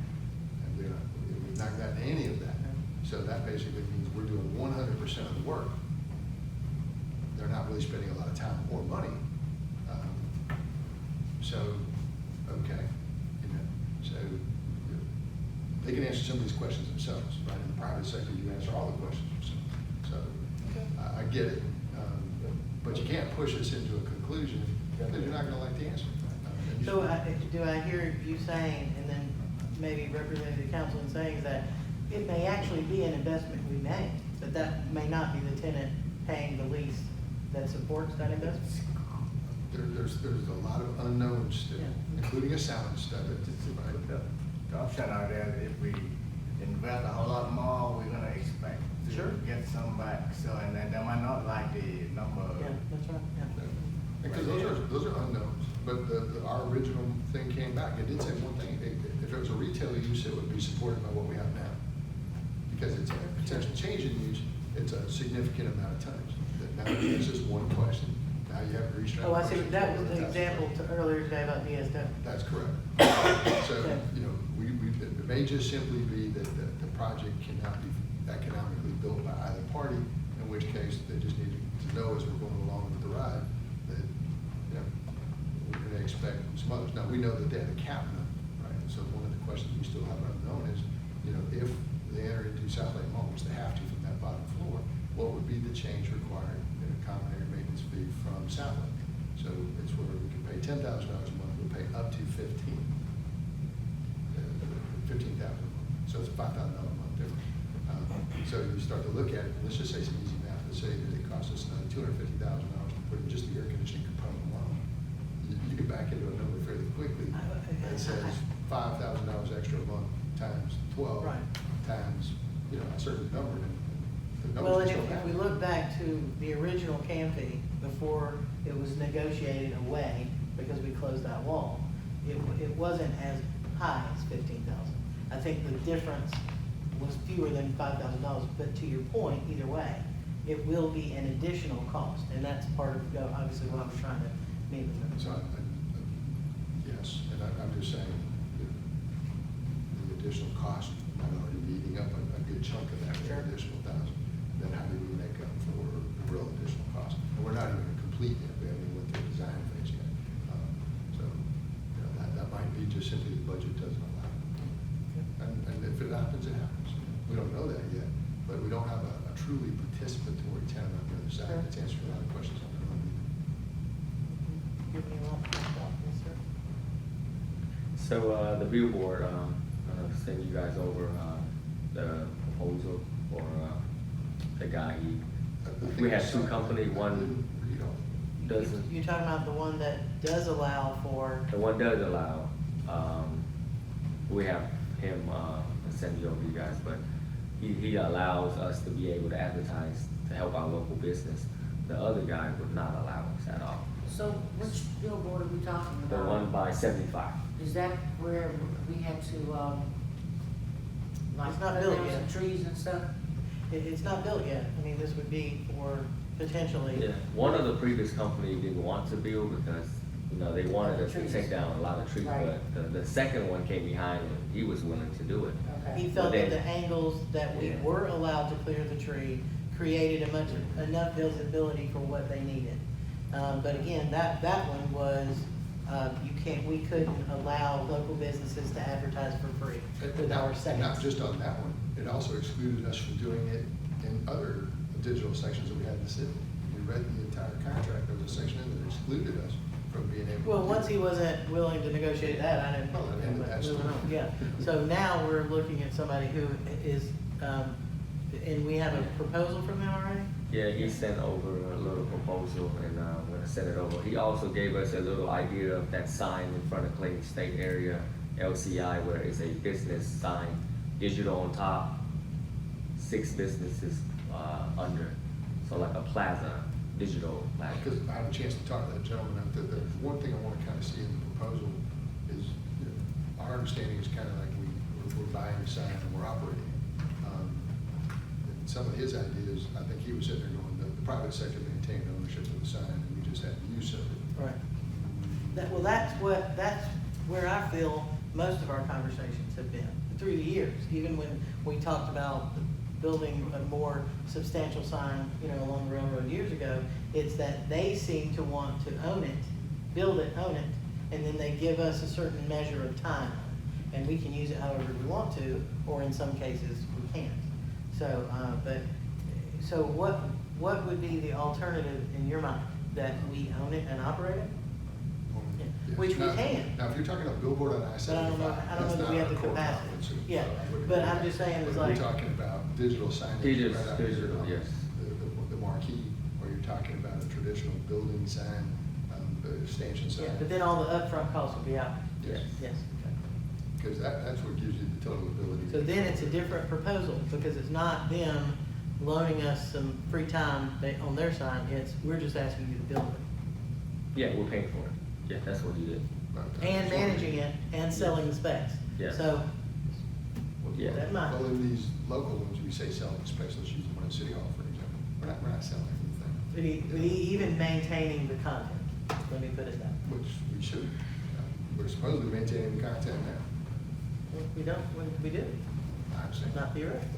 And we've not gotten any of that. So that basically means we're doing 100% of the work. They're not really spending a lot of time or money. Okay, so they can answer some of these questions themselves, right? In the private sector, you answer all the questions yourself. So I get it, but you can't push us into a conclusion because you're not gonna like the answer. So do I hear you saying, and then maybe representing the council in saying that it may actually be an investment we made, but that may not be the tenant paying the lease that supports that investment? There's a lot of unknowns still, including a sound study. The option out there, if we invest a whole lot more, we're gonna expect to get some back. So, and then they might not like the number. Yeah, that's right, yeah. Because those are unknowns, but our original thing came back. It did say one thing, if it was a retail use, it would be supported by what we have now. Because it's a potential change in use, it's a significant amount of tonnage. Now it's just one question. Now you have grease trap. Oh, I see, that was the example earlier today about DSW. That's correct. So, it may just simply be that the project cannot be economically built by either party, in which case they just need to know as we're going along with the ride that, we're gonna expect some others. Now, we know that they have a cap number, right? And so one of the questions we still have unknown is, if they enter into South Lake Mall, which they have to from that bottom floor, what would be the change required in a common area maintenance fee from South Lake? So it's where we can pay $10,000 a month, we'll pay up to $15,000 a month. So it's $5,000 a month difference. So you start to look at it, let's just say some easy math. Let's say that it costs us another $250,000 to put in just the air conditioning component alone. You can back into a number fairly quickly that says $5,000 extra a month times 12 times, a certain number. Well, and if we look back to the original CAM fee before it was negotiated away because we closed that wall, it wasn't as high as $15,000. I think the difference was fewer than $5,000, but to your point, either way, it will be an additional cost, and that's part of, obviously, what I was trying to meet with them. So, yes, and I'm just just saying the additional cost might already be eating up a good chunk of that additional $1,000. Then how do we make up for the real additional cost? And we're not even complete yet, we haven't even went through the design phase yet. So, you know, that might be just simply the budget doesn't allow it. And if it happens, it happens. We don't know that yet, but we don't have a truly participatory town on the other side that's answering a lot of questions on their own. Give me one, yes, sir. So, the billboard, I'm gonna send you guys over, the proposal for, the guy, we have two company, one doesn't, You're talking about the one that does allow for, the one does allow, we have him, send you over you guys, but he allows us to be able to advertise to help our local business. The other guy would not allow us at all. So which billboard are we talking The about? one by 75. Is that where we had to, like, It's not cut built down yet. some trees and stuff? it's not built yet. I mean, this would be for potentially. Yeah, one of the previous company didn't want to build because, you know, they wanted us to Trees. take down a lot of trees, Right. but the second one came behind and he was willing to do it. Okay. He felt But that then- the angles that we Yeah. were allowed to clear the tree created enough visibility for what they needed. But again, that one was, we couldn't allow local businesses to advertise for free with our And seconds. not just on that one, it also excluded us from doing it in other digital sections that we had in the city. We read the entire contract, there was a section in there that excluded us from being able to. Well, do once it. he wasn't willing to negotiate that, I didn't. Well, and that's moving true. on, yeah. So now we're looking at somebody who is, and we have a proposal from them already? Yeah, he sent over a little proposal and I'm gonna send it over. He also gave us a little idea of that sign in front of Clayton State area, LCI, where it's a business sign, digital on top, 6 businesses, under. So like a plaza, digital plaza. Because I had a chance to talk to that gentleman out there, the one thing I want to kind of see in the proposal is, you know, our understanding is kind of like we're buying a sign and we're operating it. And some of his ideas, I think he was sitting there going, the private sector maintained ownership of the sign and we just had use of it. Right. That's where I feel most of our conversations have been through the years, even when we talked about building a more substantial sign, you know, along the railroad years ago. It's that they seem to want to own it, build it, own it, and then they give us a certain measure of time. And we can use it however we want to, or in some cases, we can't. So, so what would be the alternative in your mind? That we own it and operate it? Yeah. Which we Now- can. Now, if you're talking about billboard on But I I-75, don't know that's that not we have our the core capacity. competency. Yeah, So, but I'm just saying it's But like. We're talking about digital signage. Digital, right out digital, here, yes. The marquee, or you're talking about a traditional building sign, the stanchion sign. Yeah, but then all the upfront costs will be out. Yes. Yes, okay. Because that's what gives you the total ability. So then it's a different proposal, because it's not them loaning us some free time on their side, it's, we're just asking you to build it. Yeah, we're paying for it. Yeah, that's what he did. And managing it and selling the space. Yes. So, Yeah. that might. Well, in these local ones, we say selling the space, let's use the one at City Hall, for example. We're not selling anything. But even maintaining the content, let me put it that way. Which we should. We're supposedly maintaining the content now. Well, we don't, we do, I'm saying. not theoretically.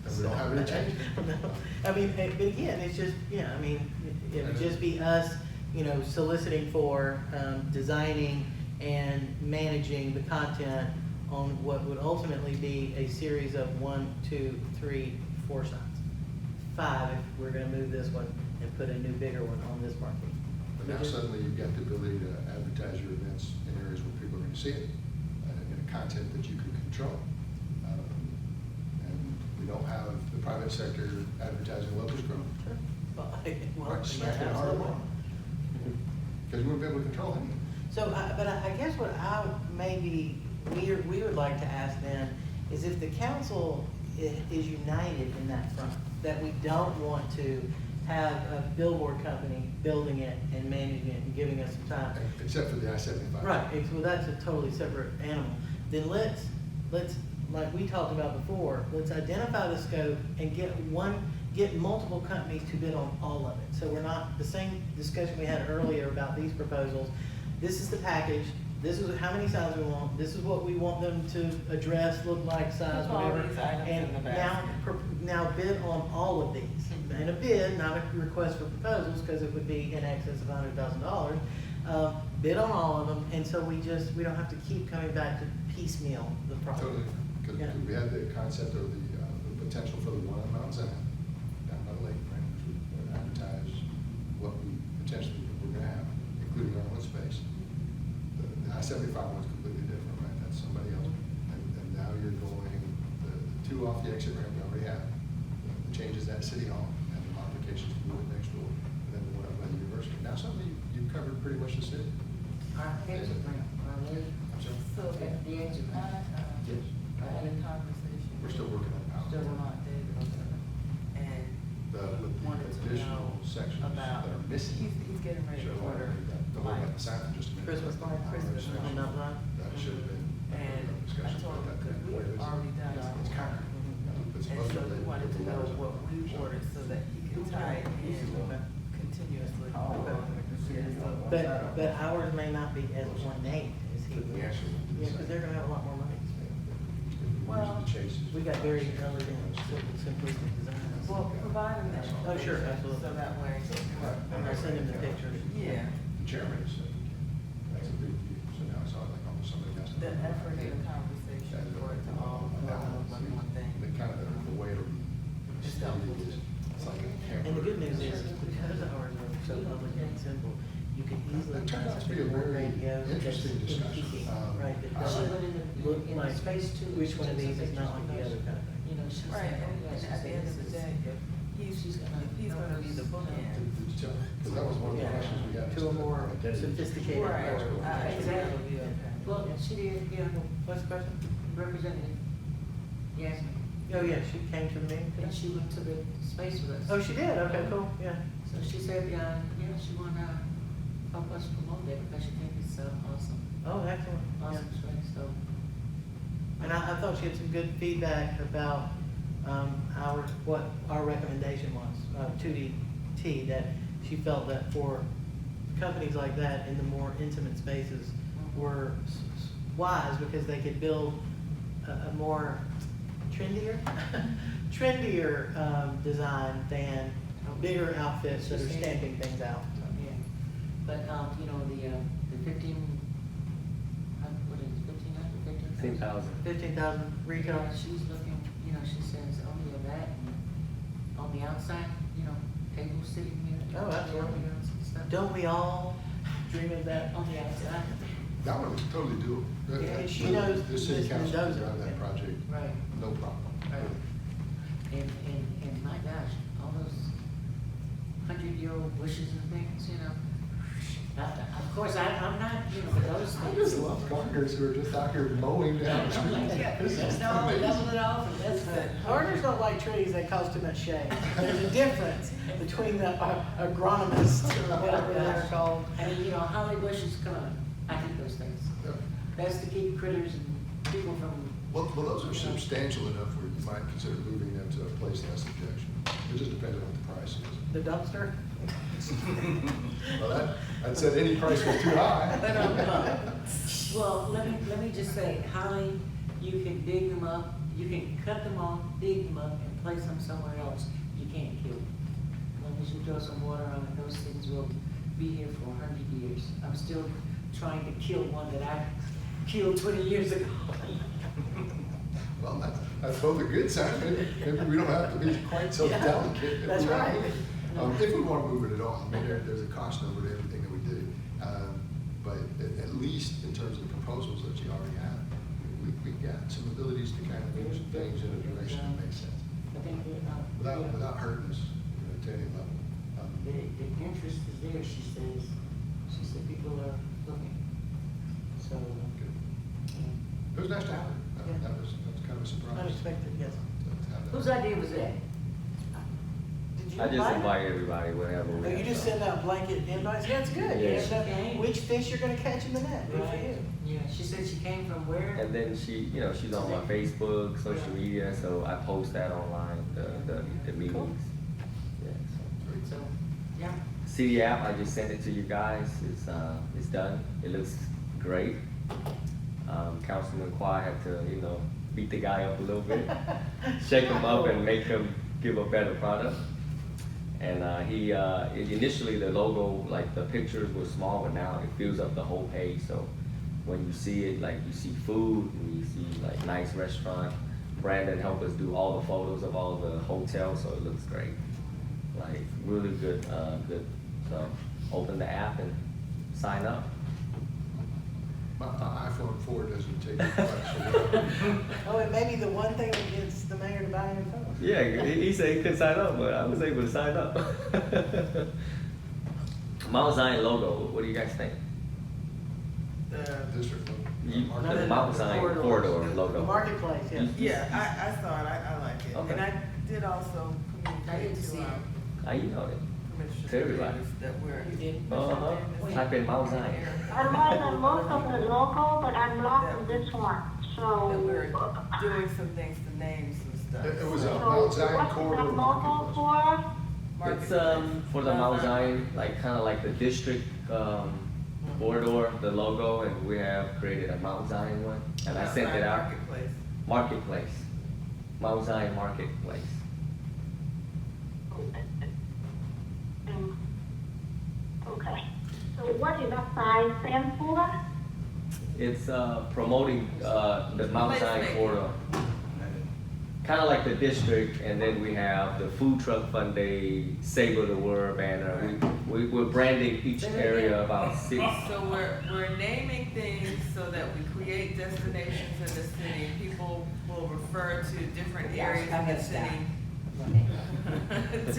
And we don't have any change. No. I mean, but again, it's just, yeah, I mean, it would just be us, you know, soliciting for, designing and managing the content on what would ultimately be a series of 1, 2, 3, 4 signs. 5, if we're gonna move this one and put a new bigger one on this marquee. But now suddenly you've got the ability to advertise your events in areas where people are gonna see it, in a content that you can control. And we don't have the private sector advertising locust growth. Sure. Well, Right, yeah, smack in the heart of the absolutely. market. Because we won't be able to control anything. So, but I guess what I maybe, we would like to ask then, is if the council is united in that front, that we don't want to have a billboard company building it and managing it and giving us some time. Except for the I-75. Right, well, that's a totally separate animal. Then let's, like we talked about before, let's identify the scope and get multiple companies to bid on all of it. So we're not, the same discussion we had earlier about these proposals. This is the package, this is how many signs we want, this is what we want them to address, look like, size, Put all whatever. these items in the And basket. now bid on all of these. And a bid, not a request for proposals, because it would be in excess of $100,000. Bid on all of them, and so we don't have to keep coming back to piecemeal the project. Totally, because Yeah. we had the concept of the potential for the one on Mount Zion, down by the lake, right, which would advertise what we potentially we're gonna have, including our own space. The I-75 one's completely different, right, that's somebody else. And now you're going, the two off the exit ramp we already have, the changes at City Hall, and the modifications to move it next door, and then the one up by the university. Now, something you've covered pretty much the city. Our exit ramp, our lake, I'm sorry? So at the exit ramp. Yes. I had a conversation. We're still working on power. Still not David, and With wanted the to additional know sections that about, are missing. he's getting ready to Should order Don't worry about the lights. sign for just a minute. Christmas lights, Christmas on lights. Mount Zion. That should have been. And I discussion told him, about that. because we had already done our It's part. concrete. It's And supposed so to he be wanted to know letters. what we ordered so that he could tie it in continuously. But ours may not be as ornate as he We would. actually. Yeah, because they're gonna have a lot more money. Well, The chases. We got very elegant, simplistic designs. Well, provide him that. Oh, sure, absolutely. So that way. I'll send him the pictures. Yeah, The chairman is saying, that's a big deal, so now it's all like almost somebody has to. the effort in the conversation for it to all flow like one thing. The kind of the way it'll be. It's helpful. It's like a camera. And the good news is, because ours are so public and simple, you can easily That try turns out to to be a pick one very radio that's interesting in discussion. keeping, right, that I- She doesn't went in look in the like space too. which one of She these took is not like the pictures other kind of thing. You know, she Right, said, oh, and yeah, she at the said end of this the is- day, if she's gonna. he's gonna be the bookend. Did you tell? Because that was one of the Yeah, questions we got. to a more sophisticated. Right, Right. exactly, okay. Well, she did, yeah, What's the question? Representative Yasmin, Oh, yeah, she came to the meeting and today. she went to the space with us. Oh, she did, okay, cool, yeah. So she said, yeah, she wanna help us promote it because she thinks it's awesome, Oh, excellent, yeah. awesome space, so. And I thought she had some good feedback about, what our recommendation was, to the T, that she felt that for companies like that in the more intimate spaces were wise because they could build a more trendier, design than bigger outfits that are stamping things out. Yeah, but, you know, the 15, what is it, 15,000? 10,000. 15,000 retail. Yeah, she's looking, you know, she says, oh, yeah, that, and on the outside, you know, tables sitting here. Oh, absolutely. ambiance and stuff. Don't we all dream of that? On the outside, That one is totally doable. Yeah, she knows The city Ms. council can Mendoza. drive that project, right, no problem. right. And my gosh, all those 100-year-old bushes and things, you know. Of course, I'm not, you know, for those I things. just love gardeners who are just out here mowing down the street. This is No, amazing. level it off, and that's good. Gardeners don't like trees that cause too much shade. There's a difference between the agronomists or whatever they're called. I mean, you know, holly bushes, come on, I hate those things. Yeah. That's to keep critters and people from. Well, those are substantial enough where you might consider moving them to a place less objection. It just depends on what the price is. The dumpster? Well, I'd said any price was too high. Well, let me just say, holly, you can dig them up, you can cut them off, dig them up, and place them somewhere else. You can't kill them. As long as you throw some water on it, those things will be here for 100 years. I'm still trying to kill one that I killed 20 years ago. Well, that's both a good sign. Maybe we don't have to be quite so Yeah, delicate. if that's we want right. to. If we want to move it at all, I mean, there's a cost number to everything that we do. But at least in terms of the proposals that you already have, we've got some abilities to kind of move some things in a direction that makes sense. I think Without hurting us, to any level. the interest is there, she says. She said people are looking. So, It was nice to have it. Yeah. That was kind of a surprise. Unexpected, yes. to have that. whose idea was that? Did you I just invite her? invite everybody whenever we Oh, you have just something. send out blanket invites? Yeah, it's good. You Yeah. have to know which fish you're gonna catch in the net. Good for you. Yeah, she said she came from where? And then she's on my Facebook, social media, so I post that online, the meetings. Yeah, so. So, yeah. City app, I just sent it to you guys, it's done, it looks great. Councilman Quai had to, you know, beat the guy up a little bit, shake him up and make him give a better product. And initially the logo, like the pictures were small, but now it fills up the whole page. So when you see it, like you see food and you see like nice restaurant. Brandon helped us do all the photos of all the hotels, so it looks great. Like really good, good. So open the app and sign up. My iPhone 4 doesn't take it much. Oh, it may be the one thing that gets the mayor to buy a new phone. Yeah, he said he couldn't sign up, but I was able to sign up. Mount Zion logo, what do you guys think? District logo. The Mount Zion corridor The logo. marketplace, yeah. Yeah, I saw it, I like it. Okay. And I did also I communicate didn't to see it. I emailed it. Commissioner To everybody. Davis that we're. Type in Mount Zion. I like the look of the logo, but I'm lost in this one, That we're so. doing some things to name some stuff. It was a So Mount Zion what's corridor. the logo for? It's for the Mount Zion, like kind of like the district corridor, the logo, and we have created a Mount Zion one, and I sent it out. Marketplace. Marketplace. Mount Zion Marketplace. Okay, so what is that sign stand for? It's promoting the Mount Zion Placemaking. corridor. Kind of like the district, and then we have the Food Truck Fun Day, Savor the World banner. We're branding each area about 6. So we're naming things so that we create destinations in the city. People will refer to different areas in the city.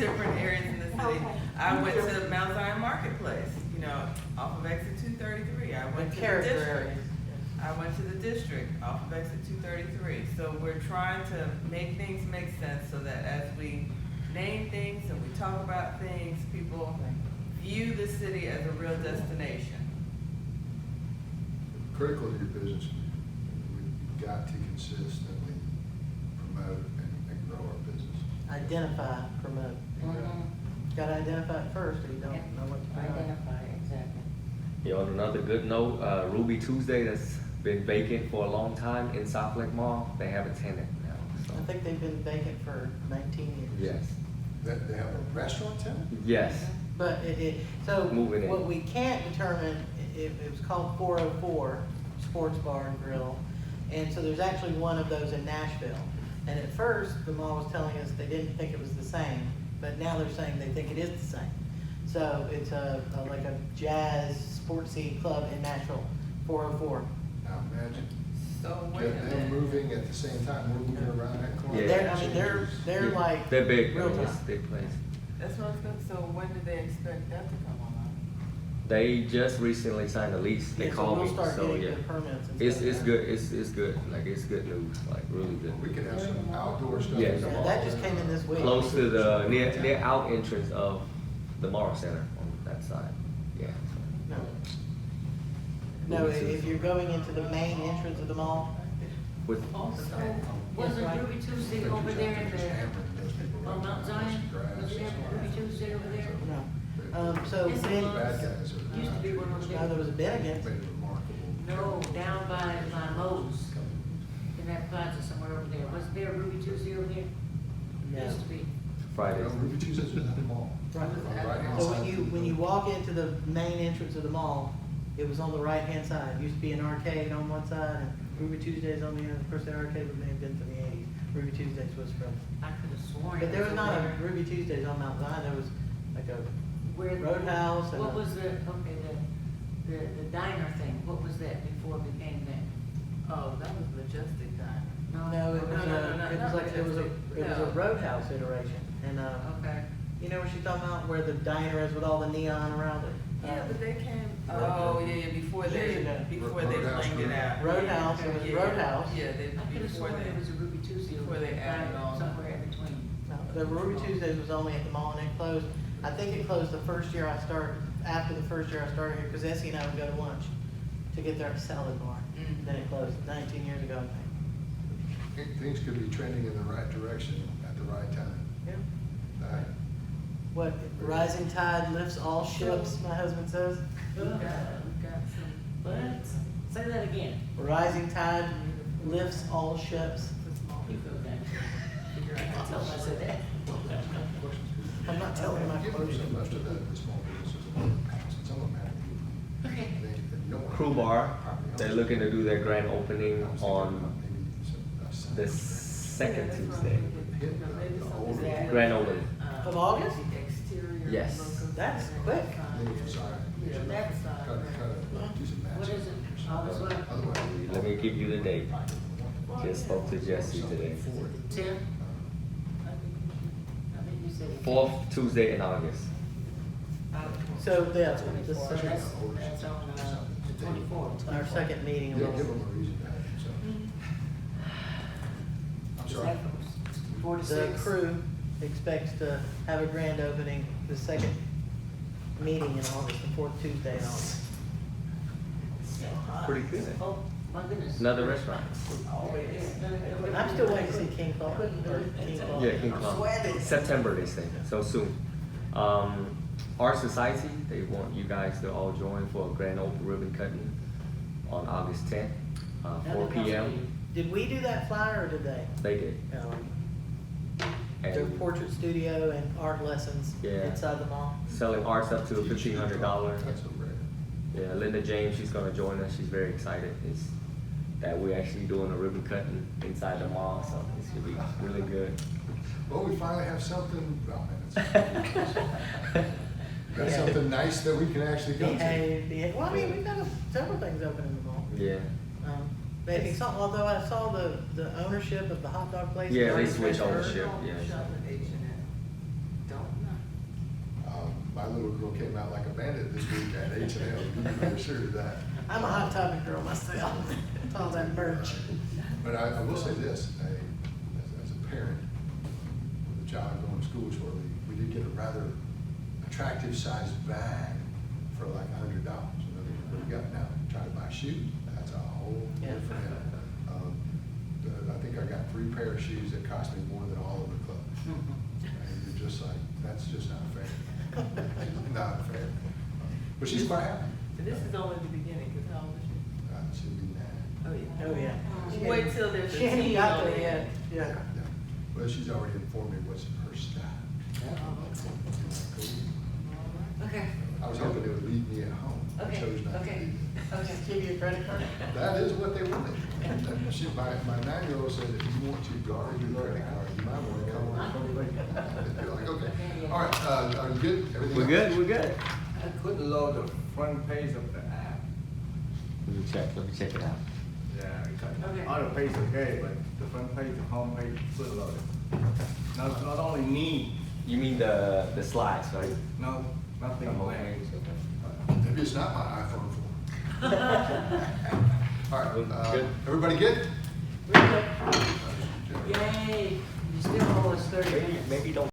Different areas in the city. I went to Mount Zion Marketplace, you know, off of exit 233. I went to the Character district. areas. I went to the district off of exit 233. So we're trying to make things make sense so that as we name things and we talk about things, people view the city as a real destination. Critical to your business, we've got to consistently promote and grow our business. Identify, promote. Gotta identify it first, or you don't know what to promote. Identify, exactly. Yeah, on another good note, Ruby Tuesday that's been vacant for a long time in South Lake Mall, they have a tenant now. So. I think they've been vacant for 19 years. Yes. They have a restaurant tenant? Yes. But so Moving in. what we can't determine, it was called 404 Sports Bar and Grill. And so there's actually one of those in Nashville. And at first, the mall was telling us they didn't think it was the same, but now they're saying they think it is the same. So it's like a jazz sportsy club in Nashville, 404. Now imagine, So wait a they're minute. moving at the same time we're moving around that corner. Yeah. They're like They're big, real it's time. a big place. That's what I was going to, so when do they expect that to come online? They just recently signed a lease. They Yeah, so called we'll me, start so getting yeah. the permits and It's stuff. good. It's good. Like it's good news. Like really good. We could have some outdoor stuff. Yeah. in the Yeah, mall. that just came in this week. Close to the near out entrance of the Morrow Center on that side. Yeah. No. No, if you're going into the main entrance of the mall, With Also, wasn't Ruby Tuesday over there in the, on Mount Zion? Was there Ruby Tuesday over there? no. So Yes, it Ben, was. Bad guys are. Used to be one of no, those. there was a Ben again. Made it remarkable. No, down by Moe's, in that plaza somewhere over there. Was there a Ruby Tuesday over there? No. Used to be. Fridays. No, Ruby Tuesdays is at the mall. Right. On the right-hand So side. when you walk into the main entrance of the mall, it was on the right-hand side. Used to be an arcade on one side and Ruby Tuesdays on the other. Of course, that arcade may have been from the 80s. Ruby Tuesdays was from. I could have sworn. But it there was not over a there. Ruby Tuesdays on Mount Zion. There was like a Where- Roadhouse and What a- was the, okay, the diner thing, what was that before it became that? Oh, that was Majestic Diner. No, it was it was like, it was a No. Roadhouse iteration. And, Okay. you know what she's talking about, where the diner is with all the neon around it? Yeah, but they came, oh, yeah, before Years they, ago. before they Roadhouse planned it Grill. out. Roadhouse, it was Yeah, Roadhouse. Yeah, they, I could have before sworn they. there was a Ruby Tuesday over before they there, added on. somewhere in between. No, the Ruby Tuesdays was only at the mall and it closed. I think it closed the first year I started, after the first year I started here, because Essie and I would go to lunch to get their salad bar. Mhm. Then it closed 19 years ago, I think. Things could be trending in the right direction at the right time. Yeah. Right. What, rising tide lifts all ships, my husband says? We got some, but Say that again. Rising tide lifts all ships. Figure out how to tell them I said that. I'm not telling my Given closure. so much of the small businesses in the past, and some of them have, Okay. they don't want Crew Bar, they're looking to do their grand opening on the second Tuesday. Is that, Grand opening. Of August? Exterior. Yes. logo That's design. quick. Yeah, that's, do some what matching. is it? August what? Otherwise, Let me give you the date. Just spoke to Jesse today. 10? I think you said. 4th Tuesday in August. So, yeah, That's, this that's on, the 24th. our second meeting. Yeah, give them a reason to have it, so. I'm Is sorry. that from 4 to The 6? crew expects to have a grand opening, the second meeting in August, the fourth Tuesday in August. Pretty good. Oh, my goodness. Another restaurant. I'm still waiting to see King Claw, or King Claw. Yeah, King Clown. September, they say, so soon. Art Society, they want you guys to all join for a grand open ribbon cutting on August 10th, 4 p.m. Did we do that flyer, or did they? They did. The And portrait studio and art lessons Yeah. inside the mall. selling arts up to $1,500. That's a rare. Yeah, Linda James, she's gonna join us. She's very excited. Is that we're actually doing a ribbon cutting inside the mall, so it's gonna be really good. Well, we finally have something, well, man, we got something nice that we can actually go to. Behave. Well, I mean, we've got several things open in the mall. Yeah. Maybe some, although I saw the ownership of the hot dog place. Yeah, they already switched transferred. ownership. Don't Yeah. shop at H&M. Don't know. My little girl came out like a bandit this week at H&M, you can be assured of that. I'm a hot topic girl myself. All that merch. But I will say this, as a parent with a child going to school shortly, we did get a rather attractive sized bag for like $100. What we got now, try to buy shoes, that's a whole different animal. I think I got 3 pair of shoes that cost me more than all of the club. And you're just like, that's just not fair. Not fair. But she's quite happy. And this is only the beginning, because how old is she? She'll be mad. Oh, yeah. Oh, yeah. Wait till there's a She ain't teen got on there it. yet. Yeah. Yeah. Well, she's already informed me what's her style. Okay. I was hoping they would leave me at home. I Okay, chose not to okay. leave. Okay, give you a credit card. That is what they wanted. And she, my 9-year-old said, if you want to guard your credit card, you might want to come on. They're like, okay. All right, are you good? Everything We're else? good, we're good. I couldn't load the front page of the app. Let me check it out. Yeah, Okay. all the pages are great, but the front page, the home page, couldn't load it. Not only me, You mean the slides, right? no, nothing The home blank. page, okay. Maybe it's not my iPhone 4. All right, Good. everybody good? Yay, you still owe us 30 minutes. Maybe don't